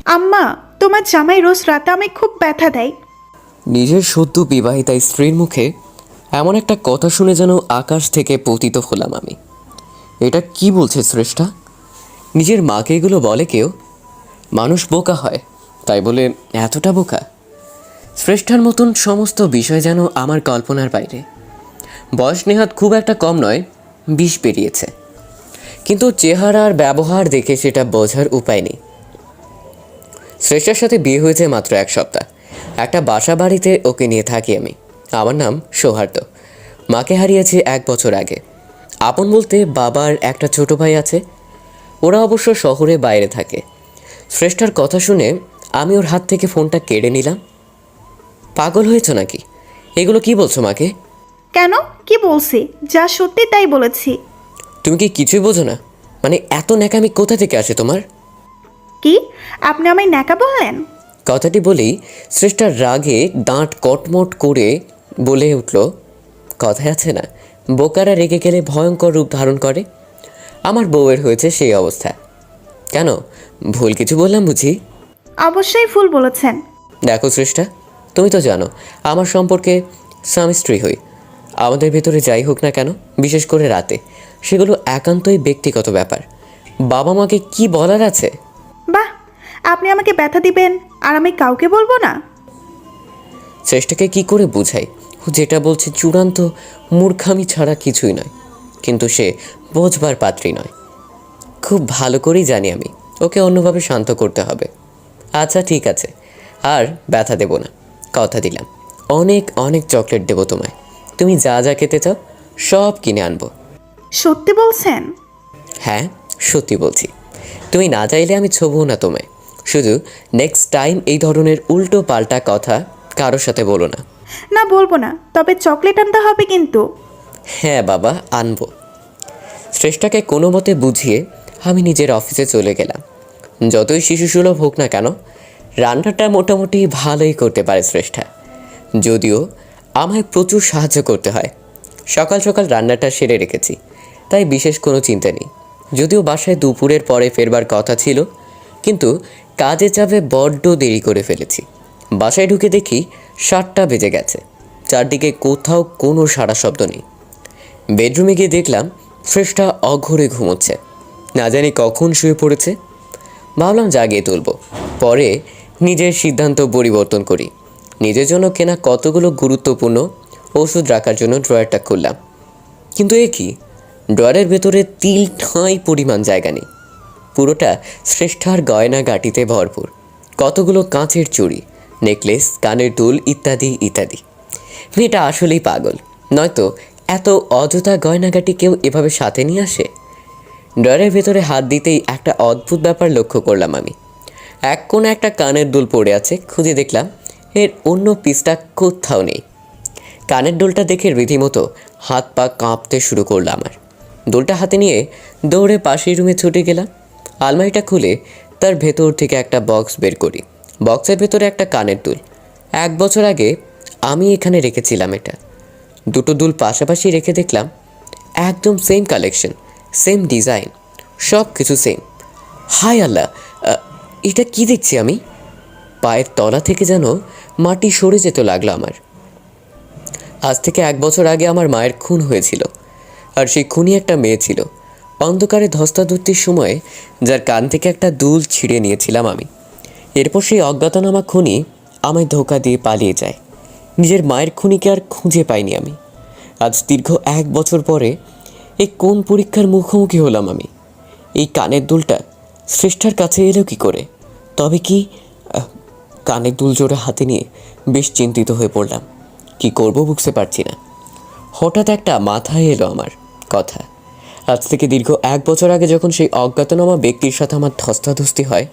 আম্মা, তোমার জামাই রোজ রাতে আমায় খুব ব্যথা দেয়। নিজের সদ্য বিবাহিতা স্ত্রীর মুখে এমন একটা কথা শুনে যেন আকাশ থেকে পতিত হলাম আমি। এটা কি বলছে শ্রেষ্ঠা? নিজের মাকে এগুলো বলে কেউ? মানুষ বোকা হয় তাই বলে এতটা বোকা? শ্রেষ্ঠার মতন সমস্ত বিষয় যেন আমার কল্পনার বাইরে। বয়স নেহাত খুব একটা কম নয়, 20 পেরিয়েছে, কিন্তু চেহারা আর ব্যবহার দেখে সেটা বোঝার উপায় নেই। শ্রেষ্ঠার সাথে বিয়ে হয়েছে মাত্র 1 সপ্তাহ। একটা বাসা বাড়িতে ওকে নিয়ে থাকি আমি। আমার নাম সৌহার্দ্য। মাকে হারিয়েছি 1 বছর আগে। আপন বলতে বাবার একটা ছোট ভাই আছে, ওরা অবশ্য শহরে বাইরে থাকে। শ্রেষ্ঠার কথা শুনে আমি ওর হাত থেকে ফোনটা কেড়ে নিলাম। পাগল হয়েছ নাকি? এগুলো কি বলছো মাকে? কেন, কি বলছি? যা সত্যি তাই বলেছি। তুমি কি কিছুই বোঝো না? মানে এত ন্যাকামি কোথা থেকে আসে তোমার? কি? আপনি আমায় ন্যাকা বললেন? কথাটি বলেই শ্রেষ্ঠার রাগে দাঁত কটমট করে বলে উঠল, কথায় আছে না, বোকারা রেগে গেলে ভয়ঙ্কর রূপ ধারণ করে। আমার বউয়ের হয়েছে সেই অবস্থা। কেন, ভুল কিছু বললাম বুঝি? অবশ্যই ভুল বলেছেন। দেখো শ্রেষ্ঠা, তুমি তো জানো আমার সম্পর্কে স্বামী স্ত্রী হই। আমাদের ভেতরে যাই হোক না কেন, বিশেষ করে রাতে, সেগুলো একান্তই ব্যক্তিগত ব্যাপার। বাবা মাকে কি বলার আছে? বাহ, আপনি আমাকে ব্যথা দিবেন আর আমি কাউকে বলবো না? চেষ্টাকে কি করে বুঝাই? ও যেটা বলছে চূড়ান্ত মূর্খামি ছাড়া কিছুই নয়, কিন্তু সে বোঝবার পাত্রী নয়। খুব ভালো করেই জানি আমি ওকে অন্যভাবে শান্ত করতে হবে। আচ্ছা ঠিক আছে, আর ব্যথা দেব না, কথা দিলাম। অনেক অনেক চকলেট দেবো তোমায়। তুমি যা যা খেতে চাও সব কিনে আনবো। সত্যি বলছেন? হ্যাঁ, সত্যি বলছি। তুমি না চাইলে আমি ছোবও না তোমায়। শুধু নেক্সট টাইম এই ধরনের উল্টো পাল্টা কথা কারোর সাথে বলো না। না, বলবো না, তবে চকলেট আনতে হবে কিন্তু। হ্যাঁ বাবা, আনবো। শ্রেষ্ঠাকে কোনো মতে বুঝিয়ে আমি নিজের অফিসে চলে গেলাম। যতই শিশুসুলভ হোক না কেন, রান্নাটা মোটামুটি ভালোই করতে পারে শ্রেষ্ঠা। যদিও আমায় প্রচুর সাহায্য করতে হয়। সকাল সকাল রান্নাটা সেরে রেখেছি, তাই বিশেষ কোনো চিন্তা নেই। যদিও বাসায় দুপুরের পরে ফেরবার কথা ছিল, কিন্তু কাজে চাপে বড্ড দেরি করে ফেলেছি। বাসায় ঢুকে দেখি 7টা বেজে গেছে। চারদিকে কোথাও কোনো সাড়া শব্দ নেই। বেডরুমে গিয়ে দেখলাম শ্রেষ্ঠা অঘরে ঘুমোচ্ছে। না জানি কখন শুয়ে পড়েছে। ভাবলাম জাগিয়ে তুলব, পরে নিজের সিদ্ধান্ত পরিবর্তন করি। নিজের জন্য কেনা কতগুলো গুরুত্বপূর্ণ ওষুধ রাখার জন্য ড্রয়ারটা খুললাম, কিন্তু এ কি, ড্রয়ারের ভেতরে তিল ঠাঁই পরিমাণ জায়গা নেই। পুরোটা শ্রেষ্ঠার গয়না গাটিতে ভরপুর। কতগুলো কাঁচের চুড়ি, নেকলেস, কানের দুল ইত্যাদি ইত্যাদি। মেয়েটা আসলেই পাগল, নয়তো এত অযথা গয়নাগাটি কেউ এভাবে সাথে নিয়ে আসে? ড্রয়ারের ভেতরে হাত দিতেই একটা অদ্ভুত ব্যাপার লক্ষ্য করলাম আমি। এক কোণে একটা কানের দুল পড়ে আছে, খুঁজে দেখলাম এর অন্য পিসটা কোথাও নেই। কানের দুলটা দেখে রীতিমতো হাত পা কাঁপতে শুরু করলো আমার। দুলটা হাতে নিয়ে দৌড়ে পাশের রুমে ছুটে গেলাম। আলমারিটা খুলে তার ভেতর থেকে একটা বক্স বের করি। বক্সের ভেতরে একটা কানের দুল। 1 বছর আগে আমি এখানে রেখেছিলাম এটা। দুটো দুল পাশাপাশি রেখে দেখলাম একদম সেম কালেকশন, সেম ডিজাইন, সব কিছু সেম। হায় আল্লাহ, এটা কি দেখছি আমি? পায়ের তলা থেকে যেন মাটি সরে যেতে লাগলো আমার। আজ থেকে 1 বছর আগে আমার মায়ের খুন হয়েছিল, আর সেই খুনি একটা মেয়ে ছিল। অন্ধকারে ধস্তাধস্তির সময় যার কান থেকে একটা দুল ছিঁড়ে নিয়েছিলাম আমি। এরপর সেই অজ্ঞাতনামা খুনি আমায় ধোঁকা দিয়ে পালিয়ে যায়। নিজের মায়ের খুনিকে আর খুঁজে পাইনি আমি। আজ দীর্ঘ 1 বছর পরে এই কোন পরীক্ষার মুখোমুখি হলাম আমি? এই কানের দুলটা শ্রেষ্ঠার কাছে এলো কি করে? তবে কি কানের দুল জোড়া হাতে নিয়ে বেশ চিন্তিত হয়ে পড়লাম। কি করব বুঝতে পারছি না। হঠাৎ একটা মাথায় এলো আমার কথা। আজ থেকে দীর্ঘ 1 বছর আগে যখন সেই অজ্ঞাতনামা ব্যক্তির সাথে আমার ধস্তাধস্তি হয়,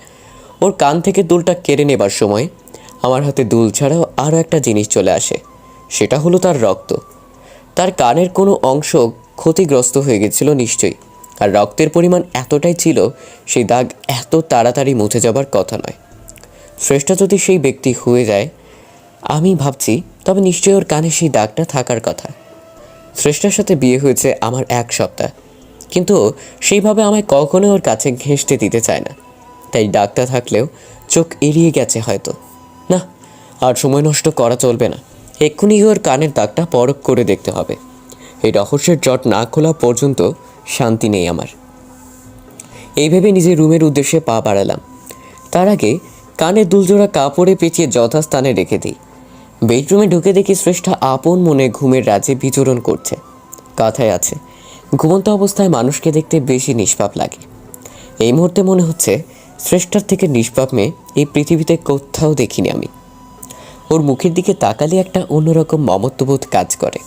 ওর কান থেকে দুলটা কেড়ে নেবার সময় আমার হাতে দুল ছাড়াও আরও একটা জিনিস চলে আসে। সেটা হলো তার রক্ত। তার কানের কোনো অংশ ক্ষতিগ্রস্ত হয়ে গেছিল নিশ্চয়ই, আর রক্তের পরিমাণ এতটাই ছিল সেই দাগ এত তাড়াতাড়ি মুছে যাবার কথা নয়। শ্রেষ্ঠা যদি সেই ব্যক্তি হয়ে যায় আমি ভাবছি, তবে নিশ্চয়ই ওর কানে সেই দাগটা থাকার কথা। শ্রেষ্ঠার সাথে বিয়ে হয়েছে আমার 1 সপ্তাহ, কিন্তু সেইভাবে আমায় কখনো ওর কাছে ঘেঁষতে দিতে চায় না। তাই দাগটা থাকলেও চোখ এড়িয়ে গেছে হয়তো। না, আর সময় নষ্ট করা চলবে না। এক্ষুনি ওর কানের দাগটা পরখ করে দেখতে হবে। এই রহস্যের জট না খোলা পর্যন্ত শান্তি নেই আমার। এই ভেবে নিজের রুমের উদ্দেশ্যে পা বাড়ালাম। তার আগে কানের দুলজোড়া কাপড়ে পেঁচিয়ে যথাস্থানে রেখে দিই। বেডরুমে ঢুকে দেখি শ্রেষ্ঠা আপন মনে ঘুমের রাজ্যে বিচরণ করছে। কথায় আছে, ঘুমন্ত অবস্থায় মানুষকে দেখতে বেশি নিষ্পাপ লাগে। এই মুহূর্তে মনে হচ্ছে শ্রেষ্ঠার থেকে নিষ্পাপ মেয়ে এই পৃথিবীতে কোথাও দেখিনি আমি। ওর মুখের দিকে তাকালে একটা অন্যরকম মমত্ববোধ কাজ করে।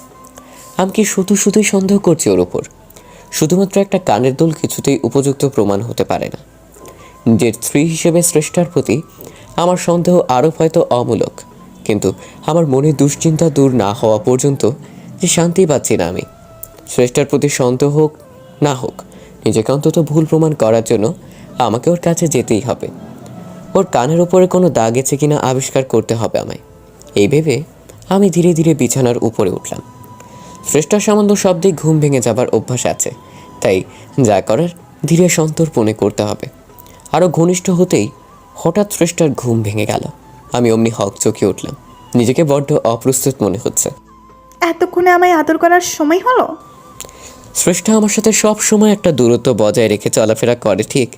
আমি কি শুধুই সন্দেহ করছি ওর ওপর? শুধুমাত্র একটা কানের দুল কিছুতেই উপযুক্ত প্রমাণ হতে পারে না। যে স্ত্রী হিসেবে শ্রেষ্ঠার প্রতি আমার সন্দেহ আরও হয়তো অমূলক, কিন্তু আমার মনে দুশ্চিন্তা দূর না হওয়া পর্যন্ত যে শান্তি পাচ্ছি না আমি। শ্রেষ্ঠার প্রতি সন্দেহ হোক না হোক, নিজেকে অন্তত ভুল প্রমাণ করার জন্য আমাকে ওর কাছে যেতেই হবে। ওর কানের ওপরে কোনো দাগ আছে কিনা আবিষ্কার করতে হবে আমায়। এই ভেবে আমি ধীরে ধীরে বিছানার উপরে উঠলাম। শ্রেষ্ঠার সামান্য শব্দে ঘুম ভেঙে যাবার অভ্যাস আছে, তাই যা করার ধীরে সন্তর্পণে করতে হবে। আরও ঘনিষ্ঠ হতেই হঠাৎ শ্রেষ্ঠার ঘুম ভেঙে গেল। আমি অমনি হকচকিয়ে উঠলাম। নিজেকে বড্ড অপ্রস্তুত মনে হচ্ছে। এতক্ষণে আমায় আদর করার সময় হলো? শ্রেষ্ঠা আমার সাথে সব সময় একটা দূরত্ব বজায় রেখে চলাফেরা করে ঠিক।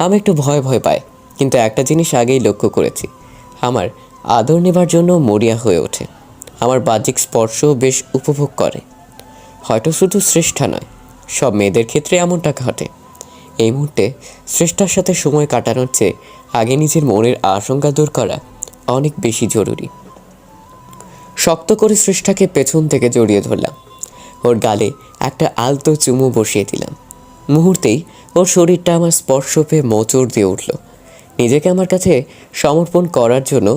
আমি একটু ভয় পাই, কিন্তু একটা জিনিস আগেই লক্ষ্য করেছি, আমার আদর নেবার জন্য মরিয়া হয়ে ওঠে। আমার বাহ্যিক স্পর্শও বেশ উপভোগ করে। হয়তো শুধু শ্রেষ্ঠা নয়, সব মেয়েদের ক্ষেত্রে এমনটা ঘটে। এই মুহূর্তে শ্রেষ্ঠার সাথে সময় কাটানোর চেয়ে আগে নিজের মনের আশঙ্কা দূর করা অনেক বেশি জরুরি। শক্ত করে শ্রেষ্ঠাকে পেছন থেকে জড়িয়ে ধরলাম। ওর গালে একটা আলতো চুমু বসিয়ে দিলাম। মুহূর্তেই ওর শরীরটা আমার স্পর্শ পেয়ে মোচড় দিয়ে উঠল। নিজেকে আমার কাছে সমর্পণ করার জন্য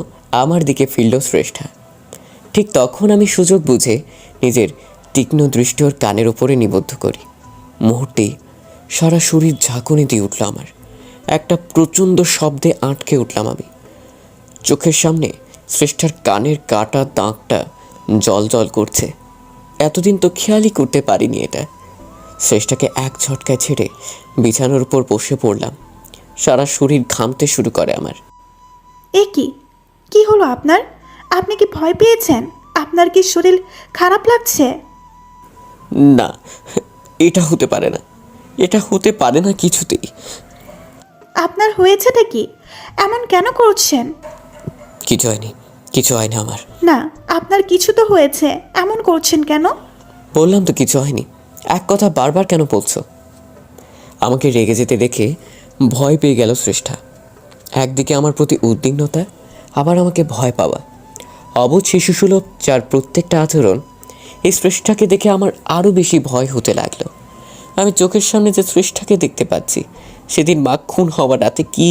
আমার দিকে ফিরল শ্রেষ্ঠা। ঠিক তখন আমি সুযোগ বুঝে নিজের তীক্ষ্ণ দৃষ্টি ওর কানের ওপরে নিবদ্ধ করি। মুহূর্তেই সারা শরীর ঝাঁকুনি দিয়ে উঠল আমার। একটা প্রচণ্ড শব্দে আটকে উঠলাম আমি। চোখের সামনে শ্রেষ্ঠার কানের কাটা দাগটা জল করছে। এতদিন তো খেয়ালই করতে পারিনি এটা। শ্রেষ্ঠাকে এক ঝটকায় ছেড়ে বিছানার উপর বসে পড়লাম। সারা শরীর ঘামতে শুরু করে আমার। এ কি হলো আপনার? আপনি কি ভয় পেয়েছেন? আপনার কি শরীর খারাপ লাগছে? না, এটা হতে পারে না, এটা হতে পারে না কিছুতেই। আপনার হয়েছেটা কি? এমন কেন করছেন? কিছু হয়নি আমার। না, আপনার কিছু তো হয়েছে, এমন করছেন কেন? বললাম তো কিছু হয়নি। এক কথা বারবার কেন বলছো? আমাকে রেগে যেতে দেখে ভয় পেয়ে গেল শ্রেষ্ঠা। একদিকে আমার প্রতি উদ্বিগ্নতা, আবার আমাকে ভয় পাওয়া। অবুঝ শিশুসুলভ যার প্রত্যেকটা আচরণ, এই শ্রেষ্ঠাকে দেখে আমার আরও বেশি ভয় হতে লাগলো। আমি চোখের সামনে যে শ্রেষ্ঠাকে দেখতে পাচ্ছি, সেদিন মা খুন হওয়ার রাতে কি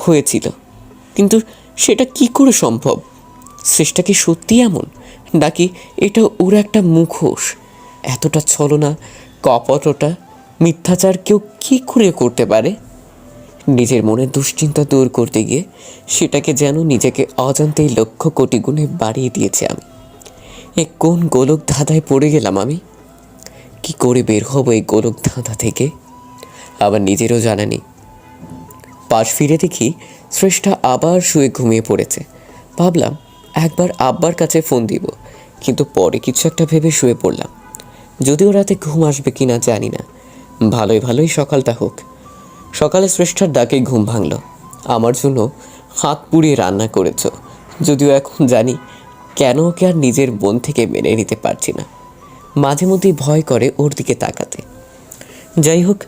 হয়েছিল, কিন্তু সেটা কি করে সম্ভব? শ্রেষ্ঠা কি সত্যি এমন, নাকি এটা ওর একটা মুখোশ? এতটা ছলনা, কপটতা, মিথ্যাচার কেউ কি করে করতে পারে? নিজের মনের দুশ্চিন্তা দূর করতে গিয়ে সেটাকে যেন নিজেকে অজান্তেই লক্ষ কোটি গুণে বাড়িয়ে দিয়েছে আমি। এ কোন গোলক ধাঁধায় পড়ে গেলাম আমি? কি করে বের হব এই গোলক ধাঁধা থেকে? আবার নিজেরও জানা নেই। পাশ ফিরে দেখি শ্রেষ্ঠা আবার শুয়ে ঘুমিয়ে পড়েছে। ভাবলাম একবার আব্বার কাছে ফোন দিব, কিন্তু পরে কিছু একটা ভেবে শুয়ে পড়লাম। যদিও রাতে ঘুম আসবে কিনা জানি না, ভালোই সকালটা হোক। সকালে শ্রেষ্ঠার ডাকে ঘুম ভাঙল। আমার জন্য হাত পুড়িয়ে রান্না করেছ, যদিও এখন জানি কেন ওকে আর নিজের বোন থেকে মেনে নিতে পারছি না। মাঝে মধ্যেই ভয় করে ওর দিকে তাকাতে। যাই হোক,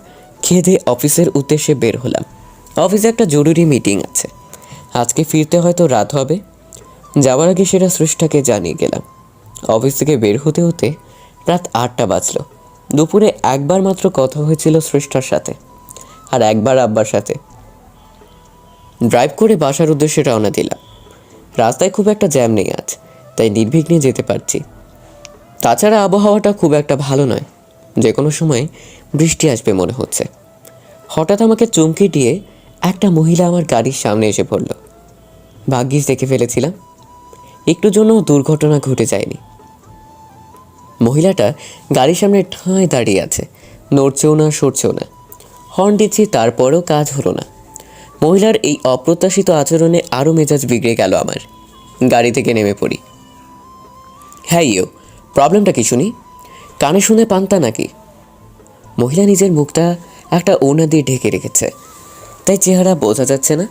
খেয়ে দিয়ে অফিসের উদ্দেশ্যে বের হলাম। অফিসে একটা জরুরি মিটিং আছে, আজকে ফিরতে হয়তো রাত হবে। যাওয়ার আগে সেটা শ্রেষ্ঠাকে জানিয়ে গেলাম। অফিস থেকে বের হতে হতে রাত 8টা বাজলো। দুপুরে একবার মাত্র কথা হয়েছিল শ্রেষ্ঠার সাথে, আর একবার আব্বার সাথে। ড্রাইভ করে বাসার উদ্দেশ্যে রওনা দিলাম। রাস্তায় খুব একটা জ্যাম নেই আজ, তাই নির্বিঘ্নে যেতে পারছি। তাছাড়া আবহাওয়াটা খুব একটা ভালো নয়, যে কোনো সময় বৃষ্টি আসবে মনে হচ্ছে। হঠাৎ আমাকে চমকে দিয়ে একটা মহিলা আমার গাড়ির সামনে এসে পড়ল। ভাগ্যিস দেখে ফেলেছিলাম, একটু জন্য দুর্ঘটনা ঘটে যায়নি। মহিলাটা গাড়ির সামনে ঠাঁই দাঁড়িয়ে আছে, নড়ছেও না সরছেও না। হর্ন দিচ্ছি, তারপরেও কাজ হলো না। মহিলার এই অপ্রত্যাশিত আচরণে আরও মেজাজ বিগড়ে গেল আমার। গাড়ি থেকে নেমে পড়ি। হ্যাঁ ইউ, প্রবলেমটা কি শুনি? কানে শুনে পান্তা নাকি? মহিলা নিজের মুখটা একটা ওড়না দিয়ে ঢেকে রেখেছে, তাই চেহারা বোঝা যাচ্ছে না।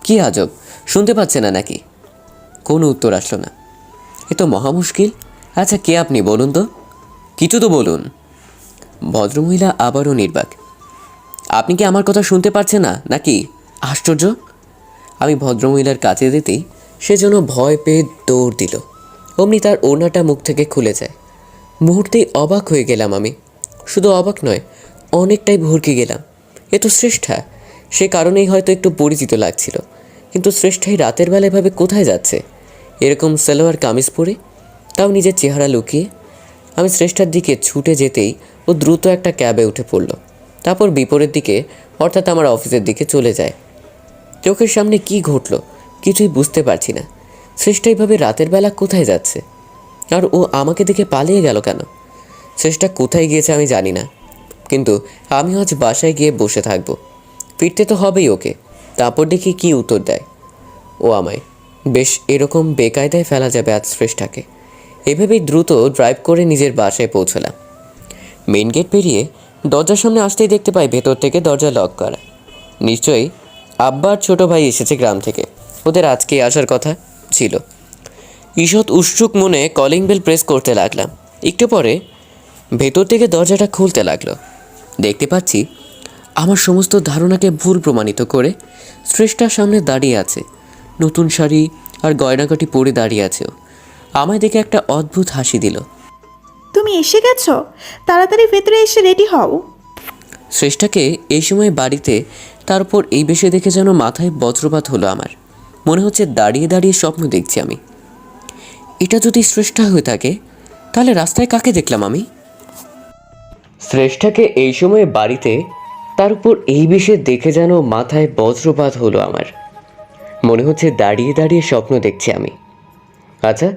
কি আজব, শুনতে পাচ্ছে না নাকি? কোনো উত্তর আসলো না। এ তো মহা মুশকিল। আচ্ছা, কে আপনি বলুন তো, কিছু তো বলুন। ভদ্রমহিলা আবারও নির্বাক। আপনি কি আমার কথা শুনতে পাচ্ছেন না নাকি? আশ্চর্য। আমি ভদ্রমহিলার কাছে দিতেই সে যেন ভয় পেয়ে দৌড় দিল। অমনি তার ওড়নাটা মুখ থেকে খুলে যায়। মুহূর্তেই অবাক হয়ে গেলাম আমি। শুধু অবাক নয়, অনেকটাই ভরকে গেলাম। এ তো শ্রেষ্ঠা। সে কারণেই হয়তো একটু পরিচিত লাগছিল। কিন্তু শ্রেষ্ঠাই রাতের বেলা এভাবে কোথায় যাচ্ছে? এরকম সালোয়ার কামিজ পরে, তাও নিজের চেহারা লুকিয়ে। আমি শ্রেষ্ঠার দিকে ছুটে যেতেই ও দ্রুত একটা ক্যাবে উঠে পড়ল। তারপর বিপরীত দিকে, অর্থাৎ আমার অফিসের দিকে চলে যায়। চোখের সামনে কি ঘটল কিছুই বুঝতে পারছি না। শ্রেষ্ঠা এইভাবে রাতের বেলা কোথায় যাচ্ছে? আর ও আমাকে দেখে পালিয়ে গেল কেন? শ্রেষ্ঠা কোথায় গিয়েছে আমি জানি না, কিন্তু আমি আজ বাসায় গিয়ে বসে থাকবো। ফিরতে তো হবেই ওকে। তারপর দেখি কি উত্তর দেয় ও আমায়। বেশ এরকম বেকায়দায় ফেলা যাবে আজ শ্রেষ্ঠাকে। এভাবেই দ্রুত ড্রাইভ করে নিজের বাসায় পৌঁছলাম। মেইন গেট পেরিয়ে দরজার সামনে আসতেই দেখতে পাই ভেতর থেকে দরজা লক করা। নিশ্চয়ই আব্বার ছোট ভাই এসেছে গ্রাম থেকে। ওদের আজকে আসার কথা ছিল। ঈষৎ উৎসুক মনে কলিং বেল প্রেস করতে লাগলাম। একটু পরে ভেতর থেকে দরজাটা খুলতে লাগলো। দেখতে পাচ্ছি আমার সমস্ত ধারণাকে ভুল প্রমাণিত করে শ্রেষ্ঠার সামনে দাঁড়িয়ে আছে। নতুন শাড়ি আর গয়নাগাটি পরে দাঁড়িয়ে আছে ও। আমায় দেখে একটা অদ্ভুত হাসি দিল। তুমি এসে গেছো? তাড়াতাড়ি ভেতরে এসে রেডি হও। শ্রেষ্ঠাকে এই সময় বাড়িতে, তারপর এই বেশে দেখে যেন মাথায় বজ্রপাত হলো আমার। মনে হচ্ছে দাঁড়িয়ে দাঁড়িয়ে স্বপ্ন দেখছি আমি। এটা যদি শ্রেষ্ঠা হয়ে থাকে, তাহলে রাস্তায় কাকে দেখলাম আমি? শ্রেষ্ঠাকে এই সময় বাড়িতে, তার উপর এই বেশে দেখে যেন মাথায় বজ্রপাত হলো আমার। মনে হচ্ছে দাঁড়িয়ে দাঁড়িয়ে স্বপ্ন দেখছি আমি। আচ্ছা,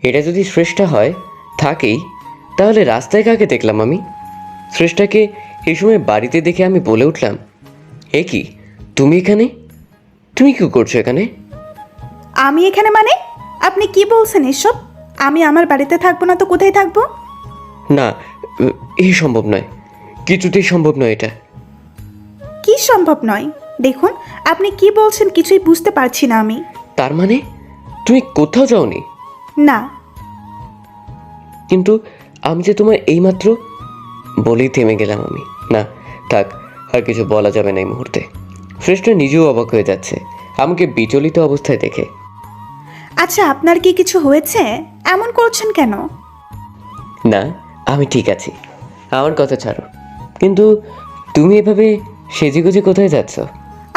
এটা যদি শ্রেষ্ঠা হয় থাকেই, তাহলে রাস্তায় কাকে দেখলাম আমি? শ্রেষ্ঠাকে এই সময় বাড়িতে দেখে আমি বলে উঠলাম, এ কি, তুমি এখানে? তুমি কি করছো এখানে? আমি এখানে মানে? আপনি কি বলছেন এসব? আমি আমার বাড়িতে থাকবো না তো কোথায় থাকবো? না, এই সম্ভব নয়, কিছুতেই সম্ভব নয় এটা। কি সম্ভব নয়? দেখুন, আপনি কি বলছেন কিছুই বুঝতে পারছি না আমি। তার মানে তুমি কোথাও যাওনি? না। কিন্তু আমি যে তোমায় এইমাত্র, বলেই থেমে গেলাম আমি। না থাক, আর কিছু বলা যাবে না এই মুহূর্তে। শ্রেষ্ঠ নিজেও অবাক হয়ে যাচ্ছে আমাকে বিচলিত অবস্থায় দেখে। আচ্ছা, আপনার কি কিছু হয়েছে? এমন করছেন কেন? না, আমি ঠিক আছি, আমার কথা ছাড়ো। কিন্তু তুমি এভাবে সেজেগুজে কোথায় যাচ্ছ?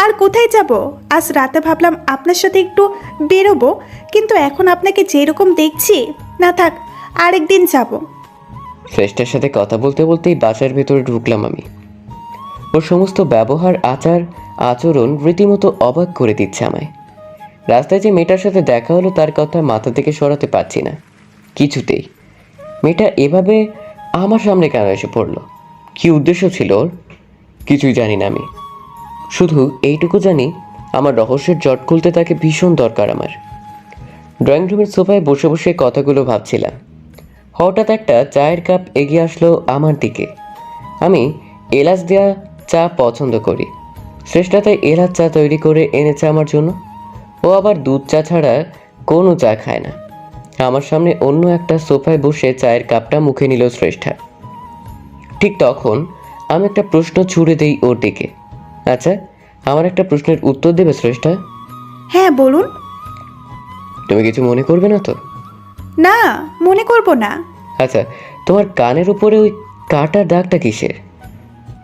আর কোথায় যাব? আজ রাতে ভাবলাম আপনার সাথে একটু বেরোবো, কিন্তু এখন আপনাকে যেরকম দেখছি, না থাক, আরেকদিন যাব। শ্রেষ্ঠার সাথে কথা বলতে বলতেই বাসার ভেতরে ঢুকলাম আমি। ওর সমস্ত ব্যবহার, আচার আচরণ রীতিমতো অবাক করে দিচ্ছে আমায়। রাস্তায় যে মেয়েটার সাথে দেখা হলো তার কথা মাথা থেকে সরাতে পারছি না কিছুতেই। মেয়েটা এভাবে আমার সামনে কেন এসে পড়লো? কি উদ্দেশ্য ছিল ওর? কিছুই জানি না আমি। শুধু এইটুকু জানি, আমার রহস্যের জট খুলতে তাকে ভীষণ দরকার আমার। ড্রয়িং রুমের সোফায় বসে বসে কথাগুলো ভাবছিলাম। হঠাৎ একটা চায়ের কাপ এগিয়ে আসলো আমার দিকে। আমি এলাচ দেওয়া চা পছন্দ করি। শ্রেষ্ঠা তাই এলাচ চা তৈরি করে এনেছে আমার জন্য। ও আবার দুধ চা ছাড়া কোনো চা খায় না। আমার সামনে অন্য একটা সোফায় বসে চায়ের কাপটা মুখে নিল শ্রেষ্ঠা। ঠিক তখন আমি একটা প্রশ্ন ছুড়ে দেই ওর দিকে। আচ্ছা, আমার একটা প্রশ্নের উত্তর দেবে শ্রেষ্ঠা? হ্যাঁ, বলুন। তুমি কিছু মনে করবে না তো? না, মনে করব না। আচ্ছা, তোমার কানের উপরে ওই কাটার দাগটা কিসের?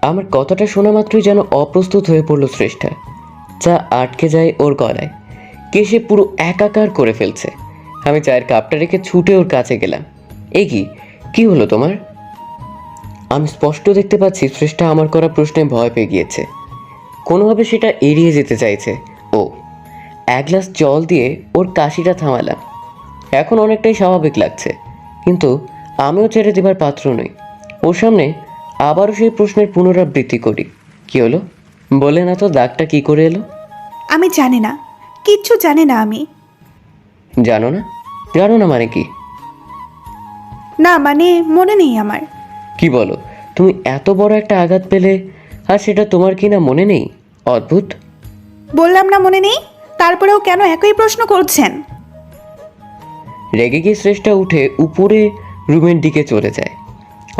আমার কথাটা শোনা মাত্রই যেন অপ্রস্তুত হয়ে পড়ল শ্রেষ্ঠা। চা আটকে যায় ওর গলায়, কেশে পুরো একাকার করে ফেলছে। আমি চায়ের কাপটা রেখে ছুটে ওর কাছে গেলাম। এ কি হলো তোমার? আমি স্পষ্ট দেখতে পাচ্ছি শ্রেষ্ঠা আমার করা প্রশ্নে ভয় পেয়ে গিয়েছে। কোনোভাবে সেটা এড়িয়ে যেতে চাইছে ও। এক গ্লাস জল দিয়ে ওর কাশিটা থামালাম। এখন অনেকটাই স্বাভাবিক লাগছে, কিন্তু আমিও ছেড়ে দেবার পাত্র নই। ওর সামনে আবারও সেই প্রশ্নের পুনরাবৃত্তি করি, কি হলো? বলে না তো দাগটা কি করে এলো? আমি জানি না, কিচ্ছু জানি না আমি। জানো না? জানো না মানে কি? না মানে মনে নেই আমার। কি বলো? তুমি এত বড় একটা আঘাত পেলে আর সেটা তোমার কি না মনে নেই? অদ্ভুত। বললাম না মনে নেই, তারপরেও কেন একই প্রশ্ন করছেন? রেগে গিয়ে শ্রেষ্ঠা উঠে উপরে রুমের দিকে চলে যায়।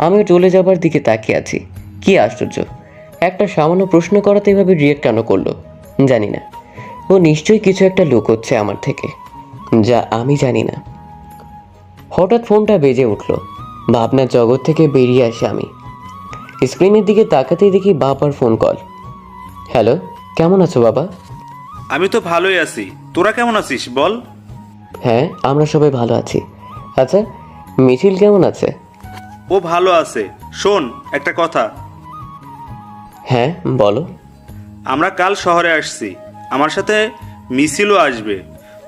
আমিও চলে যাবার দিকে তাকিয়ে আছি। কি আশ্চর্য, একটা সামান্য প্রশ্ন করাতে এভাবে রিয়েক্ট কেন করলো জানি না। ও নিশ্চয়ই কিছু একটা লুকোচ্ছে আমার থেকে, যা আমি জানি না। হঠাৎ ফোনটা বেজে উঠল। ভাবনার জগৎ থেকে বেরিয়ে আসি আমি। স্ক্রিনের দিকে তাকাতেই দেখি বাবার ফোন কল। হ্যালো, কেমন আছো বাবা? আমি তো ভালোই আছি, তোরা কেমন আছিস বল? হ্যাঁ, আমরা সবাই ভালো আছি। আচ্ছা, মিছিল কেমন আছে? ও ভালো আছে। শোন একটা কথা, হ্যাঁ বলো। আমরা কাল শহরে আসছি, আমার সাথে মিছিলও আসবে।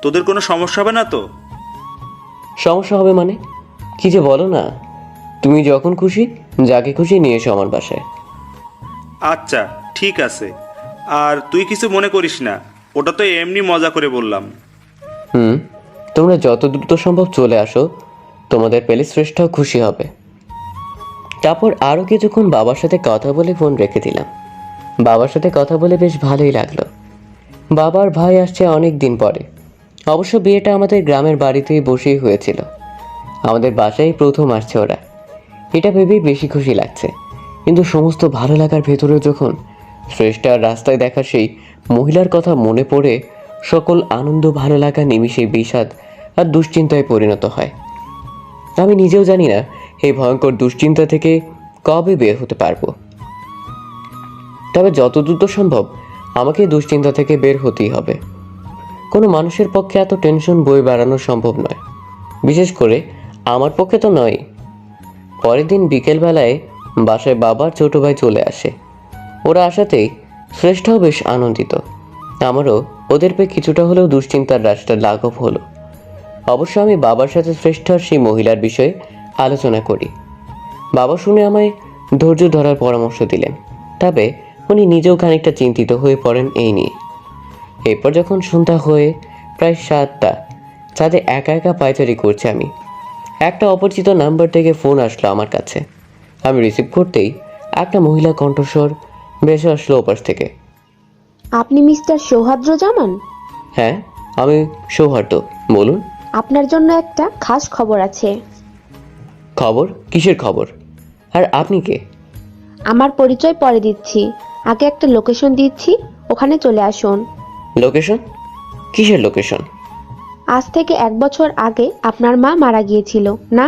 তোদের কোনো সমস্যা হবে না তো? সমস্যা হবে মানে? কি যে বলো না। তুমি যখন খুশি যাকে খুশি নিয়ে এসো আমার বাসায়। আচ্ছা ঠিক আছে, আর তুই কিছু মনে করিস না, ওটা তো এমনি মজা করে বললাম। হুম, তোমরা যত দ্রুত সম্ভব চলে আসো, তোমাদের পেলে শ্রেষ্ঠ খুশি হবে। তারপর আরও কিছুক্ষণ বাবার সাথে কথা বলে ফোন রেখে দিলাম। বাবার সাথে কথা বলে বেশ ভালোই লাগলো। বাবার ভাই আসছে অনেক দিন পরে। অবশ্য বিয়েটা আমাদের গ্রামের বাড়িতেই বসেই হয়েছিল। আমাদের বাসায় প্রথম আসছে ওরা। এটা ভেবেই বেশি খুশি লাগছে। কিন্তু সমস্ত ভালো লাগার ভেতরেও যখন শ্রেষ্ঠার রাস্তায় দেখা সেই মহিলার কথা মনে পড়ে, সকল আনন্দ ভালো লাগা নিমিষে বিষাদ আর দুশ্চিন্তায় পরিণত হয়। আমি নিজেও জানি না এই ভয়ঙ্কর দুশ্চিন্তা থেকে কবে বের হতে পারবো। তবে যত দ্রুত সম্ভব আমাকে এই দুশ্চিন্তা থেকে বের হতেই হবে। কোনো মানুষের পক্ষে এত টেনশন বয়ে বেড়ানো সম্ভব নয়, বিশেষ করে আমার পক্ষে তো নয়। পরের দিন বিকেলবেলায় বাসায় বাবার ছোট ভাই চলে আসে। ওরা আসাতেই শ্রেষ্ঠাও বেশ আনন্দিত। আমারও ওদের পেয়ে কিছুটা হলেও দুশ্চিন্তার রাশটা লাঘব হলো। অবশ্য আমি বাবার সাথে শ্রেষ্ঠার সেই মহিলার বিষয়ে আলোচনা করি। বাবা শুনে আমায় ধৈর্য ধরার পরামর্শ দিলেন, তবে উনি নিজেও খানিকটা চিন্তিত হয়ে পড়েন এই নিয়ে। এরপর যখন সন্ধ্যা হয়ে প্রায় 7টা, ছাদে একা একা পায়চারি করছি আমি। একটা অপরিচিত নাম্বার থেকে ফোন আসলো আমার কাছে। আমি রিসিভ করতেই একটা মহিলা কণ্ঠস্বর ভেসে আসলো ওপাশ থেকে। আপনি মিস্টার সৌহার্দ্র জামান? হ্যাঁ, আমি সৌহার্দ্য, বলুন। আপনার জন্য একটা খাস খবর আছে। খবর? কিসের খবর? আর আপনি কে? আমার পরিচয় পরে দিচ্ছি, আগে একটা লোকেশন দিচ্ছি, ওখানে চলে আসুন। লোকেশন? কিসের লোকেশন? আজ থেকে 1 বছর আগে আপনার মা মারা গিয়েছিল না?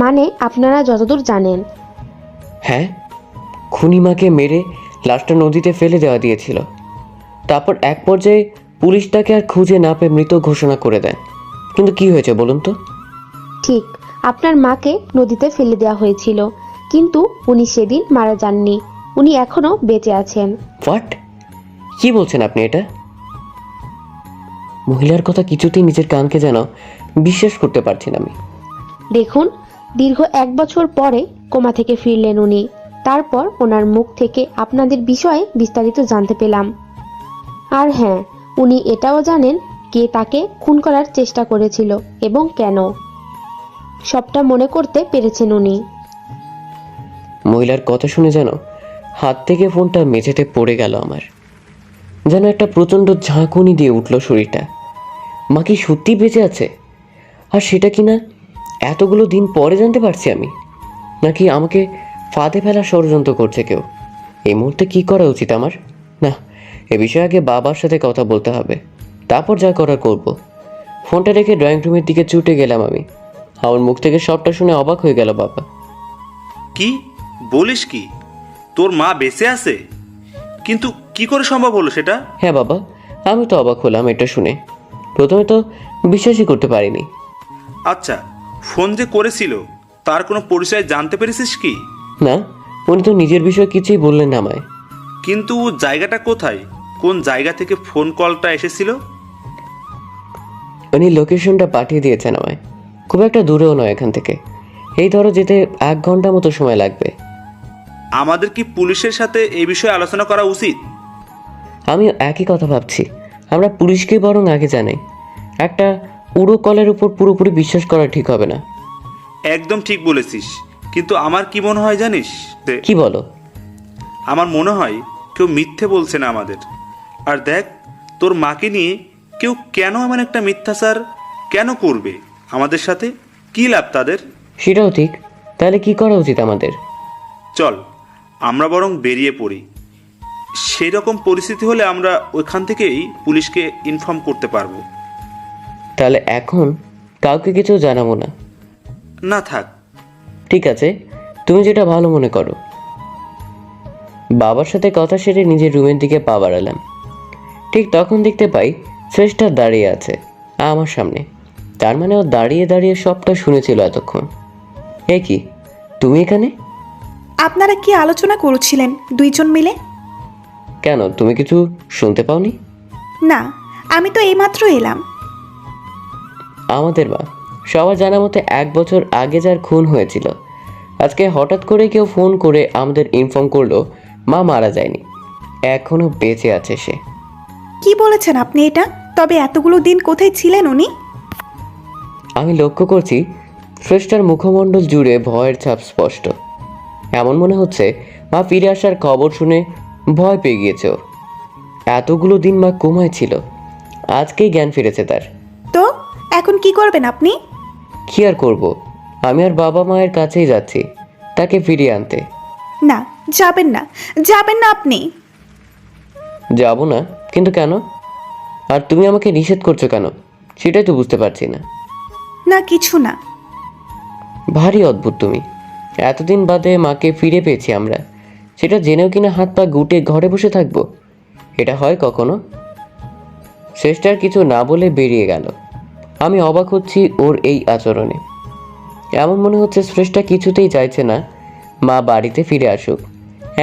মানে আপনারা যতদূর জানেন। হ্যাঁ, খুনি মাকে মেরে লাশটা নদীতে ফেলে দেওয়া দিয়েছিল। তারপর এক পর্যায়ে পুলিশ তাকে আর খুঁজে না পেয়ে মৃত ঘোষণা করে দেয়। কিন্তু কি হয়েছে বলুন তো? ঠিক, আপনার মাকে নদীতে ফেলে দেওয়া হয়েছিল, কিন্তু উনি সেদিন মারা যাননি, উনি এখনো বেঁচে আছেন। হোয়াট? কি বলছেন আপনি এটা? মহিলার কথা কিছুতেই নিজের কানকে যেন বিশ্বাস করতে পারছি না আমি। দেখুন, দীর্ঘ 1 বছর পরে কোমা থেকে ফিরলেন উনি। তারপর ওনার মুখ থেকে আপনাদের বিষয়ে বিস্তারিত জানতে পেলাম। আর হ্যাঁ, উনি এটাও জানেন কে তাকে খুন করার চেষ্টা করেছিল এবং কেন। সবটা মনে করতে পেরেছেন উনি। মহিলার কথা শুনে যেন হাত থেকে ফোনটা মেঝেতে পড়ে গেল আমার। যেন একটা প্রচণ্ড ঝাঁকুনি দিয়ে উঠল শরীরটা। মা কি সত্যি বেঁচে আছে? আর সেটা কি না এতগুলো দিন পরে জানতে পারছি আমি? নাকি আমাকে ফাঁদে ফেলার ষড়যন্ত্র করছে কেউ? এই মুহূর্তে কি করা উচিত আমার? না, এ বিষয়ে আগে বাবার সাথে কথা বলতে হবে, তারপর যা করার করব। ফোনটা রেখে ড্রয়িং রুমের দিকে ছুটে গেলাম আমি। আমার মুখ থেকে সবটা শুনে অবাক হয়ে গেল বাবা। কি বলিস কি? তোর মা বেঁচে আছে? কিন্তু কি করে সম্ভব হলো সেটা? হ্যাঁ বাবা, আমি তো অবাক হলাম এটা শুনে। প্রথমে তো বিশ্বাসই করতে পারিনি। আচ্ছা, ফোন যে করেছিল তার কোনো পরিচয় জানতে পেরেছিস কি? না, উনি তো নিজের বিষয়ে কিছুই বললেন না আমায়। কিন্তু জায়গাটা কোথায়, কোন জায়গা থেকে ফোন কলটা এসেছিল? উনি লোকেশনটা পাঠিয়ে দিয়েছেন আমায়। খুব একটা দূরেও নয় এখান থেকে। এই ধরো যেতে 1 ঘন্টা মতো সময় লাগবে। আমাদের কি পুলিশের সাথে এই বিষয়ে আলোচনা করা উচিত? আমিও একই কথা ভাবছি। আমরা পুলিশকে বরং আগে জানাই। একটা উড়ো কলের উপর পুরোপুরি বিশ্বাস করা ঠিক হবে না। একদম ঠিক বলেছিস, কিন্তু আমার কি মনে হয় জানিস? কি বলো? আমার মনে হয় কেউ মিথ্যে বলছে না আমাদের। আর দেখ, তোর মাকে নিয়ে কেউ কেন এমন একটা মিথ্যাচার কেন করবে আমাদের সাথে? কি লাভ তাদের? সেটাও ঠিক। তাহলে কি করা উচিত আমাদের? চল আমরা বরং বেরিয়ে পড়ি। সেই রকম পরিস্থিতি হলে আমরা ওইখান থেকেই পুলিশকে ইনফর্ম করতে পারবো। তাহলে এখন কাউকে কিছু জানাবো না? না থাক। ঠিক আছে, তুমি যেটা ভালো মনে করো। বাবার সাথে কথা সেরে নিজের রুমের দিকে পা বাড়ালাম। ঠিক তখন দেখতে পাই শ্রেষ্ঠা দাঁড়িয়ে আছে আমার সামনে। তার মানে ও দাঁড়িয়ে দাঁড়িয়ে সবটা শুনেছিল এতক্ষণ। এ কি, তুমি এখানে? আপনারা কি আলোচনা করছিলেন দুইজন মিলে? কেন, তুমি কিছু শুনতে পাওনি? না, আমি তো এইমাত্র এলাম। আমাদের মা, সবার জানা মতে 1 বছর আগে যার খুন হয়েছিল, আজকে হঠাৎ করে কেউ ফোন করে আমাদের ইনফর্ম করলো মা মারা যায়নি, এখনো বেঁচে আছে সে। কি বলেছেন আপনি এটা? তবে এতগুলো দিন কোথায় ছিলেন উনি? আমি লক্ষ্য করছি শ্রেষ্ঠার মুখমণ্ডল জুড়ে ভয়ের ছাপ স্পষ্ট। এমন মনে হচ্ছে মা ফিরে আসার খবর শুনে ভয় পেয়ে গিয়েছে ওর। এতগুলো দিন মা কোমায় ছিল, আজকেই জ্ঞান ফিরেছে তার। তো এখন কি করবেন আপনি? কি আর করব, আমি আর বাবা মায়ের কাছেই যাচ্ছি তাকে ফিরিয়ে আনতে। না, যাবেন না, যাবেন না আপনি। যাব না? কিন্তু কেন? আর তুমি আমাকে নিষেধ করছো কেন, সেটাই তো বুঝতে পারছি না। না, কিছু না। ভারী অদ্ভুত তুমি। এতদিন বাদে মাকে ফিরে পেয়েছি আমরা, সেটা জেনেও কিনা হাত পা গুটে ঘরে বসে থাকবো? এটা হয় কখনো? শ্রেষ্ঠার কিছু না বলে বেরিয়ে গেল। আমি অবাক হচ্ছি ওর এই আচরণে। এমন মনে হচ্ছে শ্রেষ্ঠা কিছুতেই চাইছে না মা বাড়িতে ফিরে আসুক।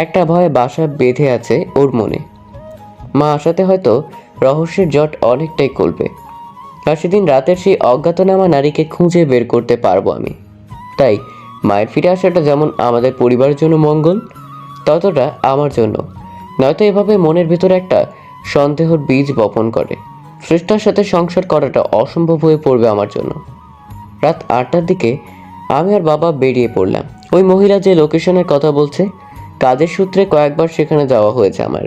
একটা ভয় বাসা বেঁধে আছে ওর মনে। মা আসাতে হয়তো রহস্যের জট অনেকটাই কমবে, আর সেদিন রাতের সেই অজ্ঞাতনামা নারীকে খুঁজে বের করতে পারবো আমি। তাই মায়ের ফিরে আসাটা যেমন আমাদের পরিবারের জন্য মঙ্গল, ততটা আমার জন্য। নয়তো এভাবে মনের ভেতরে একটা সন্দেহর বীজ বপন করে শ্রেষ্ঠার সাথে সংসার করাটা অসম্ভব হয়ে পড়বে আমার জন্য। রাত 8টার দিকে আমি আর বাবা বেরিয়ে পড়লাম। ওই মহিলা যে লোকেশনের কথা বলছে, কাজের সূত্রে কয়েকবার সেখানে যাওয়া হয়েছে আমার,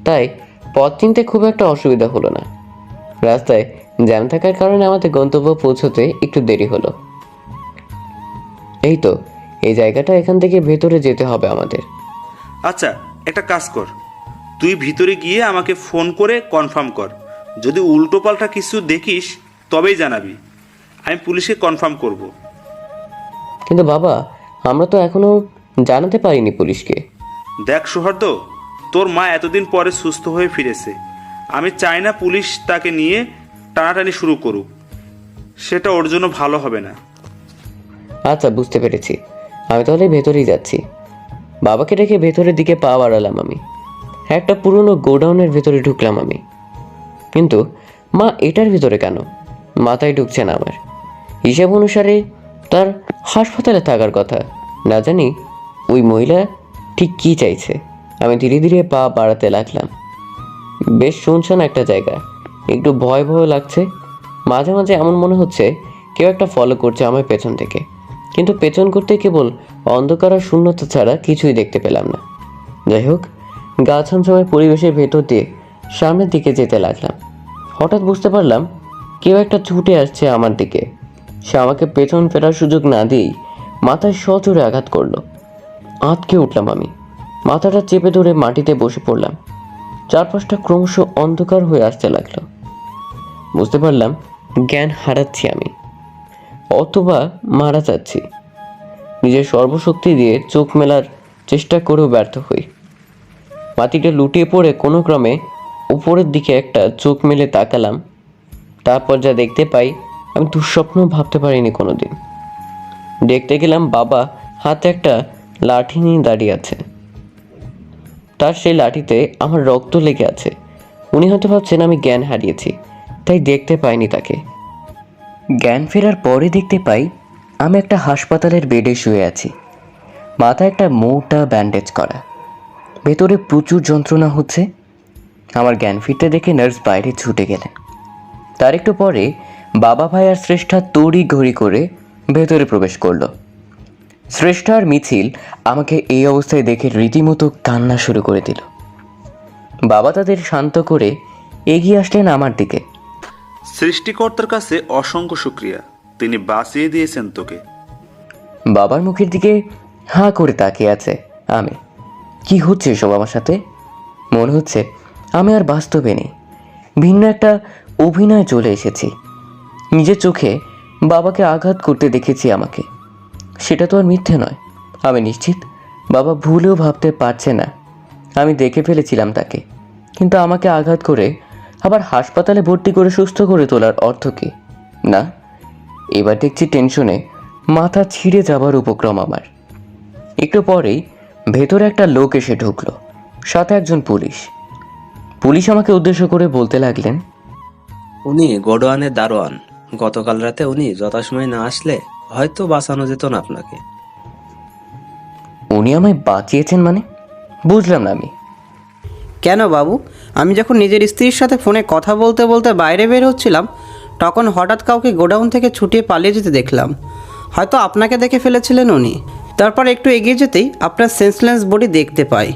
তাই পথ চিনতে খুব একটা অসুবিধা হলো না। রাস্তায় জ্যাম থাকার কারণে আমাদের গন্তব্য পৌঁছতে একটু দেরি হলো। এই তো এই জায়গাটা, এখান থেকে ভেতরে যেতে হবে আমাদের। আচ্ছা, একটা কাজ কর, তুই ভিতরে গিয়ে আমাকে ফোন করে কনফার্ম কর। যদি উল্টোপাল্টা কিছু দেখিস তবেই জানাবি, আমি পুলিশে কনফার্ম করব। কিন্তু বাবা, আমরা তো এখনো জানাতে পারিনি পুলিশকে। দেখ সৌহার্দ্য, তোর মা এতদিন পরে সুস্থ হয়ে ফিরেছে। আমি চাই না পুলিশ তাকে নিয়ে টানাটানি শুরু করুক, সেটা ওর জন্য ভালো হবে না। আচ্ছা, বুঝতে পেরেছি। আমি তাহলে ভেতরেই যাচ্ছি। বাবাকে রেখে ভেতরের দিকে পা বাড়ালাম আমি। একটা পুরনো গোডাউনের ভেতরে ঢুকলাম আমি। কিন্তু মা এটার ভিতরে কেন? মাথায় ঢুকছে না আমার। হিসেব অনুসারে তার হাসপাতালে থাকার কথা। না জানি ওই মহিলা ঠিক কী চাইছে। আমি ধীরে ধীরে পা বাড়াতে লাগলাম। বেশ শুনশান একটা জায়গা, একটু ভয় ভয় লাগছে। মাঝে মাঝে এমন মনে হচ্ছে কেউ একটা ফলো করছে আমার পেছন থেকে, কিন্তু পেছন করতে কেবল অন্ধকার আর শূন্যতা ছাড়া কিছুই দেখতে পেলাম না। যাই হোক, গা ছমছমের পরিবেশের ভেতর দিয়ে সামনের দিকে যেতে লাগলাম। হঠাৎ বুঝতে পারলাম কেউ একটা ছুটে আসছে আমার দিকে। সে আমাকে পেছন ফেরার সুযোগ না দিয়েই মাথায় সজোরে আঘাত করলো। আঁতকে উঠলাম আমি, মাথাটা চেপে ধরে মাটিতে বসে পড়লাম। চারপাশটা ক্রমশ অন্ধকার হয়ে আসতে লাগলো। বুঝতে পারলাম জ্ঞান হারাচ্ছি আমি, অথবা মারা যাচ্ছি। নিজের সর্বশক্তি দিয়ে চোখ মেলার চেষ্টা করেও ব্যর্থ হই। মাটিতে লুটিয়ে পড়ে কোনো ক্রমে উপরের দিকে একটা চোখ মেলে তাকালাম। তারপর যা দেখতে পাই আমি দুঃস্বপ্ন ভাবতে পারিনি কোনোদিন। দেখতে গেলাম বাবা হাতে একটা লাঠি নিয়ে দাঁড়িয়ে আছে। তার সেই লাঠিতে আমার রক্ত লেগে আছে। উনি হয়তো ভাবছেন আমি জ্ঞান হারিয়েছি, তাই দেখতে পাইনি তাকে। জ্ঞান ফেরার পরে দেখতে পাই আমি একটা হাসপাতালের বেডে শুয়ে আছি। মাথায় একটা মোটা ব্যান্ডেজ করা, ভেতরে প্রচুর যন্ত্রণা হচ্ছে। আমার জ্ঞান ফিরতে দেখে নার্স বাইরে ছুটে গেলেন। তার একটু পরে বাবা ভাই আর শ্রেষ্ঠা তড়ি ঘড়ি করে ভেতরে প্রবেশ করলো। শ্রেষ্ঠা আর মিছিল আমাকে এই অবস্থায় দেখে রীতিমতো কান্না শুরু করে দিল। বাবা তাদের শান্ত করে এগিয়ে আসলেন আমার দিকে। সৃষ্টিকর্তার কাছে অসংখ্য শুক্রিয়া, তিনি বাঁচিয়ে দিয়েছেন তোকে। বাবার মুখের দিকে হাঁ করে তাকিয়ে আছে আমি। কি হচ্ছে এসব আমার সাথে? মনে হচ্ছে আমি আর বাস্তবে নেই, ভিন্ন একটা অভিনয় চলে এসেছি। নিজের চোখে বাবাকে আঘাত করতে দেখেছি আমাকে, সেটা তো আর মিথ্যে নয়। আমি নিশ্চিত বাবা ভুলেও ভাবতে পারছে না আমি দেখে ফেলেছিলাম তাকে। কিন্তু আমাকে আঘাত করে আবার হাসপাতালে ভর্তি করে সুস্থ করে তোলার অর্থ কী? না, এবার দেখছি টেনশনে মাথা ছিঁড়ে যাবার উপক্রম আমার। একটু পরেই ভেতরে একটা লোক এসে ঢুকলো, সাথে একজন পুলিশ। পুলিশ আমাকে উদ্দেশ্য করে বলতে লাগলেন, উনি গোডওয়ানের দারোয়ান। গতকাল রাতে উনি যথাসময়ে না আসলে হয়তো বাঁচানো যেত না আপনাকে। উনি আমায় বাঁচিয়েছেন মানে? বুঝলাম না আমি। কেন বাবু, আমি যখন নিজের স্ত্রীর সাথে ফোনে কথা বলতে বলতে বাইরে বের হচ্ছিলাম, তখন হঠাৎ কাউকে গোডাউন থেকে ছুটিয়ে পালিয়ে যেতে দেখলাম। হয়তো আপনাকে দেখে ফেলেছিলেন উনি। তারপর একটু এগিয়ে যেতেই আপনার সেন্সলেস বডি দেখতে পাই।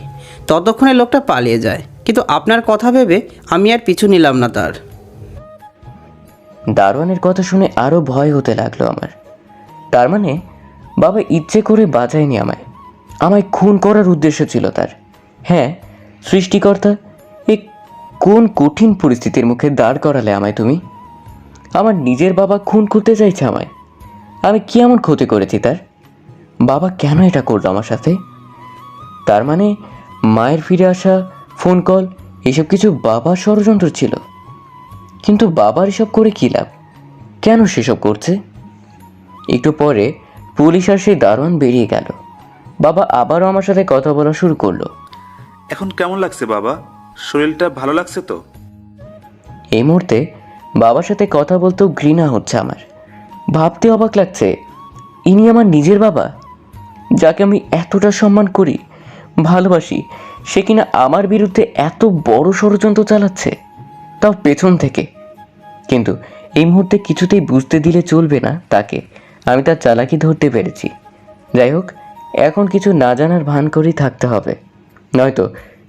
ততক্ষণে লোকটা পালিয়ে যায়, কিন্তু আপনার কথা ভেবে আমি আর পিছু নিলাম না তার। দারোয়ানের কথা শুনে আরও ভয় হতে লাগলো আমার। তার মানে বাবা ইচ্ছে করে বাঁচায়নি আমায়, আমায় খুন করার উদ্দেশ্য ছিল তার। হ্যাঁ, সৃষ্টিকর্তা, এ কোন কঠিন পরিস্থিতির মুখে দাঁড় করালে আমায় তুমি? আমার নিজের বাবা খুন করতে চাইছে আমায়। আমি কি এমন ক্ষতি করেছি তার? বাবা কেন এটা করলো আমার সাথে? তার মানে মায়ের ফিরে আসা, ফোন কল, এসব কিছু বাবার ষড়যন্ত্র ছিল। কিন্তু বাবার এসব করে কী লাভ? কেন সেসব করছে? একটু পরে পুলিশ আর সেই দারোয়ান বেরিয়ে গেল। বাবা আবারও আমার সাথে কথা বলা শুরু করলো। এখন কেমন লাগছে বাবা? শরীরটা ভালো লাগছে তো? এই মুহূর্তে বাবার সাথে কথা বলতেও ঘৃণা হচ্ছে আমার। ভাবতে অবাক লাগছে, ইনি আমার নিজের বাবা, যাকে আমি এতটা সম্মান করি, ভালোবাসি, সে কিনা আমার বিরুদ্ধে এত বড় ষড়যন্ত্র চালাচ্ছে, তাও পেছন থেকে। কিন্তু এই মুহূর্তে কিছুতেই বুঝতে দিলে চলবে না তাকে আমি তার চালাকি ধরতে পেরেছি। যাই হোক, এখন কিছু না জানার ভান করেই থাকতে হবে, নয়তো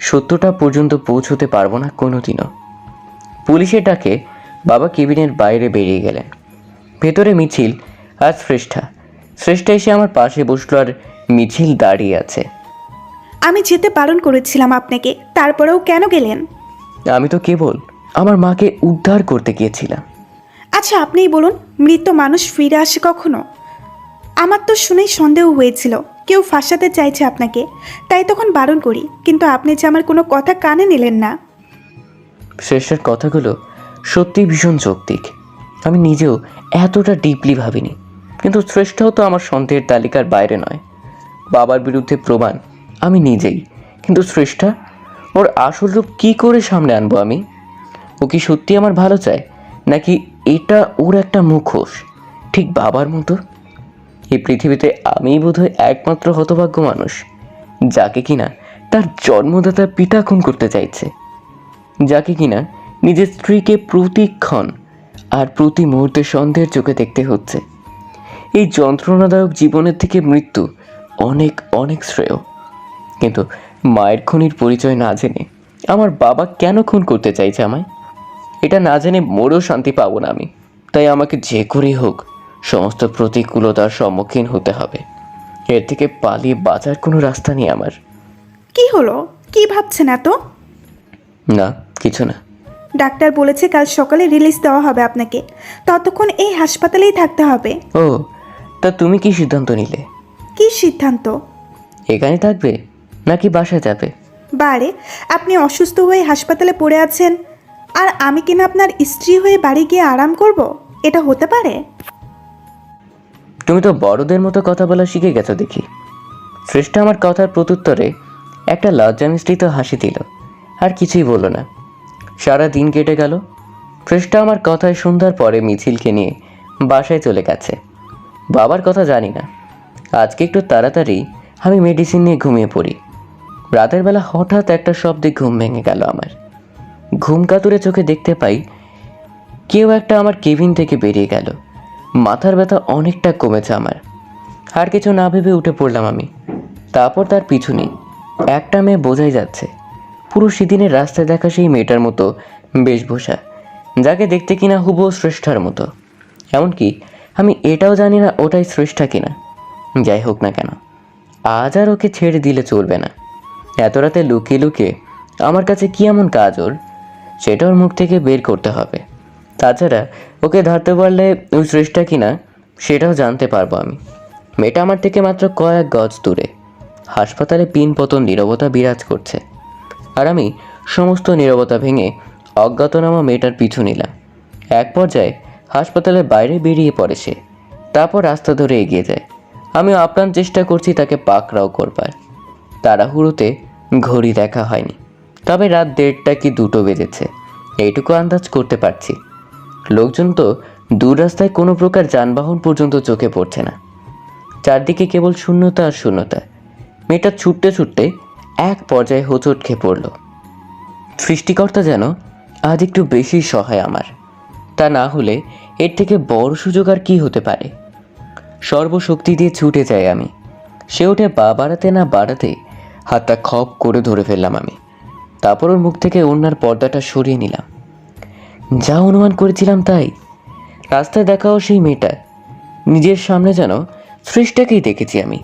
সত্যটা পর্যন্ত পৌঁছতে পারবো না কোনোদিনও। পুলিশের ডাকে বাবা কেবিনের বাইরে বেরিয়ে গেলেন। ভেতরে মিছিল আর শ্রেষ্ঠা এসে আমার পাশে বসলো, আর মিছিল দাঁড়িয়ে আছে। আমি যেতে বারণ করেছিলাম আপনাকে, তারপরেও কেন গেলেন? আমি তো কেবল আমার মাকে উদ্ধার করতে গিয়েছিলাম। আচ্ছা, আপনিই বলুন, মৃত মানুষ ফিরে আসে কখনো? আমার তো শুনেই সন্দেহ হয়েছিল কেউ ফাঁসাতে চাইছে আপনাকে, তাই তখন বারণ করি, কিন্তু আপনি যে আমার কোনো কথা কানে নিলেন না। শ্রেষ্ঠার কথাগুলো সত্যি ভীষণ যৌক্তিক। আমি নিজেও এতটা ডিপলি ভাবিনি, কিন্তু শ্রেষ্ঠাও তো আমার সন্দেহের তালিকার বাইরে নয়। বাবার বিরুদ্ধে প্রমাণ আমি নিজেই, কিন্তু শ্রেষ্ঠা, ওর আসল রূপ কী করে সামনে আনবো আমি? ও কি সত্যি আমার ভালো চায়, নাকি এটা ওর একটা মুখোশ, ঠিক বাবার মতো? এই পৃথিবীতে আমিই বোধহয় একমাত্র হতভাগ্য মানুষ যাকে কিনা তার জন্মদাতা পিতা খুন করতে চাইছে, যাকে কিনা নিজের স্ত্রীকে প্রতিক্ষণ আর প্রতি মুহূর্তে সন্দেহের চোখে দেখতে হচ্ছে। এই যন্ত্রণাদায়ক জীবনের থেকে মৃত্যু অনেক অনেক শ্রেয়। কিন্তু মায়ের খুনির পরিচয় না জেনে আমার বাবা কেন খুন করতে চাইছে আমায়, এটা না জেনে মোড়েও শান্তি পাবো না আমি। তাই আমাকে যে করেই হোক সমস্ত প্রতিকূলতার সম্মুখীন হতে হবে। এর থেকে পালিয়ে বাঁচার কোনো রাস্তা নেই আমার। কি হলো, কি ভাবছেন এত? না, কিছু না। ডাক্তার বলেছে কাল সকালে রিলিজ দেওয়া হবে আপনাকে, ততক্ষণ এই হাসপাতালেই থাকতে হবে। ও, তা তুমি কি সিদ্ধান্ত নিলে? কি সিদ্ধান্ত? এখানে থাকবে নাকি বাসায় যাবে? বারে, আপনি অসুস্থ হয়ে হাসপাতালে পড়ে আছেন, আর আমি কিনা আপনার স্ত্রী হয়ে বাড়ি গিয়ে আরাম করব? এটা হতে পারে? তুমি তো বড়দের মতো কথা বলা শিখে গেছো দেখি। শ্রেষ্ঠা আমার কথার প্রত্যুত্তরে একটা লজ্জা মিশ্রিত হাসি দিল, আর কিছুই বলল না। সারা দিন কেটে গেল। শ্রেষ্ঠা আমার কথায় সন্ধ্যার পরে মিছিলকে নিয়ে বাসায় চলে গেছে। বাবার কথা জানি না, আজকে একটু তাড়াতাড়ি আমি মেডিসিন নিয়ে ঘুমিয়ে পড়ি। রাতের বেলা হঠাৎ একটা শব্দে ঘুম ভেঙে গেল আমার। ঘুম কাতুরে চোখে দেখতে পাই কেউ একটা আমার কেবিন থেকে বেরিয়ে গেল। মাথার ব্যথা অনেকটা কমেছে আমার। আর কিছু না ভেবে উঠে পড়লাম আমি। তারপর তার পিছু নেই। একটা মেয়ে বোঝাই যাচ্ছে, পুরো সেদিনের রাস্তায় দেখা সেই মেয়েটার মতো বেশভূষা, যাকে দেখতে কিনা হুবহু শ্রেষ্ঠার মতো। এমনকি আমি এটাও জানি না ওটাই শ্রেষ্ঠা কিনা। যাই হোক না কেন, আজ আর ওকে ছেড়ে দিলে চলবে না। এত রাতে লুকিয়ে লুকিয়ে আমার কাছে কি এমন কাজ ওর, সেটা ওর মুখ থেকে বের করতে হবে। তাছাড়া ওকে ধরতে পারলে ওই শ্রেষ্ঠা কিনা সেটাও জানতে পারবো আমি। মেয়েটা আমার থেকে মাত্র কয়েক গজ দূরে। হাসপাতালে পিন পতন নীরবতা বিরাজ করছে, আর আমি সমস্ত নীরবতা ভেঙে অজ্ঞাতনামা মেয়েটার পিছু নিলাম। এক পর্যায়ে হাসপাতালের বাইরে বেরিয়ে পড়ে সে। তারপর রাস্তা ধরে এগিয়ে যায়। আমিও আপ্রাণ চেষ্টা করছি তাকে পাকড়াও করবার। তাড়াহুড়োতে ঘড়ি দেখা হয়নি, তবে রাত 1:30 কি 2টো বেজেছে এইটুকু আন্দাজ করতে পারছি। লোকজন তো দূর রাস্তায় কোনো প্রকার যানবাহন পর্যন্ত চোখে পড়ছে না। চারদিকে কেবল শূন্যতা আর শূন্যতা। মেয়েটা ছুটতে ছুটতে এক পর্যায়ে হোঁচট খেয়ে পড়ল। সৃষ্টিকর্তা যেন আজ একটু বেশি সহায় আমার। তা না হলে এর থেকে বড় সুযোগ আর কি হতে পারে। সর্বশক্তি দিয়ে ছুটে যাই আমি। সে উঠে পা বাড়াতে না বাড়াতে হাতটা খপ করে ধরে ফেললাম আমি। তারপর ওর মুখ থেকে ওড়নার পর্দাটা সরিয়ে নিলাম। যা অনুমান করেছিলাম তাই। রাস্তায় দেখাও সেই মেয়েটা। নিজের সামনে যেন সৃষ্টাকেই দেখেছি আমি।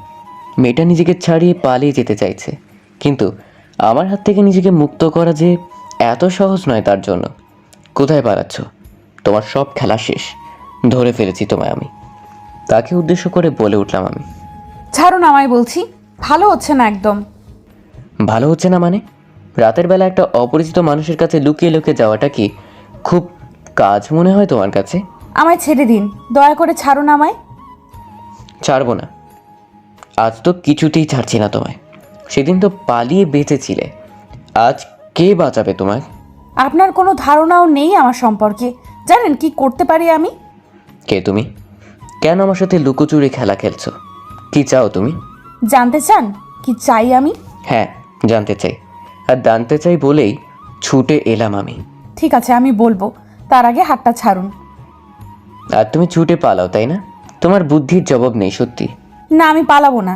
মেয়েটা নিজেকে ছাড়িয়ে পালিয়ে যেতে চাইছে, কিন্তু আমার হাত থেকে নিজেকে মুক্ত করা যে এত সহজ নয় তার জন্য। কোথায় পালাচ্ছ? তোমার সব খেলা শেষ, ধরে ফেলেছি তোমায় আমি। তাকে উদ্দেশ্য করে বলে উঠলাম আমি। ছাড়ুন আমায় বলছি, ভালো হচ্ছে না একদম। ভালো হচ্ছে না মানে? রাতের বেলা একটা অপরিচিত মানুষের কাছে লুকিয়ে লুকিয়ে যাওয়াটা কি খুব কাজ মনে হয় তোমার কাছে? আমায় ছেড়ে দিন, দয়া করে ছাড়ুন আমায়। ছাড়বো না। আজ তো কিছুতেই ছাড়ছি না তোমায়। সেদিন তো পালিয়ে বেঁচেছিলে, আজ কে বাঁচাবে তোমায়? আপনার কোনো ধারণাও নেই আমার সম্পর্কে। জানেন কি করতে পারি আমি? কে তুমি? কেন আমার সাথে লুকোচুরি খেলা খেলছো? কি চাও তুমি? জানতে চান কি চাই আমি? হ্যাঁ, জানতে চাই। আর জানতে চাই বলেই ছুটে এলাম আমি। ঠিক আছে, আমি বলবো, তার আগে হাতটা ছাড়ুন। আর তুমি ছুটে পালাও, তাই না? তোমার বুদ্ধির জবাব নেই সত্যি। না, আমি পালাবো না।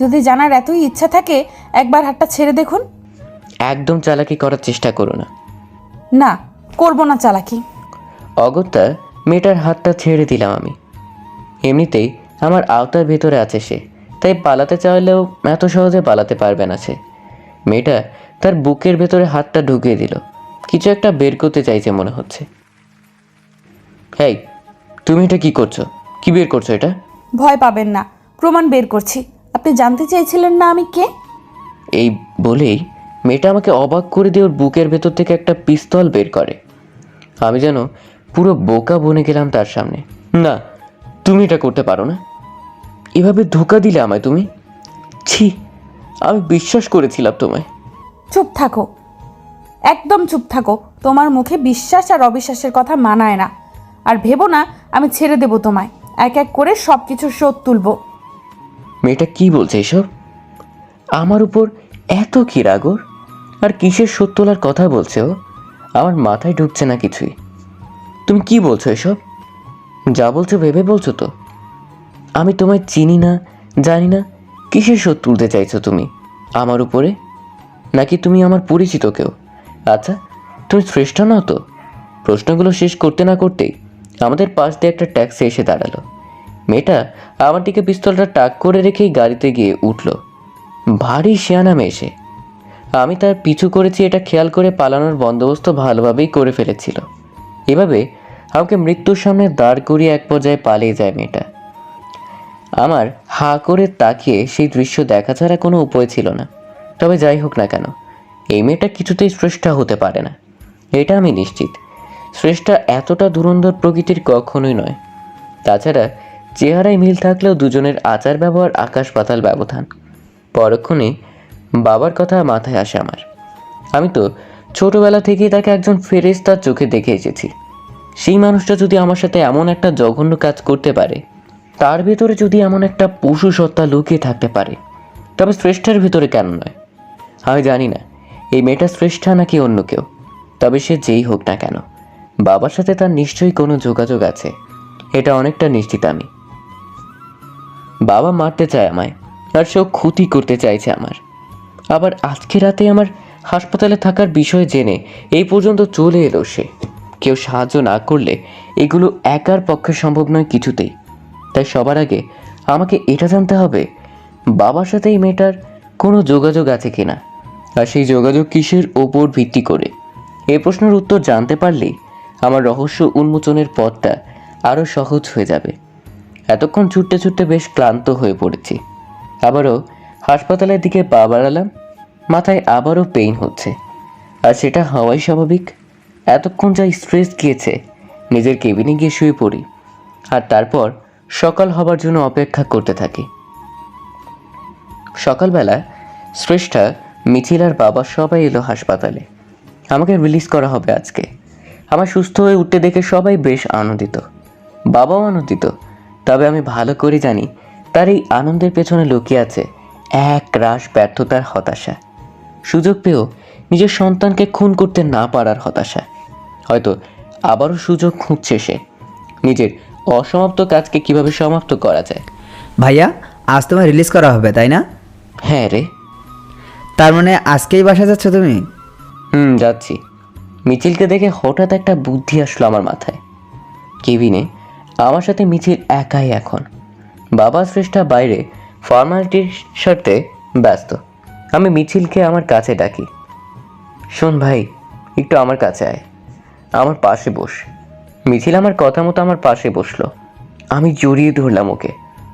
যদি জানার এতই ইচ্ছা থাকে একবার হাতটা ছেড়ে দেখুন। একদম চালাকি করার চেষ্টা করো না। না, করবো না চালাকি। অগত্যা মেয়েটার হাতটা ছেড়ে দিলাম আমি। এমনিতেই আমার আওতার ভেতরে আছে সে, তাই পালাতে চাইলেও এত সহজে পালাতে পারবে না সে। মেয়েটা তার বুকের ভেতরে হাতটা ঢুকিয়ে দিল। কিছু একটা বের করতে চাইছে মনে হচ্ছে। হেই, তুমি এটা কি করছো? কি বের করছো এটা? ভয় পাবেন না, প্রমাণ বের করছি। আপনি জানতে চেয়েছিলেন না আমি কে? এই বলেই মেয়েটা আমাকে অবাক করে দিয়ে ওর বুকের ভেতর থেকে একটা পিস্তল বের করে। আমি যেন পুরো বোকা বনে গেলাম তার সামনে। না, তুমি এটা করতে পারো না। এভাবে ধোঁকা দিলে আমায় তুমি। ছি, আমি বিশ্বাস করেছিলাম তোমায়। চুপ থাকো, একদম চুপ থাকো। তোমার মুখে বিশ্বাস আর অবিশ্বাসের কথা মানায় না। আর ভেবো না আমি ছেড়ে দেব তোমায়। এক এক করে সব কিছু শোধ তুলবো। মেয়েটা কি বলছে এসব? আমার উপর এত কি রাগর? আর কিসের শোধ তোলার কথা বলছে ও? আমার মাথায় ঢুকছে না কিছুই। তুমি কি বলছো এসব? যা বলছো ভেবে বলছো তো? আমি তোমায় চিনি না, জানি না। কিসের শোধ তুলতে চাইছো তুমি আমার উপরে? নাকি তুমি আমার পরিচিত কেউ? আচ্ছা, তুমি শ্রেষ্ঠ নাও তো? প্রশ্নগুলো শেষ করতে না করতেই আমাদের পাশ দিয়ে একটা ট্যাক্সি এসে দাঁড়ালো। মেয়েটা আমার দিকে পিস্তলটা টাক করে রেখেই গাড়িতে গিয়ে উঠল। ভারী শিয়ানা মেয়ে সে। আমি তার পিছু করেছি এটা খেয়াল করে পালানোর বন্দোবস্ত ভালোভাবেই করে ফেলেছিল। এভাবে আমাকে মৃত্যুর সামনে দাঁড় করিয়ে এক পর্যায়ে পালিয়ে যায় মেয়েটা। আমার হা করে তাকিয়ে সেই দৃশ্য দেখা ছাড়া কোনো উপায় ছিল না। তবে যাই হোক না কেন, এই মেয়েটা কিছুতেই শ্রেষ্ঠা হতে পারে না, এটা আমি নিশ্চিত। শ্রেষ্ঠা এতটা ধুরন্ধর প্রকৃতির কখনোই নয়। তাছাড়া চেহারায় মিল থাকলেও দুজনের আচার ব্যবহার আকাশ পাতাল ব্যবধান। পরক্ষণে বাবার কথা মাথায় আসে আমার। আমি তো ছোটবেলা থেকেই তাকে একজন ফেরেশতার চোখে দেখে এসেছি। সেই মানুষটা যদি আমার সাথে এমন একটা জঘন্য কাজ করতে পারে, তার ভেতরে যদি এমন একটা পশু সত্তা লুকিয়ে থাকতে পারে, তবে শ্রেষ্ঠার ভিতরে কেন নয় আমি জানি না, এই মেয়েটা শ্রেষ্ঠা নাকি অন্য কেউ। তবে সে যেই হোক না কেন, বাবার সাথে তার নিশ্চয়ই কোনো যোগাযোগ আছে, এটা অনেকটা নিশ্চিত আমি। বাবা মারতে চায় আমায়, আর সেও ক্ষতি করতে চাইছে আমার। আবার আজকে রাতে আমার হাসপাতালে থাকার বিষয় জেনে এই পর্যন্ত চলে এলো সে। কেউ সাহায্য না করলে এগুলো একার পক্ষে সম্ভব নয় কিছুতেই। তাই সবার আগে আমাকে এটা জানতে হবে বাবার সাথে এই মেয়েটার কোনো যোগাযোগ আছে কিনা, আর সেই যোগাযোগ কিসের ওপর ভিত্তি করে। এই প্রশ্নের উত্তর জানতে পারলেই আমার রহস্য উন্মোচনের পথটা আরও সহজ হয়ে যাবে। এতক্ষণ ছুটতে ছুটতে বেশ ক্লান্ত হয়ে পড়েছি। আবারও হাসপাতালের দিকে পা বাড়ালাম। মাথায় আবারও পেইন হচ্ছে, আর সেটা হওয়াই স্বাভাবিক। এতক্ষণ যা স্ট্রেস গিয়েছে, নিজের কেবিনে গিয়ে শুয়ে পড়ি, আর তারপর সকাল হবার জন্য অপেক্ষা করতে থাকি। সকালবেলা শ্রেষ্ঠা, মিছিল আর বাবা সবাই এলো হাসপাতালে। আমাকে রিলিজ করা হবে আজকে। আমার সুস্থ হয়ে উঠতে দেখে সবাই বেশ আনন্দিত, বাবাও আনন্দিত। তবে আমি ভালো করে জানি তার এই আনন্দের পেছনে লুকিয়ে আছে এক রাশ ব্যর্থতার হতাশা, সুযোগ পেয়েও নিজের সন্তানকে খুন করতে না পারার হতাশা। হয়তো আবারও সুযোগ খুঁজছে সে, নিজের অসমাপ্ত কাজকে কিভাবে সমাপ্ত করা যায়। ভাইয়া, আজ তোমায় রিলিজ করা হবে তাই না? হ্যাঁ রে। তার মানে আজকেই বাসা যাচ্ছ তুমি? যাচ্ছি। মিছিলকে দেখে হঠাৎ একটা বুদ্ধি আসলো আমার মাথায়। কেবিনে আমার সাথে মিছিল একাই এখন। বাবা শ্রেষ্ঠা বাইরে ফর্মালিটির স্বার্থে ব্যস্ত। আমি মিছিলকে আমার কাছে ডাকি, শোন ভাই, একটু আমার কাছে আয়, আমার পাশে বস। মিছিল আমার কথা মতো আমার পাশে বসলো। আমি জড়িয়ে ধরলাম ওকে,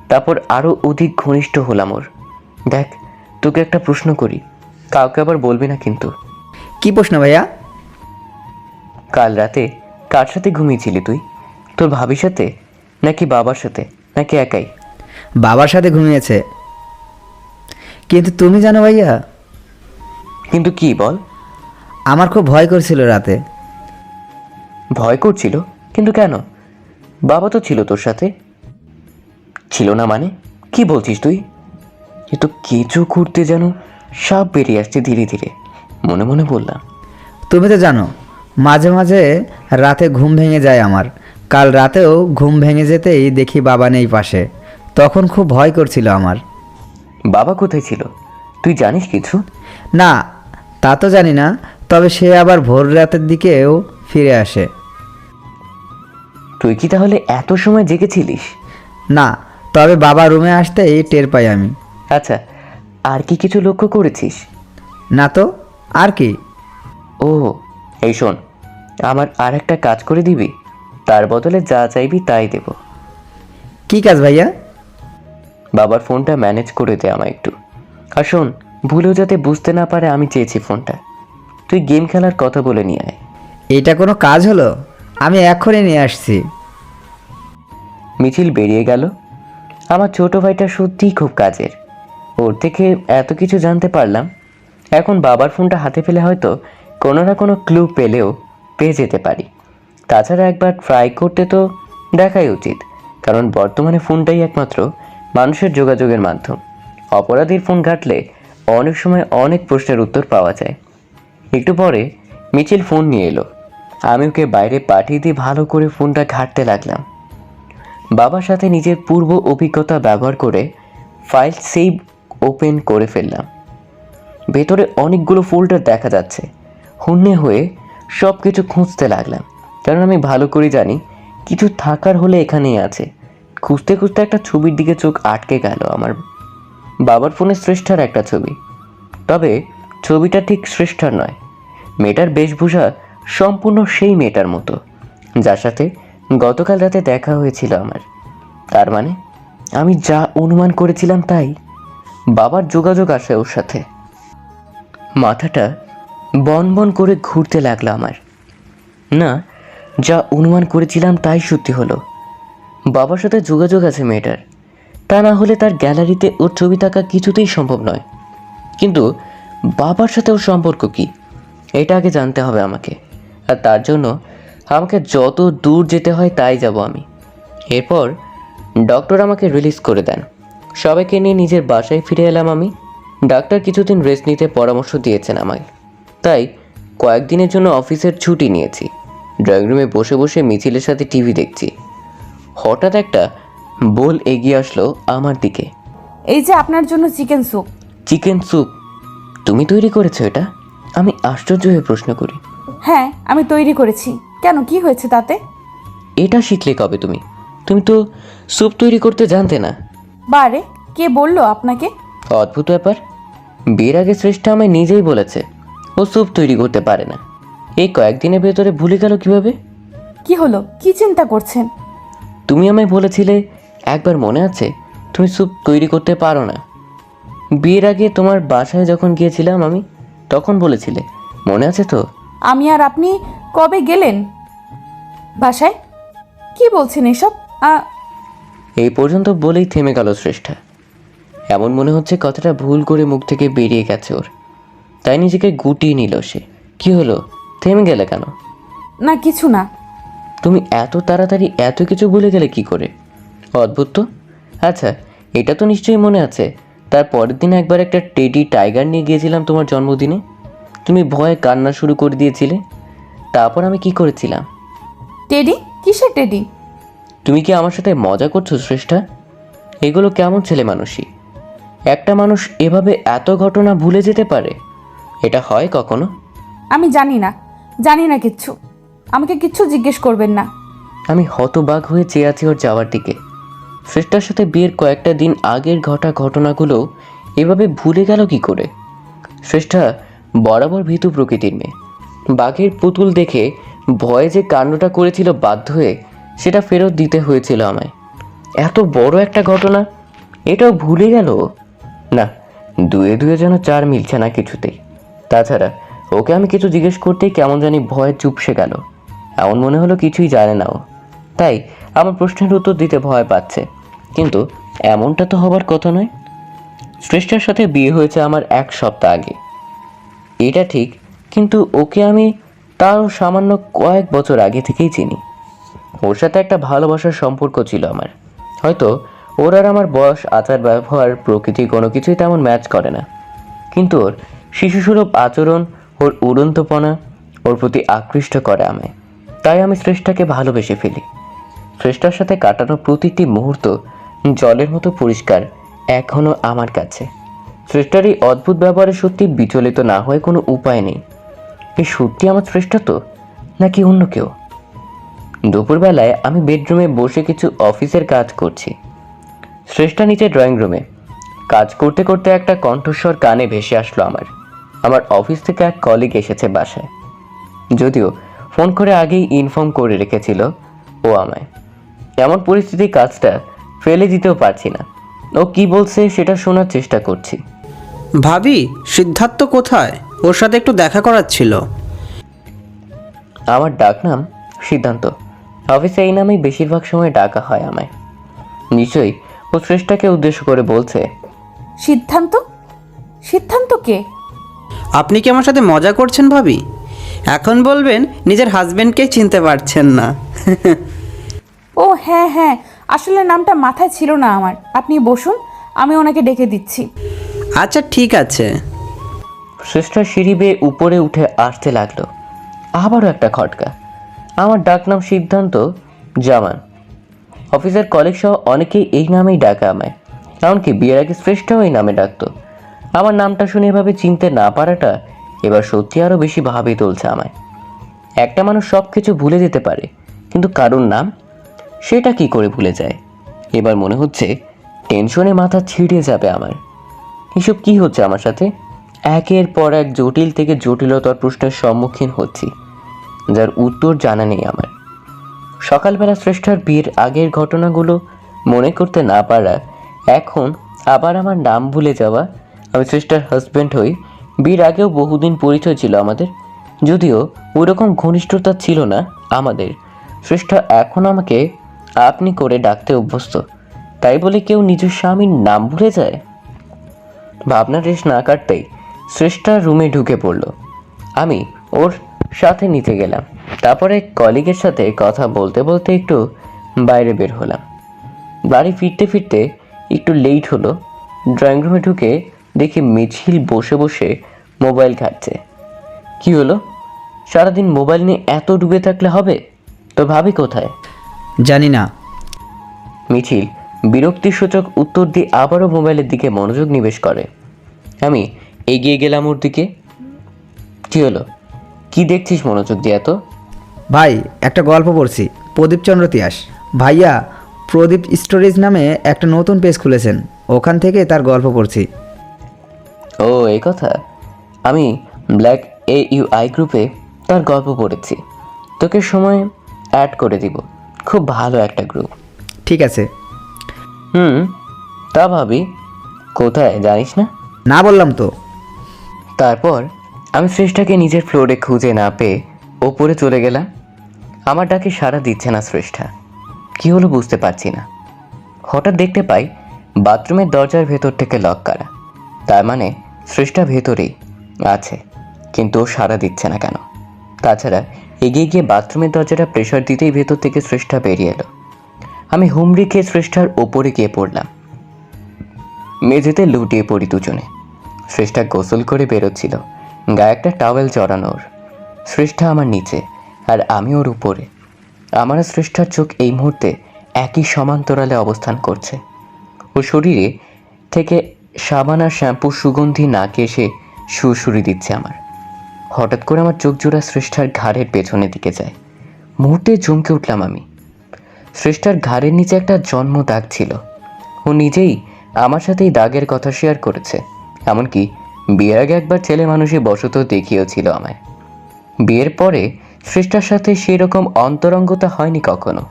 তারপর আরও অধিক ঘনিষ্ঠ হলাম ওর। দেখ, তোকে একটা প্রশ্ন করি, কাউকে আবার বলবি না কিন্তু। কি প্রশ্ন ভাইয়া? কাল রাতে কার সাথে ঘুমিয়েছিলি তুই? তোর ভাবির সাথে, নাকি বাবার সাথে, নাকি একাই? বাবার সাথে ঘুমিয়েছে। কিন্তু তুমি জানো ভাইয়া, কিন্তু কি বল? আমার খুব ভয় করছিল রাতে। ভয় করছিল? কিন্তু কেন? বাবা তো ছিল তোর সাথে। ছিল না মানে? কি বলছিস তুই? এ তো কেঁচো ঘুরতে যেন সাপ বেরিয়ে আসছে ধীরে ধীরে, মনে মনে বললাম। তুমি তো জানো, মাঝে মাঝে রাতে ঘুম ভেঙে যায় আমার। কাল রাতেও ঘুম ভেঙে যেতেই দেখি বাবা নেই পাশে। তখন খুব ভয় করছিল আমার। বাবা কোথায় ছিল তুই জানিস কিছু? না, তা তো জানি না, তবে সে আবার ভোর রাতের দিকেও ফিরে আসে। তুই কি তাহলে এত সময় জেগেছিলিস? না, তবে বাবা রুমে আসতেই টের পাই আমি। আচ্ছা, আর কি কিছু লক্ষ্য করেছিস? না তো, আর কি? ও, এই শোন, আমার আর একটা কাজ করে দিবি, তার বদলে যা চাইবি তাই দেব। কি কাজ ভাইয়া? বাবার ফোনটা ম্যানেজ করে দে আমায় একটু। আর শোন, ভুলেও যাতে বুঝতে না পারে আমি চেয়েছি ফোনটা। তুই গেম খেলার কথা বলে নিয়ে আয়। এটা কোনো কাজ হলো? আমি এক্ষুনি নিয়ে আসছি। মিছিল বেরিয়ে গেল। আমার ছোট ভাইটা সত্যিই খুব কাজের, ওর থেকে এত কিছু জানতে পারলাম। এখন বাবার ফোনটা হাতে পেলে হয়তো কোনো না কোনো ক্লু পেয়ে যেতে পারি। তাছাড়া একবার ট্রাই করতে তো দেখাই উচিত, কারণ বর্তমানে ফোনটাই একমাত্র মানুষের যোগাযোগের মাধ্যম। অপরাধীর ফোন ঘাঁটলে অনেক সময় অনেক প্রশ্নের উত্তর পাওয়া যায়। একটু পরে মিছিল ফোন নিয়ে এলো। আমি ওকে বাইরে পাঠিয়ে দিয়ে ভালো করে ফোনটা ঘাঁটতে লাগলাম। বাবার সাথে নিজের পূর্ব অভিজ্ঞতা ব্যবহার করে ফাইল সেভ ওপেন করে ফেললাম। ভেতরে অনেকগুলো ফোল্ডার দেখা যাচ্ছে। হন্যে হয়ে সব কিছু খুঁজতে লাগলাম, কারণ আমি ভালো করে জানি কিছু থাকার হলে এখানেই আছে। খুঁজতে খুঁজতে একটা ছবির দিকে চোখ আটকে গেল আমার। বাবার ফোনে শ্রেষ্ঠার একটা ছবি, তবে ছবিটা ঠিক শ্রেষ্ঠার নয়। মেয়েটার বেশভূষা সম্পূর্ণ সেই মেয়েটার মতো যার সাথে গতকাল রাতে দেখা হয়েছিল আমার। তার মানে আমি যা অনুমান করেছিলাম তাই, বাবার যোগাযোগ আছে ওর সাথে। মাথাটা বন বন করে ঘুরতে লাগলো আমার। না, যা অনুমান করেছিলাম তাই সত্যি হলো। বাবার সাথে যোগাযোগ আছে মেয়েটার, তা না হলে তার গ্যালারিতে ওর ছবি থাকা কিছুতেই সম্ভব নয়। কিন্তু বাবার সাথে ওর সম্পর্ক কি, এটা আগে জানতে হবে আমাকে। আর তার জন্য আমাকে যত দূর যেতে হয় তাই যাব আমি। এরপর ডক্টর আমাকে রিলিজ করে দেন। সবাইকে নিয়ে নিজের বাসায় ফিরে এলাম আমি। ডাক্তার কিছুদিন রেস্ট নিতে পরামর্শ দিয়েছেন আমায়, তাই কয়েকদিনের জন্য অফিসের ছুটি নিয়েছি। ড্রয়িং রুমে বসে বসে মিছিলের সাথে টিভি দেখছি। হঠাৎ একটা বোল এগিয়ে আসলো আমার দিকে। এই যে আপনার জন্য চিকেন স্যুপ। Chicken soup? তুমি তৈরি করেছো এটা? আমি আশ্চর্য হয়ে প্রশ্ন করি। হ্যাঁ, আমি তৈরি করেছি। কেন, কি হয়েছে তাতে? এটা শিখলে কবে তুমি? তুমি তো স্যুপ তৈরি করতে জানতে না। বারে, কে বললো আপনাকে? অদ্ভুত ব্যাপার, বিয়ের আগে শ্রেষ্ঠা আমায় নিজেই বলেছে ও স্যুপ তৈরি করতে পারে না। এই কয়েকদিনের ভেতরে ভুলে গেল কিভাবে? কি হলো, কি চিন্তা করছেন? তুমি আমায় বলেছিলে একবার, মনে আছে, তুমি স্যুপ তৈরি করতে পারো না। বিয়ের আগে তোমার বাসায় যখন গিয়েছিলাম আমি, তখন বলেছিলে, মনে আছে তো? আমি আর আপনি কবে গেলেন বাসায়? কি বলছেন এসব? এই পর্যন্ত বলেই থেমে গেল শ্রেষ্ঠা। এমন মনে হচ্ছে কথাটা ভুল করে মুখ থেকে বেরিয়ে গেছে ওর, তাই নিজেকে গুটিয়ে নিল সে। কি হলো, থেমে গেলে কেন? না, কিছু না। তুমি এত তাড়াতাড়ি এত কিছু ভুলে গেলে কি করে? অদ্ভুত তো। আচ্ছা, এটা তো নিশ্চয়ই মনে আছে, তার পরের দিন একবার একটা টেডি টাইগার নিয়ে গিয়েছিলাম তোমার জন্মদিনে। তুমি ভয়ে কান্না শুরু করে দিয়েছিলে। তারপর আমি কি করেছিলাম? টেডি? কিসের টেডি? তুমি কি আমার সাথে মজা করছো শ্রেষ্ঠা? এগুলো কেমন ছেলে মানুষই? একটা মানুষ এভাবে এত ঘটনা ভুলে যেতে পারে? এটা হয় কখনো? আমি জানি না কিচ্ছু। আমাকে কিচ্ছু জিজ্ঞেস করবেন না। আমি হতবাক হয়ে চেয়ে আছি ওর যাওয়ার দিকে। শ্রেষ্ঠার সাথে বিয়ের কয়েকটা দিন আগের ঘটনাগুলো এভাবে ভুলে গেল কি করে? শ্রেষ্ঠা বরাবর ভীতু প্রকৃতির মেয়ে। বাঘের পুতুল দেখে ভয়ে যে কাণ্ডটা করেছিল, বাধ্য হয়ে সেটা ফেরত দিতে হয়েছিল আমায়। এত বড় একটা ঘটনা এটাও ভুলে গেল? না, দুয়ে দুয়ে যেন চার মিলছে না কিছুতেই। তাছাড়া ওকে আমি কিছু জিজ্ঞেস করতেই কেমন জানি ভয়ে চুপসে গেল। এমন মনে হলো কিছুই জানে না ও, তাই আমার প্রশ্নের উত্তর দিতে ভয় পাচ্ছে। কিন্তু এমনটা তো হবার কথা নয়। শ্রেষ্ঠার সাথে বিয়ে হয়েছে আমার 1 সপ্তাহ আগে, এটা ঠিক, কিন্তু ওকে আমি তারও সামান্য কয়েক বছর আগে থেকেই চিনি। ওর সাথে একটা ভালোবাসার সম্পর্ক ছিল আমার। হয়তো ওর আর আমার বয়স, আচার ব্যবহার, প্রকৃতি কোনো কিছুই তেমন ম্যাচ করে না, কিন্তু ওর শিশুসুলভ আচরণ, ওর উড়ন্তপনা ওর প্রতি আকৃষ্ট করে আমায়। তাই আমি শ্রেষ্ঠাকে ভালোবেসে ফেলি। শ্রেষ্ঠার সাথে কাটানো প্রতিটি মুহূর্ত জলের মতো পরিষ্কার এখনও আমার কাছে। শ্রেষ্ঠার এই অদ্ভুত ব্যবহারে সত্যি বিচলিত না হয়ে কোনো উপায় নেই। এই সত্যি আমার শ্রেষ্ঠা তো, নাকি অন্য কেউ? দুপুরবেলায় আমি বেডরুমে বসে কিছু অফিসের কাজ করছি। শ্রেষ্ঠা নিচে ড্রয়িং রুমে কাজ করতে করতে একটা কণ্ঠস্বর কানে ভেসে আসলো আমার অফিস থেকে এক কলিগ এসেছে বাসায়। যদিও ফোন করে আগেই ইনফর্ম করে রেখেছিল ও আমায়। এমন পরিস্থিতি কাজটা ফেলে দিতেও পারছি না। ও কি বলছে সেটা শোনার চেষ্টা করছি। ভাবি, সিদ্ধার্থ কোথায়? ওর সাথে একটু দেখা করার ছিল। আমার ডাকনাম সিদ্ধান্ত। অফিসে এই নামেই বেশিরভাগ সময় ডাকা হয় আমায়। নিশ্চয়ই ও শ্রেষ্ঠাকে উদ্দেশ্য করে বলছে। সিদ্ধান্ত? সিদ্ধান্ত কে? আপনি কি আমার সাথে মজা করছেন ভাবি? এখন বলবেন নিজের হাজবেন্ডকেই চিনতে পারছেন না। ও হ্যাঁ হ্যাঁ, আসলে নামটা মাথায় ছিল না আমার। আপনি বসুন, আমি ওনাকে ডেকে দিচ্ছি। আচ্ছা ঠিক আছে। শ্রেষ্ঠা সিঁড়ি বেয়ে উপরে উঠে আসতে লাগলো। আবারও একটা খটকা। আমার ডাকনাম সিদ্ধান্ত জামান। অফিসের কলিগ সহ অনেকেই এই নামেই ডাকে আমায়। এমনকি বিয়ের আগে শ্রেষ্ঠাও এই নামে ডাকতো। আমার নামটা শুনে এভাবে চিনতে না পারাটা এবার সত্যি আরও বেশি ভাবে তুলছে আমায়। একটা মানুষ সব কিছু ভুলে যেতে পারে, কিন্তু কারোর নাম সেটা কি করে ভুলে যায়? এবার মনে হচ্ছে টেনশনে মাথা ছিঁড়ে যাবে আমার। এসব কি হচ্ছে আমার সাথে? একের পর এক জটিল থেকে জটিলতর প্রশ্নের সম্মুখীন হচ্ছি, যার উত্তর জানা নেই আমার। সকালবেলা শ্রেষ্ঠার বিয়ের আগের ঘটনাগুলো মনে করতে না পারা, এখন আবার আমার নাম ভুলে যাওয়া। আমি শ্রেষ্ঠার হাজব্যান্ড হই। বিয়ের আগেও বহুদিন পরিচয় ছিল আমাদের, যদিও ওইরকম ঘনিষ্ঠতা ছিল না আমাদের। শ্রেষ্ঠা এখন আমাকে আপনি করে ডাকতে অভ্যস্ত, তাই বলে কেউ নিজের স্বামীর নাম ভুলে যায়? ভাবনার রেশ না কাটতেই শ্রেষ্ঠা রুমে ঢুকে পড়ল। আমি ওর সাথে নিতে গেলাম। তারপরে কলিগের সাথে কথা বলতে বলতে একটু বাইরে বের হলাম। বাড়ি ফিরতে ফিরতে একটু লেট হলো। ড্রয়িং রুমে ঢুকে দেখি মিছিল বসে বসে মোবাইল ঘাঁটছে। কি হলো? সারাদিন মোবাইল নিয়ে এত ডুবে থাকলে হবে? তো ভাবি কোথায়? জানি না। মিছিল বিরক্তিসূচক উত্তর দিয়ে আবারও মোবাইলের দিকে মনোযোগ নিবেশ করে। আমি এগিয়ে গেলাম ওর দিকে। কি হলো? কি দেখছিস মনোযোগ দিয়ে এত? ভাই একটা গল্প পড়ছি, প্রদীপচন্দ্র তিয়াস ভাইয়া প্রদীপ স্টোরেজ নামে একটা নতুন পেজ খুলেছেন, ওখান থেকে তার গল্প পড়ছি। ও এই কথা। আমি ব্ল্যাক AUI গ্রুপে তার গল্প পড়েছি। তোকে সময় অ্যাড করে দিব। খুব ভালো একটা গ্রুপ। ঠিক আছে। তা ভাবি কোথায় জানিস না? না বললাম তো। তারপর আমি শ্রেষ্ঠাকে নিজের ফ্লোরে খুঁজে না পেয়ে ওপরে চলে গেলাম। আমার ডাকে সাড়া দিচ্ছে না শ্রেষ্ঠা। কি হলো বুঝতে পারছি না। হঠাৎ দেখতে পাই বাথরুমের দরজার ভেতর থেকে লক করা। তার মানে শ্রেষ্ঠা ভেতরেই আছে, কিন্তু ও সাড়া দিচ্ছে না কেন? তাছাড়া এগিয়ে গিয়ে বাথরুমের দরজাটা প্রেশার দিতেই ভেতর থেকে শ্রেষ্ঠা বেরিয়ে এলো। আমি হুমড়ি খেয়ে শ্রেষ্ঠার ওপরে গিয়ে পড়লাম। মেঝেতে লুটিয়ে পড়ি দুজনে। শ্রেষ্ঠা গোসল করে বেরোচ্ছিল, গায়ে একটা টাওয়েল জড়ানো ওর। শ্রেষ্ঠা আমার নিচে আর আমি ওর উপরে। আমার আর শ্রেষ্ঠার চোখ এই মুহূর্তে একই সমান্তরালে অবস্থান করছে। ওর শরীরে থেকে সাবান আর শ্যাম্পুর সুগন্ধি নাকে এসে সুরসুরি দিচ্ছে আমার। হঠাৎ করে আমার চোখ জোড়া শ্রেষ্ঠার ঘাড়ের পেছনের দিকে যায়। মুহূর্তে চমকে উঠলাম আমি। শ্রেষ্ঠার ঘাড়ের নিচে একটা জন্ম দাগ ছিল। ও নিজেই আমার সাথে এই দাগের কথা শেয়ার করেছে। এমনকি বিয়ের আগে একবার ছেলে মানুষই বশত দেখিয়েছিল আমায়। বিয়ের পরে শ্রেষ্ঠার সাথে সেই রকম অন্তরঙ্গতা হয়নি কখনো।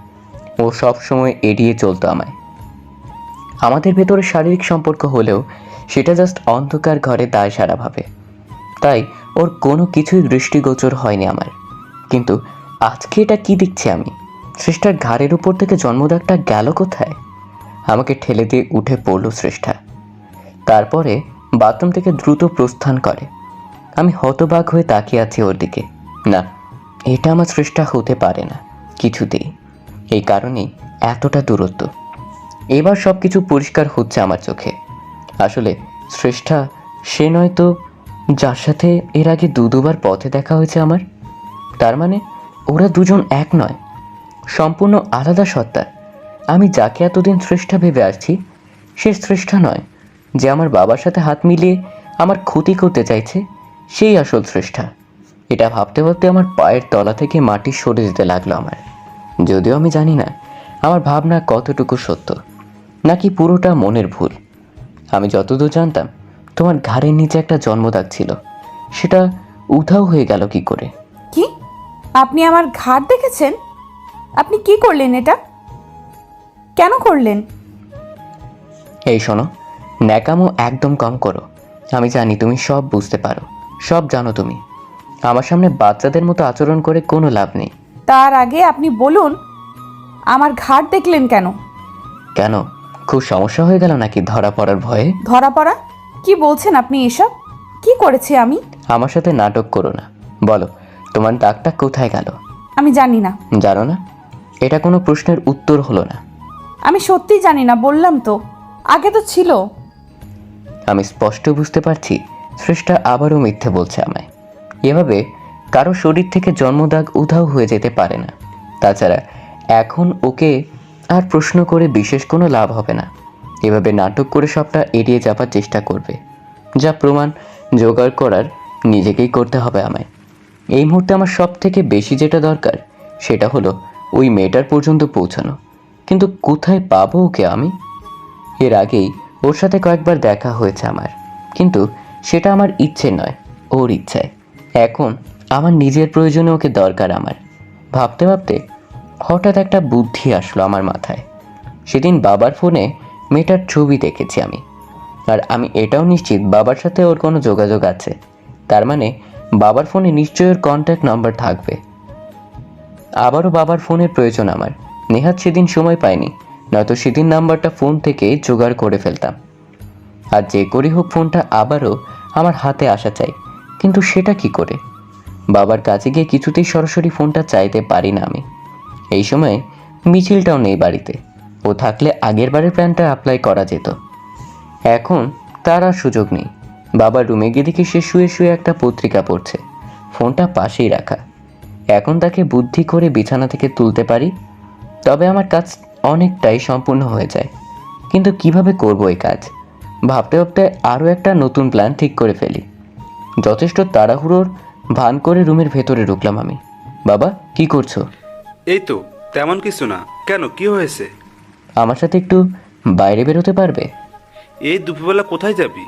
ও সব সময় এড়িয়ে চলতো আমায়। আমাদের ভেতরে শারীরিক সম্পর্ক হলেও সেটা জাস্ট অন্ধকার ঘরে দায় সারাভাবে। তাই ওর কোনো কিছুই দৃষ্টিগোচর হয়নি আমার। কিন্তু আজকে এটা কি দেখছি আমি? শ্রেষ্ঠার ঘাড়ের উপর থেকে জন্মদাগটা গেল কোথায়? আমাকে ঠেলে দিয়ে উঠে পড়ল শ্রেষ্ঠা। তারপরে বাথরুম থেকে দ্রুত প্রস্থান করে। আমি হতবাক হয়ে তাকিয়ে আছি ওর দিকে। না, এটা আমার শ্রেষ্ঠা হতে পারে না কিছুতেই। এই কারণেই এতটা দূরত্ব। এবার সব কিছু পরিষ্কার হচ্ছে আমার চোখে। আসলে শ্রেষ্ঠা সে নয় তো যার সাথে এর আগে দুবার পথে দেখা হয়েছে আমার। তার মানে ওরা দুজন এক নয়, সম্পূর্ণ আলাদা সত্তা। আমি যাকে এতদিন শ্রেষ্ঠা ভেবে আসছি সে শ্রেষ্ঠা নয়। যে আমার বাবার সাথে হাত মিলিয়ে আমার ক্ষতি করতে চাইছে সেই আসল শ্রেষ্ঠা। এটা ভাবতে ভাবতে আমার পায়ের তলা থেকে মাটি সরে যেতে লাগলো আমার। যদিও আমি জানি না আমার ভাবনা কতটুকু সত্য, নাকি পুরোটা মনের ভুল। আমি যতদূর জানতাম তোমার ঘাড়ের নিচে একটা জন্মদাগ ছিল, সেটা উধাও হয়ে গেল কি করে? কি? আপনি আমার ঘাড় দেখেছেন? আপনি কি করলেন এটা? কেন করলেন? এই শোনো, ন্যাকামো একদম কম করো। আমি জানি তুমি সব বুঝতে পারো, সব জানো তুমি। আমার সামনে বাচ্চাদের মতো আচরণ করে কোনো লাভ নেই। তার আগে আপনি বলুন, আমার ঘাড় দেখলেন কেন? কেন, খুব সমস্যা হয়ে গেল নাকি ধরা পড়ার ভয়ে? ধরা পড়া? কি বলছেন আপনি এসব? কি করেছি আমি? আমার সাথে নাটক করো না। বলো, তোমার দাগটা কোথায় গেল? আমি জানি না। জানো না? এটা কোনো প্রশ্নের উত্তর হলো না। আমি সত্যি জানি না, বললাম তো। আগে তো ছিল। আমি স্পষ্ট বুঝতে পারছি শ্রেষ্ঠা আবারও মিথ্যে বলছে আমায়। এভাবে কারো শরীর থেকে জন্মদাগ উধাও হয়ে যেতে পারে না। তাছাড়া এখন ওকে আর প্রশ্ন করে বিশেষ কোনো লাভ হবে না। এভাবে নাটক করে সবটা এড়িয়ে যাবার চেষ্টা করবে। যা প্রমাণ জোগাড় করার নিজেকেই করতে হবে আমায়। এই মুহূর্তে আমার সব থেকে বেশি যেটা দরকার সেটা হলো ওই মেয়েটার পর্যন্ত পৌঁছানো। কিন্তু কোথায় পাবো ওকে আমি? এর আগেই ওর সাথে কয়েকবার দেখা হয়েছে আমার, কিন্তু সেটা আমার ইচ্ছে নয়, ওর ইচ্ছায়। এখন আমার নিজের প্রয়োজনে ওকে দরকার আমার। ভাবতে ভাবতে হঠাৎ একটা বুদ্ধি আসলো আমার মাথায়। সেদিন বাবার ফোনে মেয়েটার ছবি দেখেছি আমি, আর আমি এটাও নিশ্চিত বাবার সাথে ওর কোনো যোগাযোগ আছে। তার মানে বাবার ফোনে নিশ্চয়ই ওর কন্ট্যাক্ট নাম্বার থাকবে। আবারও বাবার ফোনের প্রয়োজন আমার। নেহাত সেদিন সময় পাইনি, নয়তো সেদিন নাম্বারটা ফোন থেকে জোগাড় করে ফেলতাম। আর যে করি হোক ফোনটা আবারও আমার হাতে আসা চাই, কিন্তু সেটা কি করে? বাবার কাছে গিয়ে কিছুতেই সরাসরি ফোনটা চাইতে পারি না আমি। এই সময় মিছিলটাও নেই বাড়িতে। ও থাকলে আগের বারের প্ল্যানটা অ্যাপ্লাই করা যেত। এখন তার আর সুযোগ নেই। বাবা রুমে গিয়ে দেখি সে শুয়ে শুয়ে একটা পত্রিকা পড়ছে, ফোনটা পাশেই রাখা। এখন তাকে বুদ্ধি করে বিছানা থেকে তুলতে পারি, তবে আমার কাজ অনেকটাই সম্পূর্ণ হয়ে যায়। কিন্তু কিভাবে করব এই কাজ ভাবতে ভাবতে আরও একটা নতুন প্ল্যান ঠিক করে ফেলি। যথেষ্ট তাড়াহুড়োর ভান করে রুমের ভেতরে ঢুকলাম আমি। বাবা, কি করছো? এই তো, তেমন কিছু না। কেন, কি হয়েছে? আমার সাথে একটু বাইরে বেরোতে পারবে? এই দুপুরবেলা কোথায় যাবি?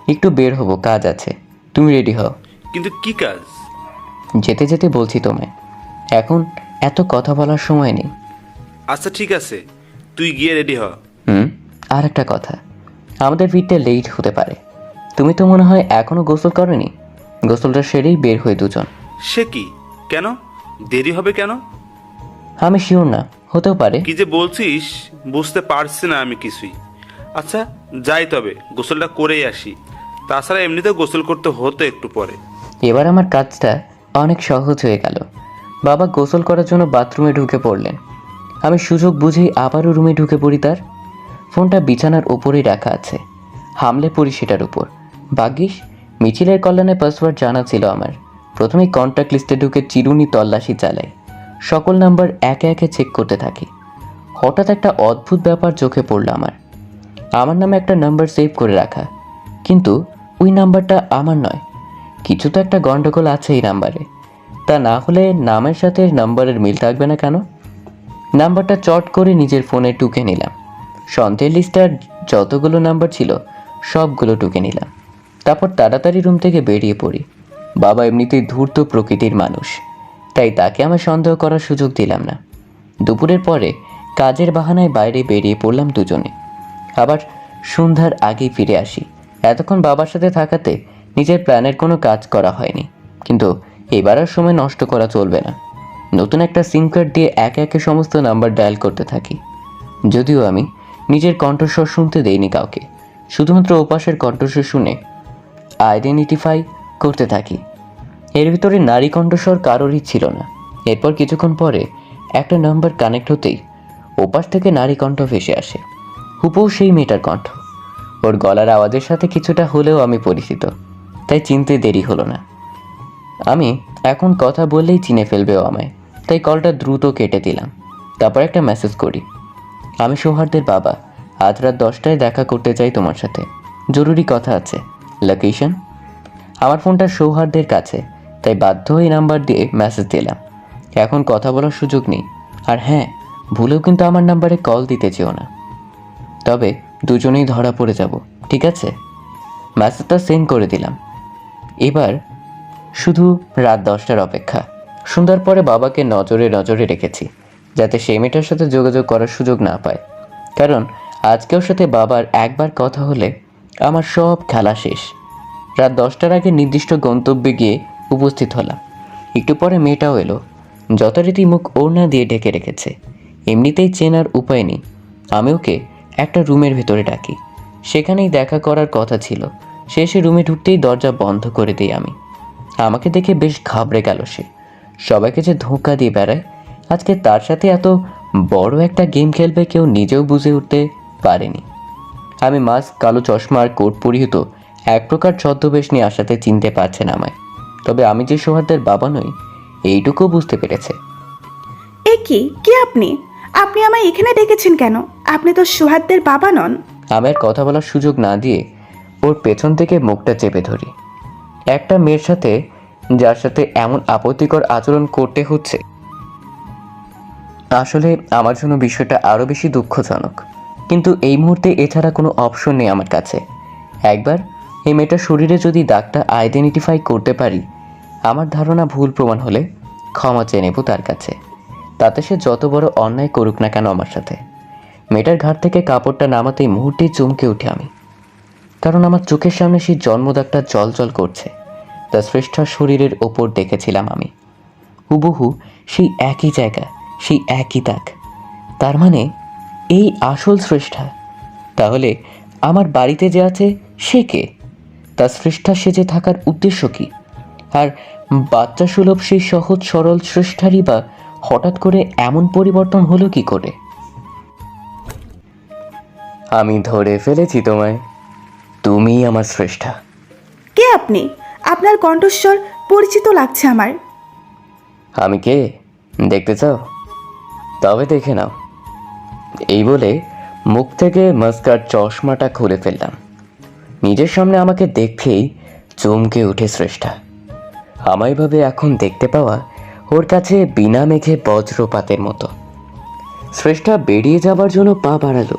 একটু বের হব, কাজ আছে। তুমি রেডি হও। কিন্তু কি কাজ? যেতে যেতে বলছি তোমায়, এখন এত কথা বলার সময় নেই। আচ্ছা ঠিক আছে, তুই গিয়ে রেডি হ। আর একটা কথা, আমাদের ফিরতে লেট হতে পারে। তুমি তো মনে হয় এখনো গোসল করনি। গোসলটা সেরেই বের হয়ে দুজন। সে কি? কেন দেরি হবে কেন? আমি শিওর না, হতেও পারে। কি যে বলছিস বুঝতে পারছি না আমি কিছুই। আচ্ছা যাই, তবে গোসলটা করেই আসি। তাছাড়া এমনিতেও গোসল করতে হতো একটু পরে। এবার আমার কাজটা অনেক সহজ হয়ে গেল। বাবা গোসল করার জন্য বাথরুমে ঢুকে পড়লেন। আমি সুযোগ বুঝেই আবারও রুমে ঢুকে পড়ি। তার ফোনটা বিছানার ওপরেই রাখা আছে, হামলে পড়ি সেটার উপর। ভাগ্যিস মিছিলের কল্যাণে পাসওয়ার্ড জানা ছিল আমার। প্রথমেই কন্ট্যাক্ট লিস্টে ঢুকে চিরুনি তল্লাশি চালাই, সকল নাম্বার একে একে চেক করতে থাকি। হঠাৎ একটা অদ্ভুত ব্যাপার চোখে পড়ল আমার। আমার নামে একটা নাম্বার সেভ করে রাখা, কিন্তু ওই নাম্বারটা আমার নয়। কিছু তো একটা গন্ডগোল আছে এই নাম্বারে। তা না হলে নামের সাথে নাম্বারের মিল থাকবে না কেন? নাম্বারটা চট করে নিজের ফোনে টুকে নিলাম। সন্দেহের লিস্টার যতগুলো নাম্বার ছিল সবগুলো টুকে নিলাম। তারপর তাড়াতাড়ি রুম থেকে বেরিয়ে পড়ি। বাবা এমনিতেই ধূর্ত প্রকৃতির মানুষ, তাই তাকে আমার সন্দেহ করার সুযোগ দিলাম না। দুপুরের পরে কাজের বাহানায় বাইরে বেরিয়ে পড়লাম দুজনে। আবার সন্ধ্যার আগেই ফিরে আসি। এতক্ষণ বাবার সাথে থাকাতে নিজের প্ল্যানের কোনো কাজ করা হয়নি, কিন্তু এবার আর সময় নষ্ট করা চলবে না। নতুন একটা সিম কার্ড দিয়ে একে একে সমস্ত নাম্বার ডায়াল করতে থাকি। যদিও আমি নিজের কণ্ঠস্বর শুনতে দেইনি কাউকে, শুধুমাত্র ওপাশের কণ্ঠস্বর শুনে আইডেন্টিফাই করতে থাকি। এর ভিতরে নারী কণ্ঠস্বর কারোরই ছিল না। এরপর কিছুক্ষণ পরে একটা নাম্বার কানেক্ট হতেই ওপাশ থেকে নারী কণ্ঠ ভেসে আসে। হুবহু সেই মেয়েটার কণ্ঠ। ওর গলার আওয়াজের সাথে কিছুটা হলেও আমি পরিচিত, তাই চিনতে দেরি হলো না। আমি এখন কথা বললেই চিনে ফেলবেও আমায়, তাই কলটা দ্রুত কেটে দিলাম। তারপর একটা মেসেজ করি, আমি সৌহার্দের বাবা, আজ রাত 10টায় দেখা করতে চাই তোমার সাথে, জরুরি কথা আছে। লোকেশন? আমার ফোনটা সৌহার্দের কাছে, তাই বাধ্য হয়ে নাম্বার দিয়ে মেসেজ দিলাম। এখন কথা বলার সুযোগ নেই। আর হ্যাঁ, ভুলেও কিন্তু আমার নাম্বারে কল দিতে চেও না, তবে দুজনেই ধরা পড়ে যাব, ঠিক আছে? মেসেজটা সেন্ড করে দিলাম। এবার শুধু রাত 10টার অপেক্ষা। সন্ধ্যার পরে বাবাকে নজরে নজরে রেখেছি, যাতে সেই মেয়েটার সাথে যোগাযোগ করার সুযোগ না পায়। কারণ আজকে ওর সাথে বাবার একবার কথা হলে আমার সব খেলা শেষ। রাত 10টার আগে নির্দিষ্ট গন্তব্যে গিয়ে উপস্থিত হলাম। একটু পরে মেয়েটাও এলো। যথারীতি মুখ ওড়না দিয়ে ঢেকে রেখেছে, এমনিতেই চেনার উপায় নেই। আমি ওকে একটা রুমের ভেতরে ডাকি, সেখানেই দেখা করার কথা ছিল। সে এসে রুমে ঢুকতেই দরজা বন্ধ করে দিই আমি। আমাকে দেখে বেশ ঘাবড়ে গেল সে। সবাইকে যে ধোঁকা দিয়ে বেড়ায়, আজকে তার সাথে এত বড় একটা গেম খেলবে কেউ নিজেও বুঝে উঠতে পারেনি। আমি মাস্ক, কালো চশমা আর কোট পরিহিত এক প্রকার ছদ্মবেশ নিয়ে আসাতে চিনতে পারছেন আমায়, তবে আমি যে সৌহার্দের বাবা নই এইটুকু বুঝতে পেরেছে। এ কি কে আপনি? আপনি আমায় এখানে ডেকেছেন কেন? আপনি তো সুহাদ্দের বাবা নন। আমি আর কথা বলার সুযোগ না দিয়ে ওর পেছন থেকে মুখটা চেপে ধরি। একটা মেয়ের সাথে, যার সাথে এমন আপত্তিকর আচরণ করতে হচ্ছে, আসলে আমার জন্য বিষয়টা আরও বেশি দুঃখজনক। কিন্তু এই মুহূর্তে এছাড়া কোনো অপশন নেই আমার কাছে। একবার এই মেয়েটার শরীরে যদি দাগটা আইডেন্টিফাই করতে পারি, আমার ধারণা ভুল প্রমাণ হলে ক্ষমা চেয়ে নেব তার কাছে, তাতে সে যত বড় অন্যায় করুক না কেন আমার সাথে। মেয়েটার ঘাট থেকে কাপড়টা নামাতেই মুহূর্তেই চমকে উঠি আমি, কারণ আমার চোখের সামনে সেই জন্মদাগটা জল জল করছে। তার শ্রেষ্ঠা শরীরের ওপর দেখেছিলাম আমি, হুবহু সেই একই জায়গা, সেই একই দাগ। তার মানে এই আসল শ্রেষ্ঠা। তাহলে আমার বাড়িতে যে আছে সে কে? তার শ্রেষ্ঠা সেজে থাকার উদ্দেশ্য কি? আর বাচ্চা সুলভ সেই সহজ সরল শ্রেষ্ঠারই বা হঠাৎ করে এমন পরিবর্তন হলো কি করে? আমি ধরে ফেলেছি তোমায়। তুমিই আমার শ্রেষ্ঠা। কে আপনি? আপনার কণ্ঠস্বর পরিচিত লাগছে আমার। আমি কে দেখতে চাও? তবে দেখে নাও। এই বলে মুখ থেকে মাস্কার চশমাটা খুলে ফেললাম। নিজের সামনে আমাকে দেখেই চমকে উঠে শ্রেষ্ঠা। আমায় ভাবে এখন দেখতে পাওয়া ওর কাছে বিনা মেঘে বজ্রপাতের মতো। শ্রেষ্ঠা বেরিয়ে যাবার জন্য পা বাড়ালো,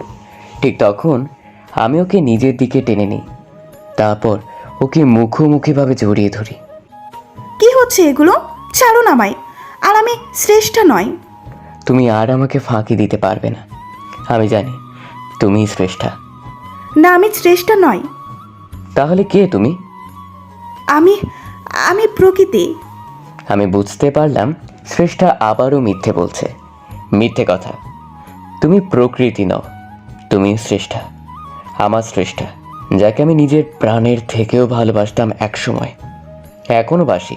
ঠিক তখন আমি ওকে নিজের দিকে টেনে নিই। তারপর ওকে মুখোমুখিভাবে জড়িয়ে ধরি। কি হচ্ছে এগুলো? ছাড়ুন আমায়। আর আমি শ্রেষ্ঠা নয়। তুমি আর আমাকে ফাঁকি দিতে পারবে না। আমি জানি তুমিই শ্রেষ্ঠা। না, আমি শ্রেষ্ঠা নয়। তাহলে কে তুমি? আমি আমি প্রকৃতি। আমি বুঝতে পারলাম শ্রেষ্ঠা আবারও মিথ্যে বলছে। মিথ্যে কথা। তুমি প্রকৃতি নও, তুমি শ্রেষ্ঠা, আমার শ্রেষ্ঠা, যাকে আমি নিজের প্রাণের থেকেও ভালোবাসতাম একসময়, এখনো বাসি।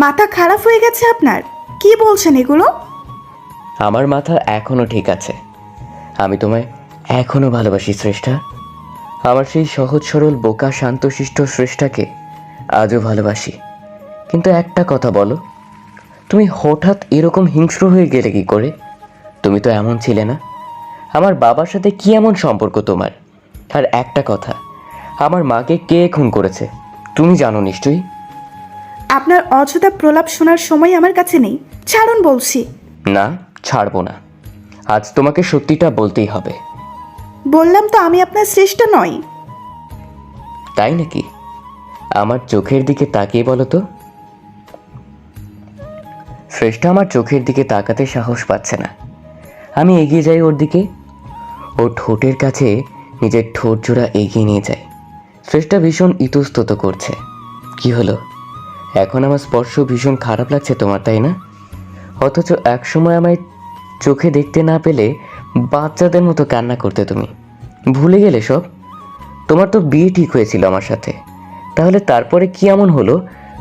মাথা খারাপ হয়ে গেছে আপনার? কি বলছেন এগুলো? আমার মাথা এখনো ঠিক আছে। আমি তোমায় এখনো ভালোবাসি শ্রেষ্ঠা। আমার সেই সহজ সরল বোকা শান্তশিষ্ট শ্রেষ্ঠাকে আজও ভালোবাসি। কিন্তু একটা কথা বলো, তুমি হঠাৎ এরকম হিংস্র হয়ে গেলে কি করে? তুমি তো এমন ছিলে না। আমার বাবার সাথে কি এমন সম্পর্ক তোমার? আর একটা কথা, আমার মাকে কে খুন করেছে তুমি জানো নিশ্চয়ই। আপনার অযথা প্রলাপ শোনার সময় আমার কাছে নেই। ছাড়ুন বলছি। না, ছাড়বো না। আজ তোমাকে সত্যিটা বলতেই হবে। বললাম তো আমি আপনার শ্রেষ্ঠা নই। তাই নাকি? আমার চোখের দিকে তাকিয়ে বলো তো। শ্রেষ্ঠা আমার চোখের দিকে তাকাতে সাহস পাচ্ছে না। আমি এগিয়ে যাই ওর দিকে। ও ঠোঁটের কাছে নিজের ঠোঁট জোড়া এগিয়ে নিয়ে যায়। শ্রেষ্ঠা ভীষণ ইতস্তত করছে। কি হলো? এখন আমার স্পর্শ ভীষণ খারাপ লাগছে তোমার, তাই না? অথচ একসময় আমায় চোখে দেখতে না পেলে বাচ্চাদের মতো কান্না করতে তুমি। ভুলে গেলে সব? তোমার তো বিয়ে ঠিক হয়েছিল আমার সাথে। তাহলে তারপরে কি এমন হলো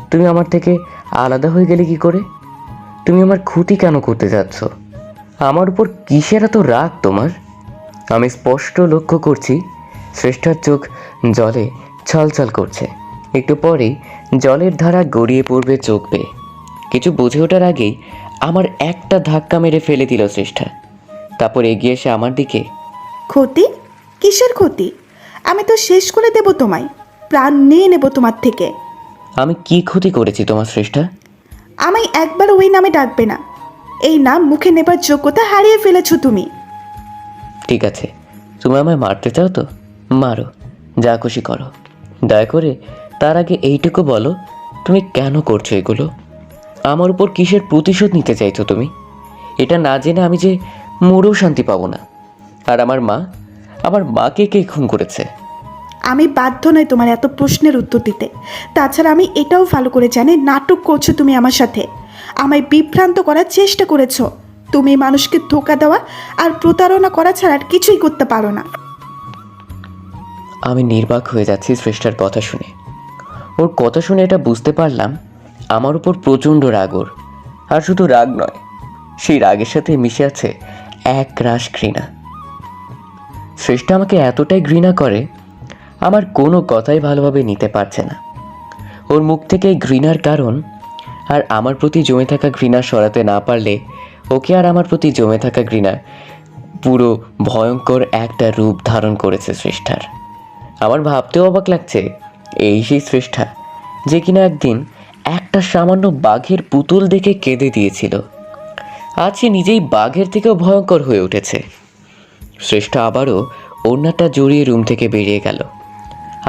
তুমি আমার থেকে আলাদা হয়ে গেলে কি করে? তুমি আমার ক্ষতি কেন করতে যাচ্ছ? আমার উপর কিসের এত রাগ তোমার? আমি স্পষ্ট লক্ষ্য করছি শ্রেষ্ঠার চোখ জলে ছলছল করছে। একটু পরেই জলের ধারা গড়িয়ে পড়বে চোখ বেয়ে। কিছু বুঝে ওঠার আগেই আমার একটা ধাক্কা মেরে ফেলে দিল শ্রেষ্ঠা। তারপর এগিয়ে এসে আমার দিকে। ক্ষতি? কিসের ক্ষতি? আমি তো শেষ করে দেব তোমায়। প্রাণ নিয়ে নেব তোমার থেকে। আমি কি ক্ষতি করেছি তোমার শ্রেষ্ঠা? আমায় একবার ওই নামে ডাকবে না। এই নাম মুখে নেবার যোগ্যতা হারিয়ে ফেলেছো তুমি। ঠিক আছে, তুমি আমায় মারতে চাও তো মারো, যা খুশি করো। দয়া করে তার আগে এইটুকু বলো, তুমি কেন করছো এগুলো? আমার উপর কিসের প্রতিশোধ নিতে চাইছো তুমি? এটা না জেনে আমি যে মরেও শান্তি পাবো না। আর আমার মাকে কে খুন করেছে? আমি বাধ্য নই তোমার এত প্রশ্নের উত্তর দিতে। তাছাড়া আমি এটাও ভালো করে জানি নাটক করছো তুমি আমার সাথে। আমায় বিভ্রান্ত করার চেষ্টা করেছো। তুমি মানুষকে ধোঁকা দেওয়া আর প্রতারণা করা ছাড়া আর কিছুই করতে পারো না। আমি নির্বাক হয়ে যাচ্ছি শ্রেষ্ঠার কথা শুনে। ওর কথা শুনে এটা বুঝতে পারলাম আমার উপর প্রচণ্ড রাগ ওর। আর শুধু রাগ নয়, সেই রাগের সাথে মিশে আছে এক রাশ ঘৃণা। শ্রেষ্ঠা আমাকে এতটাই ঘৃণা করে, আমার কোনো কথাই ভালোভাবে নিতে পারছে না। ওর মুখ থেকে এই ঘৃণার কারণ আর আমার প্রতি জমে থাকা ঘৃণা সরাতে না পারলে ওকে আর আমার প্রতি জমে থাকা ঘৃণা পুরো ভয়ঙ্কর একটা রূপ ধারণ করেছে শ্রেষ্ঠার। আমার ভাবতেও অবাক লাগছে, এই সেই শ্রেষ্ঠা যে কিনা একদিন একটা সামান্য বাঘের পুতুল দেখে কেঁদে দিয়েছিল, আজ সে নিজেই বাঘের থেকেও ভয়ঙ্কর হয়ে উঠেছে। শ্রেষ্ঠা আবারও ওড়নাটা জড়িয়ে রুম থেকে বেরিয়ে গেল।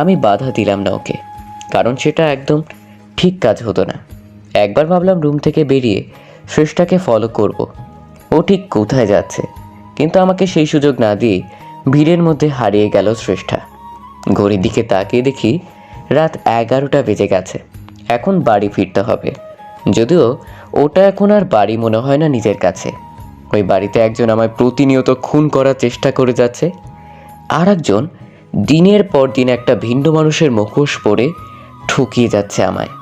আমি বাধা দিলাম না ওকে, কারণ সেটা একদম ঠিক কাজ হতো না। একবার ভাবলাম রুম থেকে বেরিয়ে শ্রেষ্ঠাকে ফলো করব, ও ঠিক কোথায় যাচ্ছে, কিন্তু আমাকে সেই সুযোগ না দিয়ে ভিড়ের মধ্যে হারিয়ে গেল শ্রেষ্ঠা। ঘড়ির দিকে তাকিয়ে দেখি রাত 11টা বেজে গেছে। এখন বাড়ি ফিরতে হবে। যদিও ওটা এখন আর বাড়ি মনে হয় না নিজের কাছে। ওই বাড়িতে একজন আমায় প্রতিনিয়ত খুন করার চেষ্টা করে যাচ্ছে, আর একজন দিনের পর দিন একটা ভিন্ন মানুষের মুখোশ পরে ঠকিয়ে যাচ্ছে আমায়।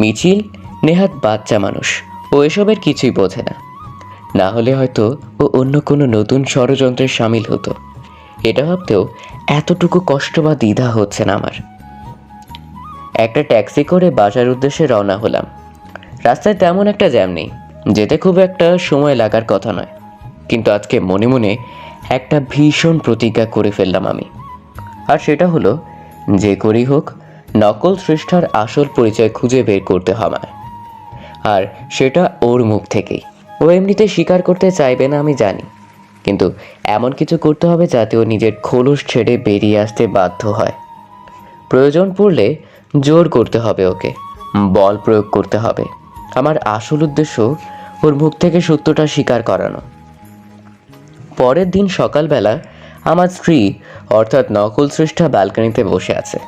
মিছিল নেহাত বাচ্চা মানুষ, ও এসবের কিছুই বোঝে না। না হলে হয়তো ও অন্য কোনো নতুন ষড়যন্ত্রে সামিল হতো। এটা ভাবতেও এতটুকু কষ্ট বা দ্বিধা হচ্ছে না আমার। একটা ট্যাক্সি করে বাসার উদ্দেশ্যে রওনা হলাম। রাস্তায় তেমন একটা জ্যাম নেই, যেতে খুব একটা সময় লাগার কথা নয়, কিন্তু আজকে মনে মনে একটা ভীষণ প্রতিজ্ঞা করে ফেললাম আমি। আর সেটা হলো, যে করেই হোক নকল সৃষ্টার আসল পরিচয় খুঁজে বের করতে হবে, আর সেটা ওর মুখ থেকেই। ও এমনিতে স্বীকার করতে চাইবে না আমি জানি, কিন্তু এমন কিছু করতে হবে যাতে ও নিজের খোলস ছেড়ে বেরিয়ে আসতে বাধ্য হয়। প্রয়োজন পড়লে জোর করতে হবে ওকে, বল প্রয়োগ করতে হবে। আমার আসল উদ্দেশ্য ওর মুখ থেকে সত্যটা স্বীকার করানো। পরের দিন সকালবেলা আমার স্ত্রী অর্থাৎ নকল সৃষ্টা ব্যালকনিতে বসে আছে।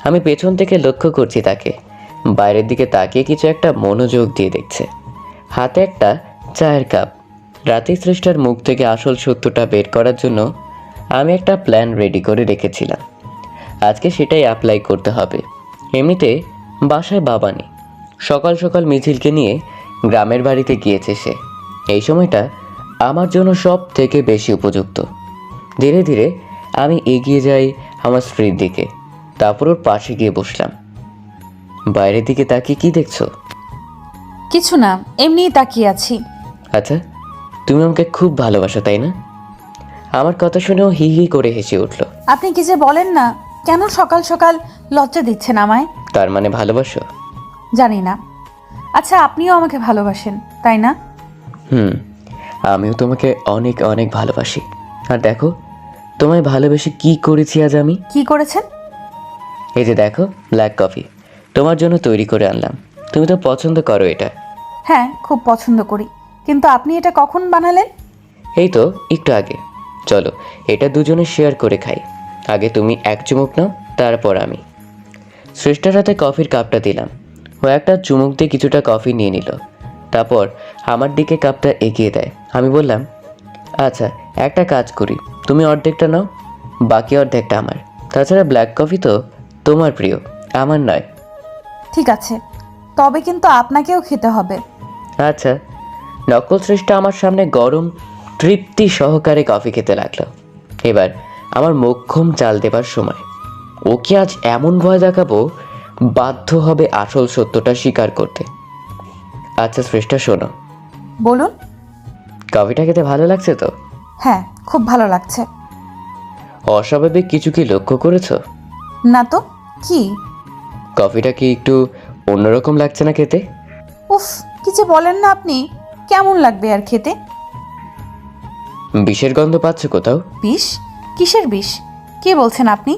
আমি পেছন থেকে লক্ষ্য করছি তাকে। বাইরের দিকে তাকিয়ে কিছু একটা মনোযোগ দিয়ে দেখছে, হাতে একটা চায়ের কাপ। রাতে সৃষ্টার মুখ থেকে আসল সত্যটা বের করার জন্য আমি একটা প্ল্যান রেডি করে রেখেছিলাম। আজকে সেটাই অ্যাপ্লাই করতে হবে। এমনিতে বাসায় বাবা নেই, সকাল সকাল মিছিলকে নিয়ে গ্রামের বাড়িতে গিয়েছে সে। এই সময়টা আমার জন্য সব থেকে বেশি উপযুক্ত। ধীরে ধীরে আমি এগিয়ে যাই আমার স্ত্রীর দিকে, তারপর ওর পাশে গিয়ে বসলাম। বাইরের দিকে তাকিয়ে কি দেখছো? কিছু না, এমনিই তাকিয়ে আছি। আচ্ছা, তুমি আমাকে খুব ভালোবাসো তাই না? আমার কথা শুনেও হি হি করে হেসে উঠলো। আপনি কি যে বলেন না, কেন সকাল সকাল লজ্জা দিচ্ছেন আমায়? তার মানে ভালোবাসো? জানি না। আচ্ছা, আপনিও আমাকে ভালোবাসেন তাই না? আমিও তোমাকে অনেক অনেক ভালোবাসি। আর দেখো তোমায় ভালোবেসে কি করেছি আজ আমি। কি করেছেন? এই যে দেখো, ব্ল্যাক কফি তোমার জন্য তৈরি করে আনলাম। তুমি তো পছন্দ করো এটা। হ্যাঁ, খুব পছন্দ করি, কিন্তু আপনি এটা কখন বানালেন? এই তো একটু আগে। চলো এটা দুজনে শেয়ার করে খাই। আগে তুমি এক চুমুক নাও, তারপর আমি। শ্রেষ্ঠার হাতে কফির কাপটা দিলাম। ও একটা চুমুক দিয়ে কিছুটা কফি নিয়ে নিল, তারপর আমার দিকে কাপটা এগিয়ে দেয়। আমি বললাম, আচ্ছা একটা কাজ করি, তুমি অর্ধেকটা নাও, বাকি অর্ধেকটা আমার। তাছাড়া ব্ল্যাক কফি তো তোমার প্রিয়, আমার নয়। ঠিক আছে, তবে কিন্তু আপনাকেও খেতে হবে। আচ্ছা। নকল সৃষ্টা আমার সামনে গরম তৃপ্তি সহকারে কফি খেতে লাগলো। এবার আমার মোক্ষম চাল দেবার সময়। ওকে আজ এমন ভয় দেখাবো, বাধ্য হবে আসল সত্যটা স্বীকার করতে। আচ্ছা সৃষ্টা শোনো। বলুন। কফিটা খেতে ভালো লাগছে তো? হ্যাঁ, খুব ভালো লাগছে। অস্বাভাবিক কিছু কি লক্ষ্য করেছো? না তো, কি? কফিটা কি একটু অন্যরকম লাগছে না খেতে? উফ, কি যে বলেন না আপনি। কেমন লাগবে আর খেতে? বিষের গন্ধ পাচ্ছ কোথাও? বিষ? কিসের বিষ? কি বলছেন আপনি?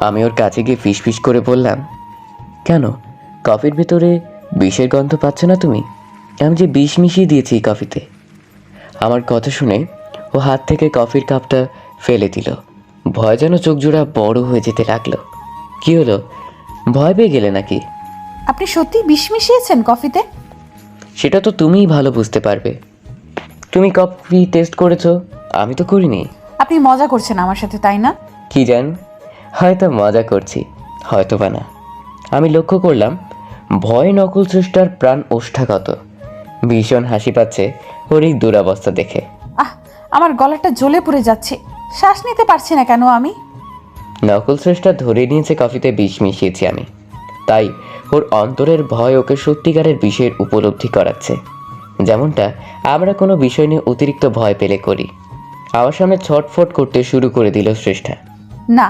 আমি ওর কাছে গিয়ে ফিস ফিস করে বললাম, কেন কফির ভিতরে বিষের গন্ধ পাচ্ছ না তুমি? আমি যে বিষ মিশিয়ে দিয়েছি এই কফিতে। আমার কথা শুনে ও হাত থেকে কফির কাপটা ফেলে দিল। ভয় যেন চোখ জোড়া বড় হয়ে যেতে লাগলো। কি হলো, ভয় পেয়ে গেলে নাকি? আপনি সত্যি বিষ মিশিয়েছেন কফিতে? সেটা তো তুমিই ভালো বুঝতে পারবে। তুমি কফি টেস্ট করেছো, আমি তো করিনি। আপনি মজা করছেন আমার সাথে তাই না? কি জান, হয়তো মজা করছি, হয়তো বা না। আমি লক্ষ্য করলাম ভয় নকল সৃষ্টার প্রাণ ওষ্ঠাগত। ভীষণ হাসি পাচ্ছে ওর এই দুরবস্থা দেখে। আহ, আমার গলাটা জ্বলে পড়ে যাচ্ছে, শ্বাস নিতে পারছি না কেন আমি। নকল সৃষ্টা ধরে নিয়েছে কফিতে বিষ মিশিয়েছি আমি, তাই ওর অন্তরের ভয় ওকে সত্যিকারের বিষয়ের উপলব্ধি করাচ্ছে, যেমনটা আমরা কোনো বিষয় নিয়ে অতিরিক্ত ভয় পেলে করি। আমার সামনে ছটফট করতে শুরু করে দিল সৃষ্টা। না,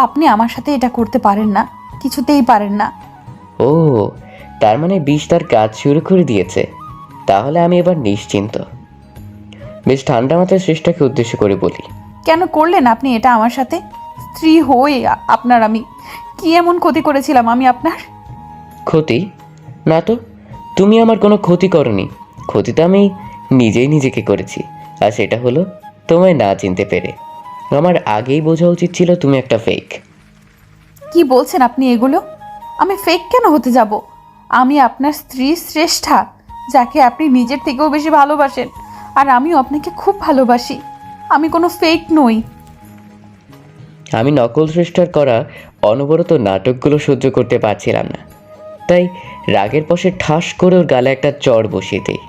আপনি আমার সাথে এটা করতে পারেন না, কিছুতেই পারেন না। ও, তার মানে বিষ তার কাজ শুরু করে দিয়েছে। তাহলে আমি এবার নিশ্চিন্ত। বেশ ঠান্ডা মাথায় সৃষ্টাকে উদ্দেশ্য করে বলি, কেন করলেন আপনি এটা আমার সাথে? স্ত্রী হয়ে আপনার আমি কি এমন ক্ষতি করেছিলাম আমি আপনার? ক্ষতি? না তো, তুমি আমার কোনো ক্ষতি করনি। ক্ষতি তো আমি নিজেই নিজেকে করেছি, আর সেটা হলো তোমায় না চিনতে পেরে। আমার আগেই বোঝা উচিত ছিল তুমি একটা ফেক। কি বলছেন আপনি এগুলো? আমি ফেক কেন হতে যাব? আমি আপনার স্ত্রী শ্রেষ্ঠা, যাকে আপনি নিজের থেকেও বেশি ভালোবাসেন, আর আমিও আপনাকে খুব ভালোবাসি। আমি কোনো ফেক নই। আমি নকল সৃষ্টার করা অনবরত নাটকগুলো সহ্য করতে পারছিলাম না, তাই রাগের বশে ঠাস করে ওর গালে একটা চড় বসিয়ে দিই।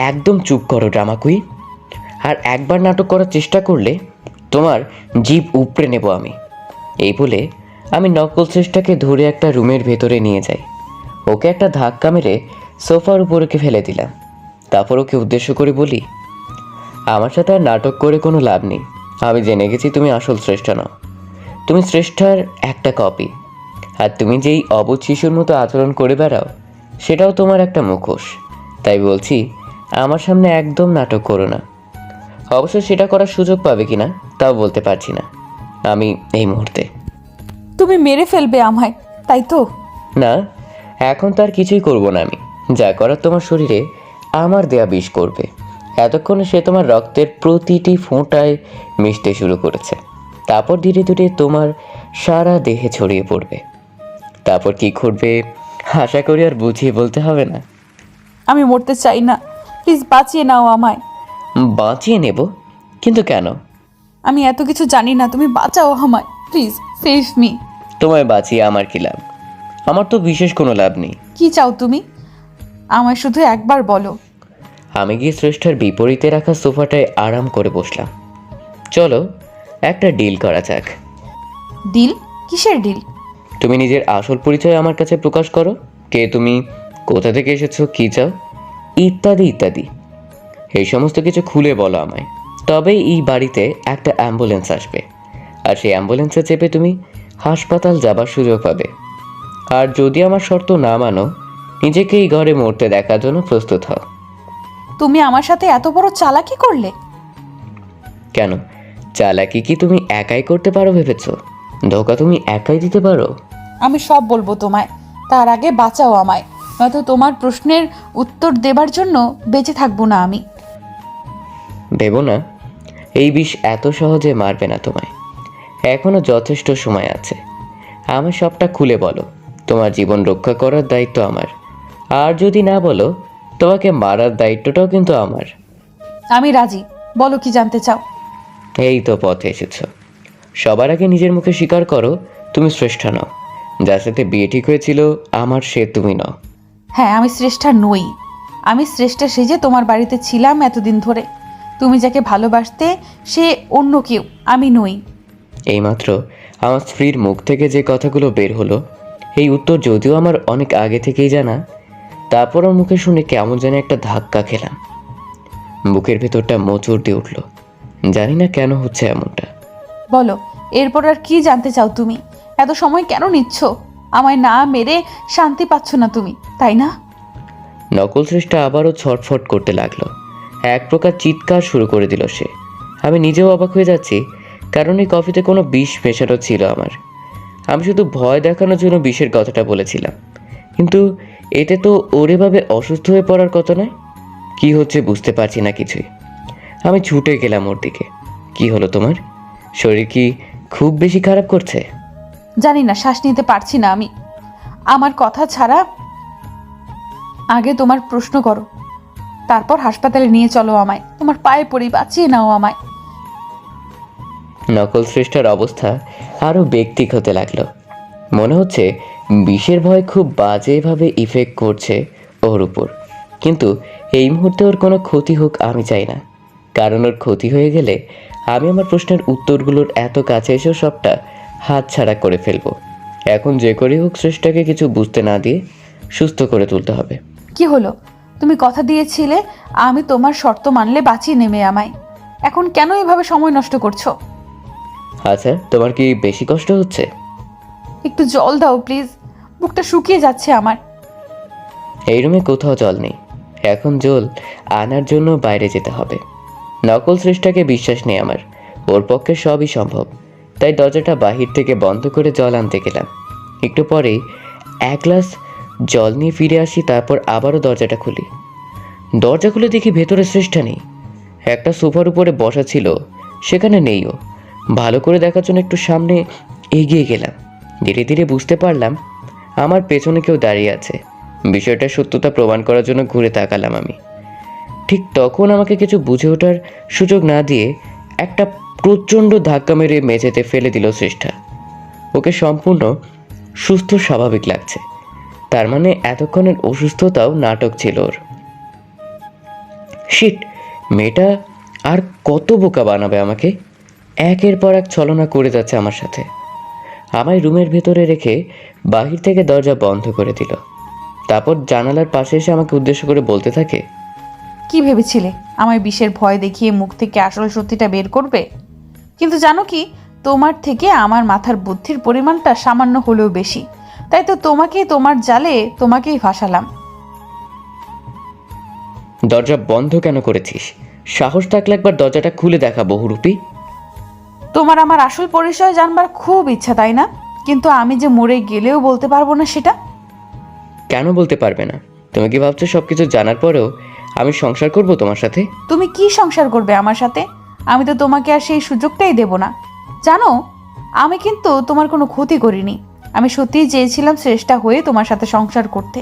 একদম চুপ করো ড্রামা কুইন। আর একবার নাটক করার চেষ্টা করলে তোমার জিভ উপড়ে নেব আমি। এই বলে আমি নকল শ্রেষ্ঠাকে ধরে একটা রুমের ভেতরে নিয়ে যাই। ওকে একটা ধাক্কা মেরে সোফার উপরকে ফেলে দিলাম। তারপর ওকে উদ্দেশ্য করে বলি, আমার সাথে আর নাটক করে কোনো লাভ নেই। আমি জেনে গেছি তুমি আসল শ্রেষ্ঠা নও, তুমি শ্রেষ্ঠার একটা কপি। আর তুমি যেই অবুঝ শিশুর মতো আচরণ করে বেড়াও সেটাও তোমার একটা মুখোশ। তাই বলছি, আমার সামনে একদম নাটক করো না। অবশ্য সেটা করার সুযোগ পাবে কিনা তাও বলতে পারছি না আমি এই মুহূর্তে। তুমি মেরে ফেলবে আমায়, তাই তো? না, এখন তার কিছুই করব না আমি। যা করার তোমার শরীরে আমার দেয়া বিষ করবে। এতক্ষণে সে তোমার রক্তের প্রতিটি ফোঁটায় মিশতে শুরু করেছে। তারপর ধীরে ধীরে তোমার সারা দেহে ছড়িয়ে পড়বে। তারপর কি ঘটবে আশা করি আর বুঝিয়ে বলতে হবে না। আমি মরতে চাই না, প্লিজ বাঁচিয়ে নাও আমায়। বাঁচিয়ে নেব? কিন্তু কেন? আমি এত কিছু জানি না, তুমি বাঁচাও আমায়, প্লিজ সেভ মি। তোমায় বাঁচিয়ে আমার কি লাভ? আমার তো বিশেষ কোনো লাভ নেই। কি চাও তুমি? আমায় শুধু একবার বলো। আমি গিয়ে শ্রেষ্ঠার বিপরীতে রাখা সোফাটায় আরাম করে বসলাম। চলো একটা ডিল করা যাক। ডিল? কিসের ডিল? তুমি নিজের আসল পরিচয় আমার কাছে প্রকাশ করো। কে তুমি, কোথা থেকে এসেছো, কী চাও, ইত্যাদি ইত্যাদি। এই সমস্ত কিছু খুলে বলো আমায়। তবেই এই বাড়িতে একটা অ্যাম্বুলেন্স আসবে, আর সেই অ্যাম্বুলেন্সে চেপে তুমি হাসপাতাল যাবার সুযোগ পাবে। আর যদি আমার শর্ত না মানো, নিজেকে এই ঘরে মরতে দেখার জন্য প্রস্তুত হও। তুমি আমার সাথে এত বড় চালাকি করলে? কেন, চালাকি কি তুমি একাই করতে পারো ভেবেছো? ধোকা তুমি একাই দিতে পারো? আমি সব বলবো তোমায়, তার আগে বাঁচাও আমায়, নয়তো তোমার প্রশ্নের উত্তর দেবার জন্য বেঁচে থাকবো না আমি। ভেবো না, এই বিষ এত সহজে মারবে না তোমায়। এখনো যথেষ্ট সময় আছে। আমার সবটা খুলে বলো। তোমার জীবন রক্ষা করার দায়িত্ব আমার। আর যদি না বলো, তোমাকে মারার দায়িত্বটাও কিন্তু আমার। আমি রাজি, বলো কি জানতে চাও। এই তো পথে এসেছো। সবার আগে নিজের মুখে স্বীকার করো তুমি শ্রেষ্ঠা নও। যার সাথে বিয়ে ঠিক হয়েছিল আমার, সে তুমি নও। হ্যাঁ, আমি শ্রেষ্ঠা নই। আমি শ্রেষ্ঠা সেজে তোমার বাড়িতে ছিলাম এতদিন ধরে। তুমি যাকে ভালোবাসতে সে অন্য কেউ, আমি নই। এইমাত্র আমার স্ত্রীর মুখ থেকে যে কথাগুলো বের হলো, এই উত্তর যদিও আমার অনেক আগে থেকেই জানা, তারপরও মুখে শুনে কেমন যেন একটা ধাক্কা খেলাম। বুকের ভেতরটা মোচড় দিয়ে উঠল। জানি না কেন হচ্ছে এমনটা। বলো, এরপর আর কি জানতে চাও তুমি? এত সময় কেন নিচ্ছ? আমায় না মেরে শান্তি পাচ্ছ না তুমি, তাই না? নকল শ্রেষ্ঠা আবারও ছটফট করতে লাগলো। এক প্রকার চিৎকার শুরু করে দিল সে। আমি নিজেও অবাক হয়ে যাচ্ছি, কারণ এই কফিতে কোনো বিষ মেশানো ছিল আমার। আমি শুধু ভয় দেখানোর জন্য বিষের কথাটা বলেছিলাম, কিন্তু এতে তো ওর এভাবে অসুস্থ হয়ে পড়ার কথা নয়। কি হচ্ছে বুঝতে পারছি না কিছুই। আমি ছুটে গেলাম ওর দিকে। কি হলো তোমার? শরীর কি খুব বেশি খারাপ করছে? জানি না, শ্বাস নিতে পারছি না আমি। আমার কথা ছাড়া আগে তোমার প্রশ্ন করো, তারপর হাসপাতালে নিয়ে চলো আমায়। তোমার পায়ে পড়ি, বাঁচিয়ে নাও আমায়। নকল শ্রেষ্ঠার অবস্থা আরও ব্যক্তিক হতে লাগলো। মনে হচ্ছে বিষের ভয় খুব বাজেভাবে ইফেক্ট করছে ওর উপর। কিন্তু এই মুহূর্তে ওর কোনো ক্ষতি হোক আমি চাই না, কারণ ওর ক্ষতি হয়ে গেলে আমি আমার প্রশ্নের উত্তরগুলোর এত কাছে এসেও সবটা হাতছাড়া করে ফেলবো। এখন যে করেই হোক শ্রেষ্ঠাকে কিছু বুঝতে না দিয়ে সুস্থ করে তুলতে হবে। কি হলো? তুমি কথা দিয়েছিলে আমি তোমার শর্ত মানলে বাঁচিয়ে নেবে আমায়। এখন কেন এভাবে সময় নষ্ট করছো? আচ্ছা, তোমার কি বেশি কষ্ট হচ্ছে? একটু জল দাও প্লিজ, বুকটা শুকিয়ে যাচ্ছে আমার। এই রুমে কোথাও জল নেই। এখন জল আনার জন্য বাইরে যেতে হবে। নকল শ্রেষ্ঠাকে বিশ্বাস নেই আমার। ওর পক্ষে সবই সম্ভব। তাই দরজাটা বাহির থেকে বন্ধ করে জল আনতে গেলাম। একটু পরেই এক গ্লাস জল নিয়ে ফিরে আসি। তারপর আবারও দরজাটা খুলি। দরজা খুলে দেখি ভেতরে শ্রেষ্ঠা নেই। একটা সোফার উপরে বসা ছিল, সেখানে নেইও। ভালো করে দেখার জন্য একটু সামনে এগিয়ে গেলাম। ধীরে ধীরে বুঝতে পারলাম আমার পেছনে কেউ দাঁড়িয়ে আছে। বিষয়টার সত্যতা প্রমাণ করার জন্য ঘুরে তাকালাম আমি। ঠিক তখন আমাকে কিছু বুঝে ওঠার সুযোগ না দিয়ে একটা প্রচণ্ড ধাক্কা মেরে মেঝেতে ফেলে দিল শ্রেষ্ঠা। ওকে সম্পূর্ণ সুস্থ স্বাভাবিক লাগছে। তার মানে এতক্ষণের অসুস্থতাও নাটক ছিল ওর। শিট, মেয়েটা আর কত বোকা বানাবে আমাকে? একের পর এক ছলনা করে যাচ্ছে আমার সাথে। আমায় রুমের ভেতরে রেখে বাহির থেকে দরজা বন্ধ করে দিল। তারপর জানালার পাশে এসে আমাকে উদ্দেশ্য করে বলতে থাকে, কি ভেবেছিলে আমায় বিষের ভয় দেখিয়ে মুখ থেকে আসল সত্যিটা বের করবে? কিন্তু জানো কি, তোমার থেকে আমার মাথার বুদ্ধির পরিমাণটা সামান্য হলেও বেশি। তাই তো তোমার জালে তোমাকেই ফাঁসালাম। দরজা বন্ধ কেন করেছিস? সাহস থাকলে একবার দরজাটা খুলে দেখা বহুরূপী। তোমার আমার আসল পরিচয় জানবার খুব ইচ্ছা, তাই না? কিন্তু আমি যে মরে গেলেও বলতে পারবো না সেটা। কেন বলতে পারবে না? তুমি কি ভাবছো সব কিছু জানার পরেও আমি সংসার করব তোমার সাথে? তুমি কি সংসার করবে আমার সাথে? আমি তো তোমাকে আর সেই সুযোগটাই দেব না। জানো, আমি কিন্তু তোমার কোনো ক্ষতি করিনি। আমি সত্যিই চেয়েছিলাম শ্রেষ্ঠা হয়ে তোমার সাথে সংসার করতে,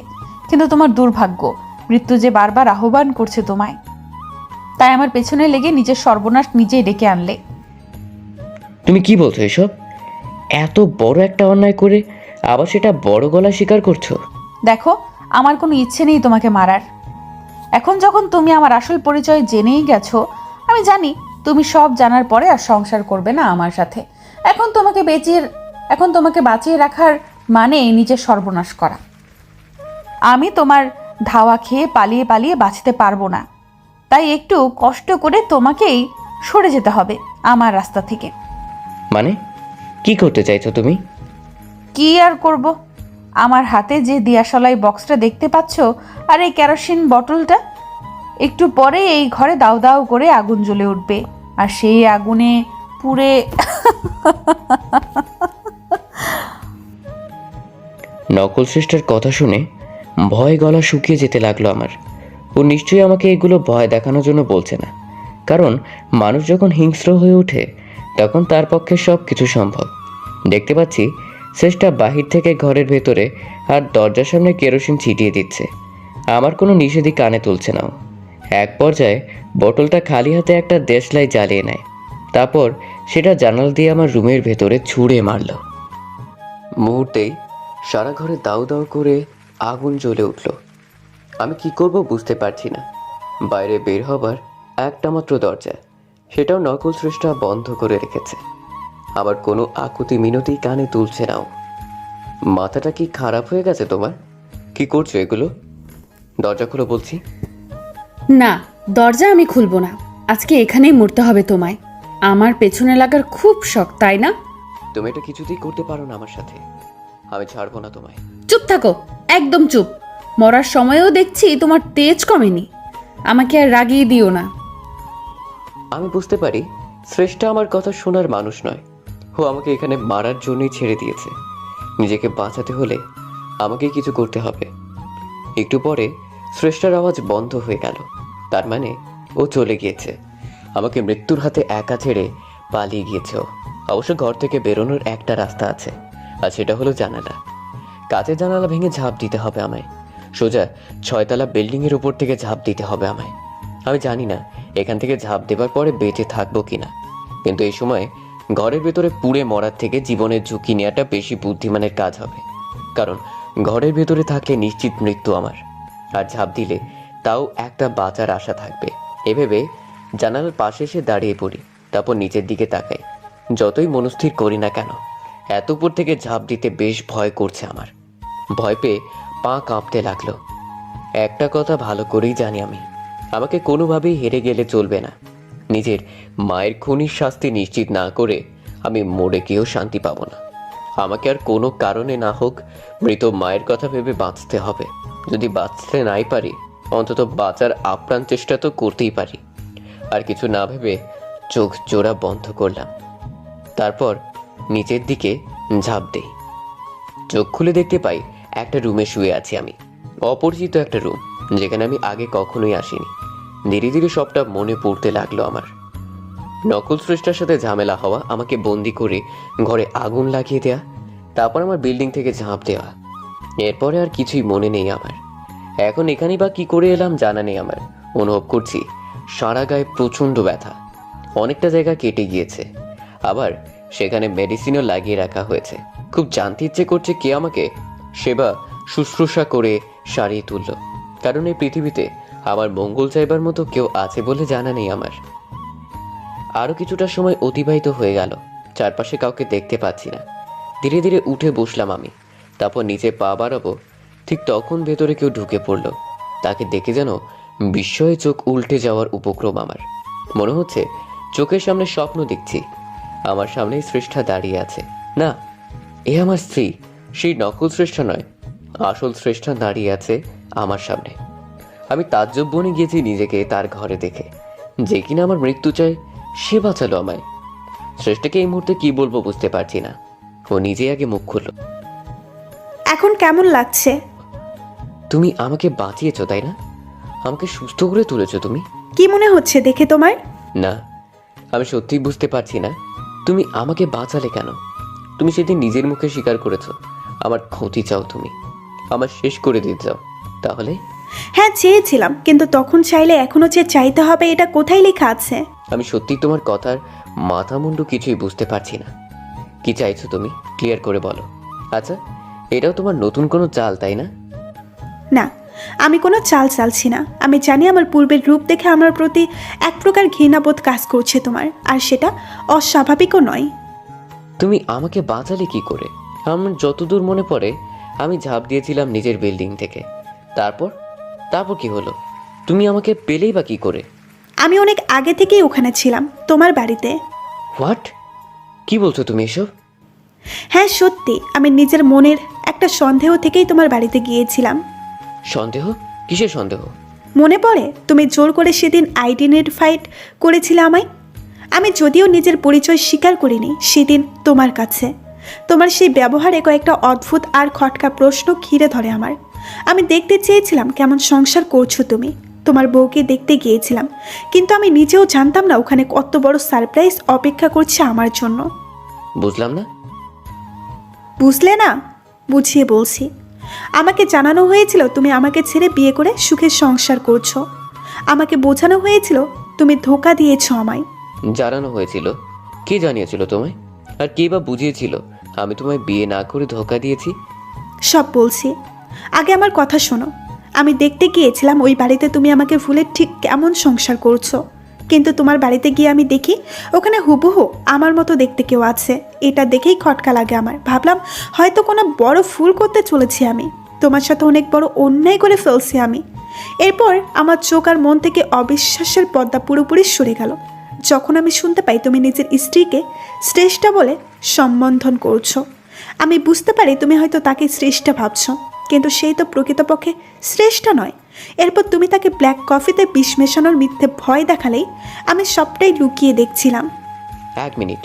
কিন্তু তোমার দুর্ভাগ্য, মৃত্যু যে বারবার আহ্বান করছে তোমায়, তাই আমার পেছনে লেগে নিজের সর্বনাশ নিজেই ডেকে আনলে। তুমি কি বলছো এসব? এত বড় একটা অন্যায় করে আবার সেটা বড় গলা স্বীকার করছো? দেখো, আমার কোনো ইচ্ছে নেই তোমাকে মারার। এখন যখন তুমি আমার আসল পরিচয় জেনেই গেছো, আমি জানি তুমি সব জানার পরে আর সংসার করবে না আমার সাথে। এখন তোমাকে বাঁচিয়ে রাখার মানে নিজের সর্বনাশ করা। আমি তোমার ধাওয়া খেয়ে পালিয়ে পালিয়ে বাঁচতে পারবো না, তাই একটু কষ্ট করে তোমাকেই সরে যেতে হবে আমার রাস্তা থেকে। মানে কি করতে চাইছো তুমি? কি আর করব, আমার হাতে যে দিয়াশলাই বক্সটা দেখতে পাচ্ছ আর এই কেরোসিন বটলটা, একটু পরে এই ঘরে দাউ দাউ করে আগুন জ্বলে উঠবে, আর সেই আগুনে পুড়ে নকল শ্রেষ্ঠার কথা শুনে ভয় গলা শুকিয়ে যেতে লাগলো আমার। ও নিশ্চয়ই আমাকে এগুলো ভয় দেখানোর জন্য বলছে না, কারণ মানুষ যখন হিংস্র হয়ে ওঠে তখন তার পক্ষে সব কিছু সম্ভব। দেখতে পাচ্ছি শ্রেষ্ঠা বাহির থেকে ঘরের ভেতরে আর দরজার সামনে কেরোসিন ছিটিয়ে দিচ্ছে। আমার কোনো নিষেধই কানে তুলছে না ও। এক পর্যায়ে বোতলটা খালি হাতে একটা দেশলাই জ্বালিয়ে নেয়, তারপর সেটা জানালা দিয়ে আমার রুমের ভেতরে ছুঁড়ে মারল। মুহূর্তেই সারা ঘরে দাউ দাউ করে আগুন জ্বলে উঠল। আমি কি করব বুঝতে পারছি না। বাইরে বের হবার একটা মাত্র দরজা, সেটাও নকল স্রেষ্ঠা বন্ধ করে রেখেছে। আবার কোনো আকুতি মিনতি কানে তুলছে নাও। মাথাটা কি খারাপ হয়ে গেছে তোমার? কি করছো এগুলো? দরজা খুলো বলছি। না, দরজা আমি খুলবো না। আজকে এখানেই মরতে হবে তোমায়। আমার পেছনে লাগার খুব শখ, তাই না? তুমি এটা কিছুতেই করতে পারো না আমার সাথে। আমি ছাড়বো না তোমায়। চুপ থাকো, একদম চুপ। মরার সময়ও দেখছি তোমার তেজ কমেনি। আমাকে আর রাগিয়ে দিও না। আমি বুঝতে পারি শ্রেষ্ঠা আমার কথা শোনার মানুষ নয়। ও আমাকে এখানে মারার জন্যই ছেড়ে দিয়েছে। নিজেকে বাঁচাতে হলে আমাকে কিছু করতে হবে। একটু পরে শ্রেষ্ঠার আওয়াজ বন্ধ হয়ে গেল। তার মানে ও চলে গিয়েছে, আমাকে মৃত্যুর হাতে একা ছেড়ে পালিয়ে গিয়েছে ও। অবশ্য ঘর থেকে বেরোনোর একটা রাস্তা আছে, আর সেটা হলো জানালা। কাঁচের জানালা ভেঙে ঝাঁপ দিতে হবে আমায়। সোজা 6তলা বিল্ডিংয়ের উপর থেকে ঝাঁপ দিতে হবে আমায়। আমি জানি না এখান থেকে ঝাঁপ দেবার পরে বেঁচে থাকবো কিনা, কিন্তু এই সময় ঘরের ভেতরে পুড়ে মরার থেকে জীবনের ঝুঁকি নেওয়াটা বেশি বুদ্ধিমানের কাজ হবে। কারণ ঘরের ভেতরে থাকলে নিশ্চিত মৃত্যু আমার, আর ঝাঁপ দিলে তাও একটা বাঁচার আশা থাকবে। এভাবে জানালার পাশে এসে দাঁড়িয়ে পড়ি, তারপর নিচের দিকে তাকাই। যতই মনস্থির করি না কেন, এত উপর থেকে ঝাঁপ দিতে বেশ ভয় করছে আমার। ভয় পেয়ে পা কাঁপতে লাগলো। একটা কথা ভালো করেই জানি আমি, আমাকে কোনোভাবেই হেরে গেলে চলবে না। নিজের মায়ের খুনির শাস্তি নিশ্চিত না করে আমি মরে গিয়েও শান্তি পাবো না। আমাকে আর কোনো কারণে না হোক মৃত মায়ের কথা ভেবে বাঁচতে হবে। যদি বাঁচতে নাই পারি, অন্তত বাঁচার আপ্রাণ চেষ্টা তো করতেই পারি। আর কিছু না ভেবে চোখ জোড়া বন্ধ করলাম, তারপর নিচের দিকে ঝাঁপ দেই। চোখ খুলে দেখতে পাই একটা রুমে শুয়ে আছি আমি। অপরিচিত একটা রুম, যেখানে আমি আগে কখনোই আসিনি। ধীরে ধীরে সবটা মনে পড়তে লাগলো আমার। নকল স্রেষ্ঠার সাথে ঝামেলা হওয়া, আমাকে বন্দি করে ঘরে আগুন লাগিয়ে দেয়া, তারপর আমার বিল্ডিং থেকে ঝাঁপ দেওয়া। এরপরে আর কিছুই মনে নেই আমার। এখন এখানেই বা কি করে এলাম জানা নেই আমার। অনুভব করছি সারা গায়ে প্রচণ্ড ব্যথা, অনেকটা জায়গা কেটে গিয়েছে, আবার সেখানে মেডিসিনও লাগিয়ে রাখা হয়েছে। খুব জানতে ইচ্ছে করছে কে আমাকে সেবা শুশ্রূষা করে সারিয়ে তুলল, কারণ এই পৃথিবীতে আমার মঙ্গল চাইবার মতো কেউ আছে বলে জানা নেই আমার। আরও কিছুটা সময় অতিবাহিত হয়ে গেল। চারপাশে কাউকে দেখতে পাচ্ছি না। ধীরে ধীরে উঠে বসলাম আমি। তারপর নিচে পা বাড়াবো, ঠিক তখন ভেতরে কেউ ঢুকে পড়ল। তাকে দেখে যেন বিস্ময়ে চোখ উল্টে যাওয়ার উপক্রম আমার। মনে হচ্ছে চোখের সামনে স্বপ্ন দেখছি। আমার সামনেই শ্রেষ্ঠা দাঁড়িয়ে আছে। না, এ আমার স্ত্রী, সেই নকল শ্রেষ্ঠা নয়, আসল শ্রেষ্ঠা দাঁড়িয়ে আছে আমার সামনে। আমি তাজ্জব বনে গিয়েছি নিজেকে তার ঘরে দেখে। যে কিনা আমার মৃত্যু চায়, সে বাঁচালো আমায়। শ্রেষ্ঠাকে এই মুহূর্তে কি বলবো বুঝতে পারছি না। ও নিজেই আগে মুখ খুলল। এখন কেমন লাগছে? তুমি আমাকে বাঁচিয়েছো, তাই না? আমাকে সুস্থ করে তুলেছো তুমি। কি মনে হচ্ছে দেখে তোমার? না, আমি সত্যিই বুঝতে পারছি না তুমি আমাকে বাঁচালে কেন। তুমি সেদিন নিজের মুখে স্বীকার করেছো আমার ক্ষতি চাও, তুমি আমার শেষ করে দিতে চাও। তাহলে হ্যাঁ, চেয়েছিলাম, কিন্তু তখন চাইলে এখনো যে চাইতে হবে এটা কোথায় লেখা আছে? আমি সত্যি তোমার কথার মাথা মুন্ডু কিছুই বুঝতে পারছি না। কি চাইছো তুমি, ক্লিয়ার করে বলো। আচ্ছা, এটাও তোমার নতুন কোনো চাল, তাই না? না, আমি কোনো চাল চালছি না। আমি জানি আমার পূর্বের রূপ দেখে আমার প্রতি এক প্রকার ঘৃণাবোধ কাজ করছে তোমার, আর সেটা অস্বাভাবিকও নয়। তুমি আমাকে বাঁচালে কি করে? আমার যতদূর মনে পড়ে আমি ঝাঁপ দিয়েছিলাম নিজের বিল্ডিং থেকে। তারপর তারপর কি হলো? তুমি আমাকে পেলেই বা কি করে? আমি অনেক আগে থেকেই ওখানে ছিলাম, তোমার বাড়িতে। হোয়াট? কি বলছো তুমি এসব? হ্যাঁ সত্যি, আমি নিজের মনের একটা সন্দেহ থেকেই তোমার বাড়িতে গিয়েছিলাম। সন্দেহ? কিসের সন্দেহ? মনে পড়ে তুমি জোর করে সেদিন আইডেন্টিফাইড করেছিলে আমায়। আমি যদিও নিজের পরিচয় স্বীকার করিনি সেদিন তোমার কাছে। তোমার সেই ব্যবহারে কয়েকটা অদ্ভুত আর খটকা প্রশ্ন ঘিরে ধরে আমার। আমি দেখতে চেয়েছিলাম কেমন সংসার করছো তুমি। তোমার বউকে দেখতে গিয়েছিলাম, কিন্তু আমি নিজেও জানতাম না ওখানে কত বড় সারপ্রাইজ অপেক্ষা করছে আমার জন্য। বুঝলাম না। বুঝলে না? বুঝিয়ে বলছি। আমাকে জানানো হয়েছিল তুমি আমাকে ছেড়ে বিয়ে করে সুখের সংসার করছো। আমাকে বোঝানো হয়েছিল তুমি ধোঁকা দিয়েছো আমায়। জানানো হয়েছিল? কে জানিয়েছিল তোমায়? আর কে বা বুঝিয়েছিল আমি তোমায় বিয়ে না করে ধোঁকা দিয়েছি? সব বলছি, আগে আমার কথা শোনো। আমি দেখতে গিয়েছিলাম ওই বাড়িতে তুমি আমাকে ভুলে ঠিক কেমন সংসার করছো, কিন্তু তোমার বাড়িতে গিয়ে আমি দেখি ওখানে হুবহু আমার মতো দেখতে কেউ আছে। এটা দেখেই খটকা লাগে আমার। ভাবলাম হয়তো কোনো বড় ভুল করতে চলেছি আমি, তোমার সাথে অনেক বড় অন্যায় করে ফেলছি আমি। এরপর আমার চোখ আর মন থেকে অবিশ্বাসের পর্দা পুরোপুরি সরে গেল যখন আমি শুনতে পাই তুমি নিজের স্ত্রীকে শ্রেষ্ঠা বলে সম্বোধন করছো। আমি বুঝতে পারি তুমি হয়তো তাকে শ্রেষ্ঠা ভাবছো, কিন্তু সেই তো প্রকৃতপক্ষে শ্রেষ্ঠা নয়। এরপর তুমি তাকে ব্ল্যাক কফিতে বিষ মেশানোর মিথ্যে ভয় দেখালেই আমি সবটাই লুকিয়ে দেখছিলাম। এক মিনিট,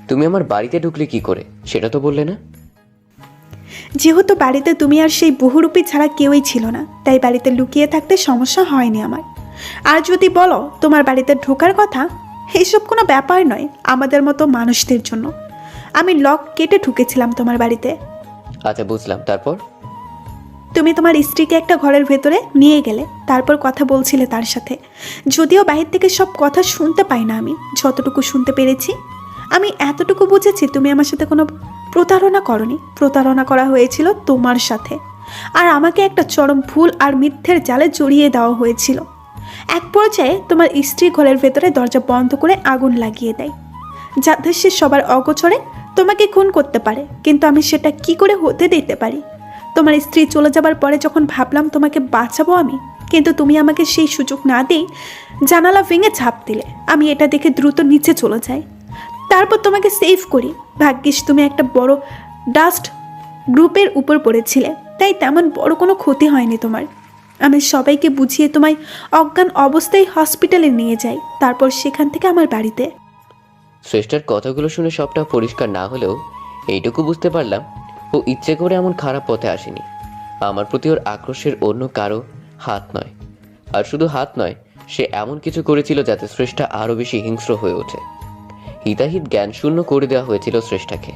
তুমি আমার বাড়িতে ঢুকলে কি করে সেটা তো বললে না। যেহেতু বাড়িতে তুমি আর সেই বহুরূপী ছাড়া কেউই ছিল না, তাই বাড়িতে লুকিয়ে থাকতে সমস্যা হয়নি আমার। আর যদি বলো তোমার বাড়িতে ঢোকার কথা, এইসব কোনো ব্যাপার নয় আমাদের মতো মানুষদের জন্য। আমি লক কেটে ঢুকেছিলাম তোমার বাড়িতে। আচ্ছা বুঝলাম, তারপর? তুমি তোমার স্ত্রীকে একটা ঘরের ভেতরে নিয়ে গেলে, তারপর কথা বলছিলে তার সাথে। যদিও বাহির থেকে সব কথা শুনতে পাই না, আমি যতটুকু শুনতে পেরেছি আমি এতটুকু বুঝেছি তুমি আমার সাথে কোনো প্রতারণা করনি। প্রতারণা করা হয়েছিল তোমার সাথে, আর আমাকে একটা চরম ভুল আর মিথ্যের জালে জড়িয়ে দেওয়া হয়েছিল। এক পর্যায়ে তোমার স্ত্রী ঘরের ভেতরে দরজা বন্ধ করে আগুন লাগিয়ে দেয়, যাতে সে সবার অগোচরে তোমাকে খুন করতে পারে। কিন্তু আমি সেটা কি করে হতে দিতে পারি? তোমার স্ত্রী চলে যাবার পরে যখন ভাবলাম তোমাকে বাঁচাবো আমি, কিন্তু তুমি আমাকে সেই সুযোগ না দিয়ে জানালা ভেঙে ঝাঁপ দিলে। আমি এটা দেখে দ্রুত নিচে চলে যাই, তারপর তোমাকে সেভ করি। ভাগ্যিস তুমি একটা বড় ডাস্ট গ্রুপের উপর পড়েছিলে, তাই তেমন বড় কোনো ক্ষতি হয়নি তোমার। আমি সবাইকে বুঝিয়ে তোমায় অজ্ঞান অবস্থায় হসপিটালে নিয়ে যাই, তারপর সেখান থেকে আমার বাড়িতে। শ্রেষ্ঠার কথাগুলো শুনে সবটা পরিষ্কার না হলেও এইটুকু বুঝতে পারলাম ও ইচ্ছে করে এমন খারাপ পথে আসেনি। আমার প্রতি ওর আক্রোশের অন্য কারো হাত নয়। আর শুধু হাত নয়, সে এমন কিছু করেছিল যাতে শ্রেষ্ঠা আরও বেশি হিংস্র হয়ে ওঠে। হিতাহিত জ্ঞান শূন্য করে দেওয়া হয়েছিল শ্রেষ্ঠাকে।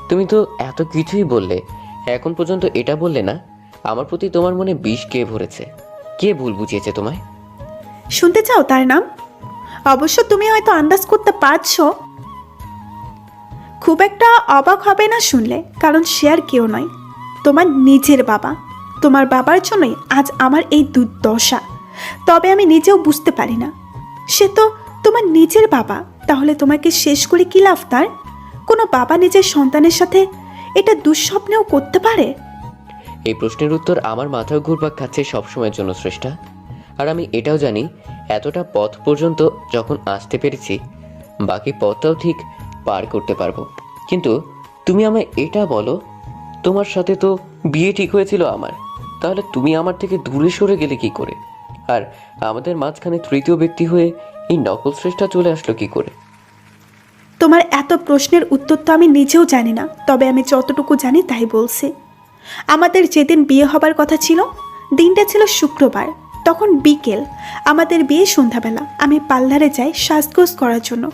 তুমি তো এত কিছুই বললে, এখন পর্যন্ত এটা বললে না আমার প্রতি তোমার মনে বিষ কে ভরেছে, কে ভুল বুঝিয়েছে তোমায়? শুনতে চাও তার নাম? অবশ্য তুমি হয়তো আন্দাজ করতে পারছো। খুব একটা অবাক হবে না শুনলে, কারণ সে আর কেউ নয়, তোমার নিজের বাবা। তোমার বাবার জন্যই আজ আমার এই দুর্দশা। তবে আমি নিজেও বুঝতে পারি না, সে তো তোমার নিজের বাবা, তাহলে তোমাকে শেষ করে কি লাভ তার? কোনো বাবা নিজের সন্তানের সাথে এটা দুঃস্বপ্নেও করতে পারে? এই প্রশ্নের উত্তর আমার মাথায় ঘুরপাক খাচ্ছে সবসময়ের জন্য শ্রেষ্ঠা। আর আমি এটাও জানি এতটা পথ পর্যন্ত যখন আসতে পেরেছি, বাকি পথটাও ঠিক পার করতে পারবো। কিন্তু তুমি আমায় এটা বলো, তোমার সাথে তো বিয়ে ঠিক হয়েছিল আমার, তাহলে তুমি আমার থেকে দূরে সরে গেলে কি করে? আর আমাদের মাঝখানে তৃতীয় ব্যক্তি হয়ে এই নকল শ্রেষ্ঠা চলে আসলো কি করে? তোমার এত প্রশ্নের উত্তর তো আমি নিজেও জানি না, তবে আমি যতটুকু জানি তাই বলছি। আমাদের যেদিন বিয়ে হবার কথা ছিল, দিনটা ছিল শুক্রবার, তখন বিকেল। আমাদের বিয়ে সন্ধ্যাবেলা। আমি পার্লারে যাই সাজগোজ করার জন্য।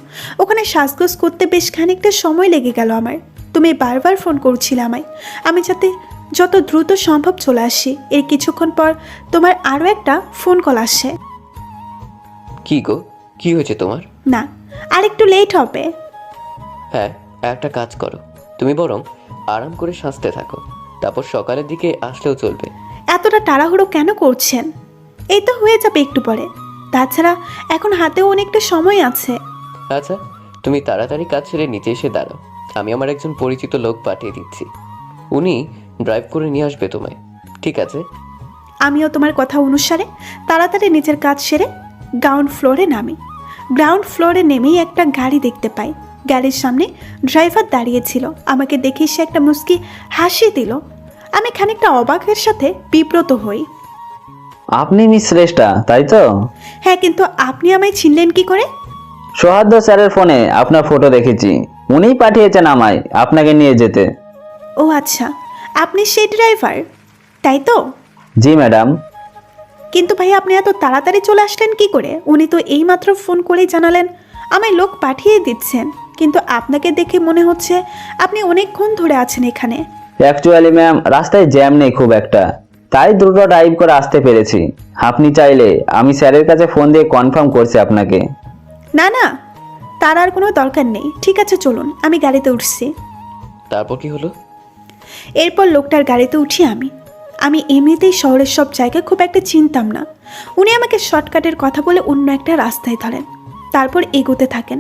ওখানে সাজগোজ করতে বেশ খানিকটা সময় লেগে গেল আমার। তুমি বারবার ফোন করছিলে আমায়, আমি যাতে যত দ্রুত সম্ভব চলে আসি। এর কিছুক্ষণ পর তোমার আরও একটা ফোন কল আসে। কি গো, কি হয়েছে তোমার? না, আর একটু লেট হবে। হ্যাঁ, একটা কাজ করো, তুমি বরং আরাম করে সাজতে থাকো, তারপর সকালের দিকে আসলেও চলবে। এতটা তাড়াহুড়ো কেন করছেন? এই তো হয়ে যাবে একটু পরে। তাছাড়া এখন হাতেও অনেকটা সময় আছে। আচ্ছা, তুমি তাড়াতাড়ি কাজ ছেড়ে নিচে এসে দাঁড়াও, আমি আমার একজন পরিচিত লোক পাঠিয়ে দিচ্ছি, উনি ড্রাইভ করে নিয়ে আসবে তোমায়। ঠিক আছে? আমিও তোমার কথা অনুসারে তাড়াতাড়ি নিজের কাজ সেরে গ্রাউন্ড ফ্লোরে নামি। গ্রাউন্ড ফ্লোরে নেমেই একটা গাড়ি দেখতে পাই। গাড়ির সামনে ড্রাইভার দাঁড়িয়েছিল। আমাকে দেখে সে একটা মুচকি হাসি দিল। আমি খানিকটা অবাকের সাথে বিব্রত হই। আপনি মিস শ্রেষ্ঠা, তাই তো? হ্যাঁ, কিন্তু আপনি আমায় চিনলেন কি করে? সৌহার্দ্য স্যারের ফোনে আপনার ফটো দেখেছি, উনিই পাঠিয়েছেন আমায় আপনাকে নিয়ে যেতে। ও আচ্ছা, আপনি সেই ড্রাইভার, তাই তো? জি ম্যাডাম। কিন্তু ভাই, আপনি এত তাড়াতাড়ি চলে আসলেন কি করে? উনি তো এইমাত্র ফোন করেই জানালেন আমায় লোক পাঠিয়ে দিচ্ছেন, কিন্তু আপনাকে দেখে মনে হচ্ছে আপনি অনেকক্ষণ ধরে আছেন এখানে। অ্যাকচুয়ালি ম্যাম, রাস্তায় জ্যাম নেই খুব একটা, তাই দ্রুত ড্রাইভ করে আসতে পেরেছি। আপনি চাইলে আমি স্যারের কাছে ফোন দিয়ে কনফার্ম করছি আপনাকে। না না, তার আর কোনো দরকার নেই। ঠিক আছে, চলুন, আমি গাড়িতে উঠছি। তারপর কি হলো? এরপর লোকটার গাড়িতে উঠি আমি এমনিতেই শহরের সব জায়গা খুব একটা চিনতাম না। উনি আমাকে শর্টকাটের কথা বলে অন্য একটা রাস্তায় ধরেন, তারপর এগোতে থাকেন।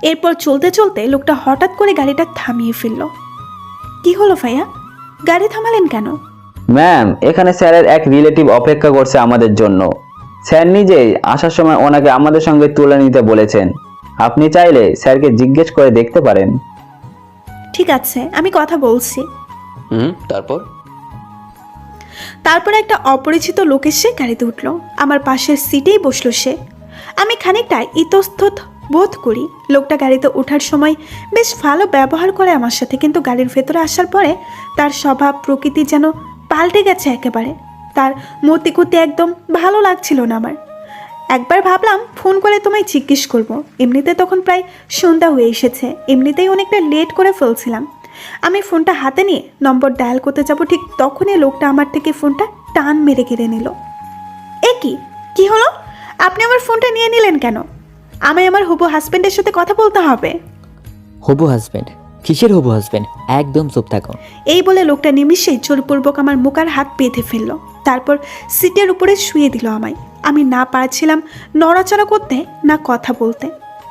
এরপর চলতে চলতে লোকটা হঠাৎ করে গাড়িটা থামিয়ে ফেলল। কি হলো ভাইয়া, গাড়ি থামালেন কেন? ম্যাম, এখানে স্যারের এক রিলেটিভ অপেক্ষা করছে আমাদের জন্য। স্যার নিজেই আসার সময় ওনাকে আমাদের সঙ্গে তুলে নিতে বলেছেন। আপনি চাইলে স্যারকে জিজ্ঞেস করে দেখতে পারেন। ঠিক আছে, আমি কথা বলছি। তারপর একটা অপরিচিত লোক এসে গাড়িতে উঠলো। আমার পাশের সিটেই বসলো সে। আমি খানিকটা ইতস্তত বোধ করি। লোকটা গাড়িতে ওঠার সময় বেশ ভালো ব্যবহার করে আমার সাথে, কিন্তু গাড়ির ভেতরে আসার পরে তার স্বভাব প্রকৃতি যেন পাল্টে গেছে একেবারে। তার মতিগতি একদম ভালো লাগছিল না আমার। একবার ভাবলাম ফোন করে তোমায় জিজ্ঞেস করব। এমনিতে তখন প্রায় সন্ধ্যা হয়ে এসেছে, এমনিতেই অনেকটা লেট করে ফেলছিলাম। আমি ফোনটা হাতে নিয়ে নম্বর ডায়াল করতে যাব, ঠিক তখনই লোকটা আমার থেকে ফোনটা টান মেরে কেড়ে নিল। এ কি হলো? আপনি আমার ফোনটা নিয়ে নিলেন কেন? আমায় আমার হবু হাজবেন্ডের সাথে কথা বলতে হবে। হবু হাজবেন্ড? কিসের হবু হাজবেন্ড? একদম চুপ থাকো। এই বলে লোকটা নিমিষেই জোরপূর্বক আমার মুখ আর হাত বেঁধে ফেলল। তারপর সিটের উপরে শুয়ে দিল আমায়। আমি না পারছিলাম নড়াচড়া করতে, না কথা বলতে।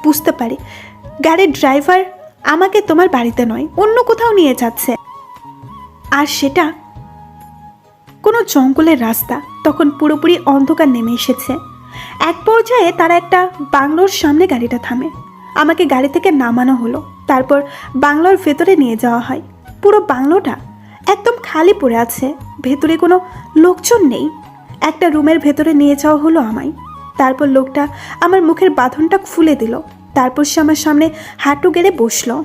বুঝতে পারি গাড়ির ড্রাইভার আমাকে তোমার বাড়িতে নয়, অন্য কোথাও নিয়ে যাচ্ছে, আর সেটা কোনো জঙ্গলের রাস্তা। তখন পুরোপুরি অন্ধকার নেমে এসেছে। এক পর্যায়ে তারা একটা বাংলোর সামনে গাড়িটা থামে। আমাকে গাড়ি থেকে নামানো হলো, তারপর বাংলোর ভেতরে নিয়ে যাওয়া হয়। পুরো বাংলোটা একদম খালি পড়ে আছে, ভেতরে কোনো লোকজন নেই। একটা রুমের ভেতরে নিয়ে যাওয়া হলো আমায়। তারপর লোকটা আমার মুখের বাঁধনটা খুলে দিল। তারপর সে আমার সামনে হাঁটু গেড়ে বসলো।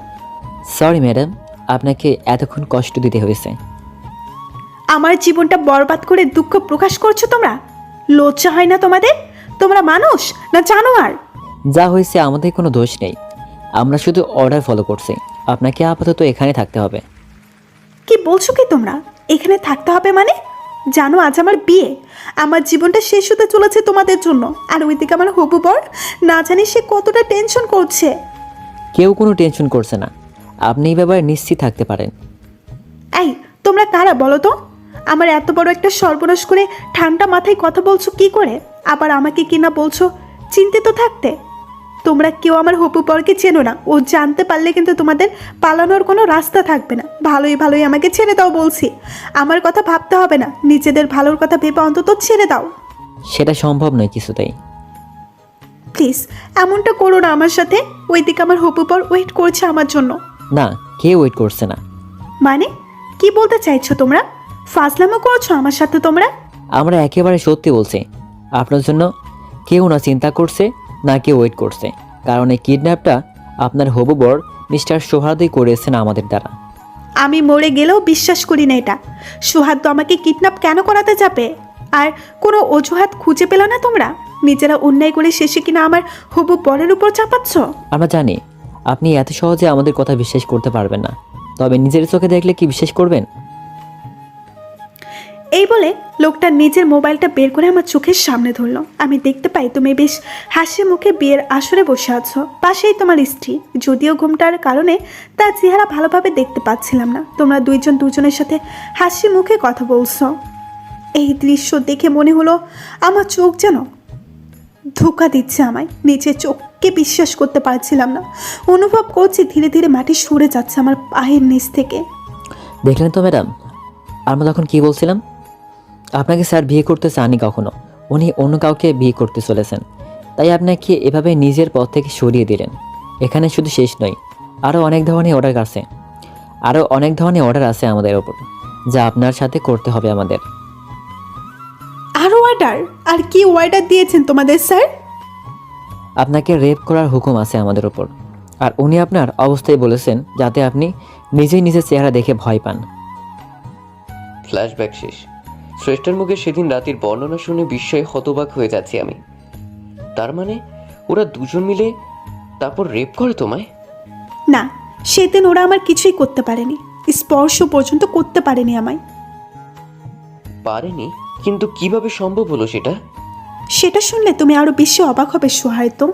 সরি ম্যাডাম, আপনাকে এতক্ষণ কষ্ট দিতে হয়েছে। আমার জীবনটা বরবাদ করে দুঃখ প্রকাশ করছো তোমরা? লজ্জা হয় না তোমাদের? তোমরা মানুষ না জানোয়ার? যা হয়েছে আমাদের কোনো দোষ নেই, আমরা শুধু অর্ডার ফলো করছি। আপনাকে আপাতত এখানে থাকতে হবে। কি বলছো কি তোমরা? এখানে থাকতে হবে মানে? জানো আজ আমার বিয়ে, আমার জীবনটা শেষ হতে চলেছে তোমাদের জন্য। আর ওইদিকে আমার হবু বর, না জানি সে কতটা টেনশন করছে। কেউ কোনো টেনশন করছে না, আপনি এই ব্যাপারে নিশ্চিত থাকতে পারেন। এই তোমরা কারা বলো তো? আমার এত বড় একটা সর্বনাশ করে ঠান্ডা মাথায় কথা বলছো কি করে? আবার আমাকে কিনা বলছো চিন্তিত থাকতে। তোমরা কেউ আমার হপু পরকে চেনো না, ও জানতে পারলে কিন্তু তোমাদের পালানোর কোনো রাস্তা থাকবে না। ভালোই ভালোই আমাকে ছেড়ে দাও বলছি। আমার কথা ভাবতে হবে না, নিজেদের ভালোর কথা ভেবে অন্তত ছেড়ে দাও। সেটা সম্ভব নয় কিছুতেই। প্লিজ এমনটা করো না আমার সাথে। ওইদিকে আমার হপু পর ওয়েট করছে আমার জন্য। না, কে ওয়েট করছে না? মানে কি বলতে চাইছো তোমরা? ফাজলামো করছো আমার সাথে তোমরা? আমরা একেবারে সত্যি বলছি। আপনার জন্য কেউ না চিন্তা করছে, না কেউ ওয়েট করছে। কারণ এই কিডন্যাপটা আপনার হবু বর মিস্টার সোহাদই করেছেন আমাদের দ্বারা। আমি মরে গেলেও বিশ্বাস করি না এটা। সুহাদ তো আমাকে কিডন্যাপ কেন করাতে যাবে? আর কোনো অজুহাত খুঁজে পেল না তোমরা? নিজেরা অন্যায় করে শেষে কিনা আমার হবু বরের উপর চাপাচ্ছ। আমরা জানি আপনি এত সহজে আমাদের কথা বিশ্বাস করতে পারবেন না, তবে নিজের চোখে দেখলে কি বিশ্বাস করবেন? এই বলে লোকটা নিজের মোবাইলটা বের করে আমার চোখের সামনে ধরলো। আমি দেখতে পাই তুমি বেশ হাসি মুখে বিয়ের আসরে বসে আছো, পাশেই তোমার স্ত্রী। যদিও ঘুমটার কারণে তার চেহারা ভালোভাবে দেখতে পাচ্ছিলাম না। তোমরা দুইজন দুজনের সাথে হাসি মুখে কথা বলছো। এই দৃশ্য দেখে মনে হলো আমার চোখ যেন ধোঁকা দিচ্ছে আমায়। নিজের চোখকে বিশ্বাস করতে পারছিলাম না। অনুভব করছি ধীরে ধীরে মাটি সরে যাচ্ছে আমার পায়ের নিচ থেকে। দেখলেন তো ম্যাডাম, আমরা তখন কি বলছিলাম? আপনাকে স্যার বিয়ে করতে চাননি কখনো, উনি অন্য কাউকে বিয়ে করতে চলেছেন। তাই আপনাকে এভাবে নিজের পথ থেকে সরিয়ে দিলেন। এখানে শুধু শেষ নয়, আরও অনেক ধরনের অর্ডার আছে আমাদের ওপর, যা আপনার সাথে করতে হবে আমাদের। আরও অর্ডার? আর কি অর্ডার দিয়েছেন তোমাদের স্যার? আপনাকে রেপ করার হুকুম আছে আমাদের ওপর। আর উনি আপনার অবস্থায় বলেছেন যাতে আপনি নিজেই নিজের চেহারা দেখে ভয় পান। ফ্ল্যাশব্যাক শেষ। শ্রেষ্ঠার মুখে সেদিন রাতের বর্ণনা শুনে বিস্ময়ে হতবাক হয়ে যাচ্ছি আমি। তার মানে ওরা দুজন মিলে তারপর রেপ করে তোমায়? না, সেদিন ওরা আমার কিছুই করতে পারেনি, স্পর্শ পর্যন্ত করতে পারেনি আমায়। পারেনি? কিন্তু কিভাবে সম্ভব হলো সেটা? সেটা শুনলে তুমি আরো বেশি অবাক হবে সোহায়তো।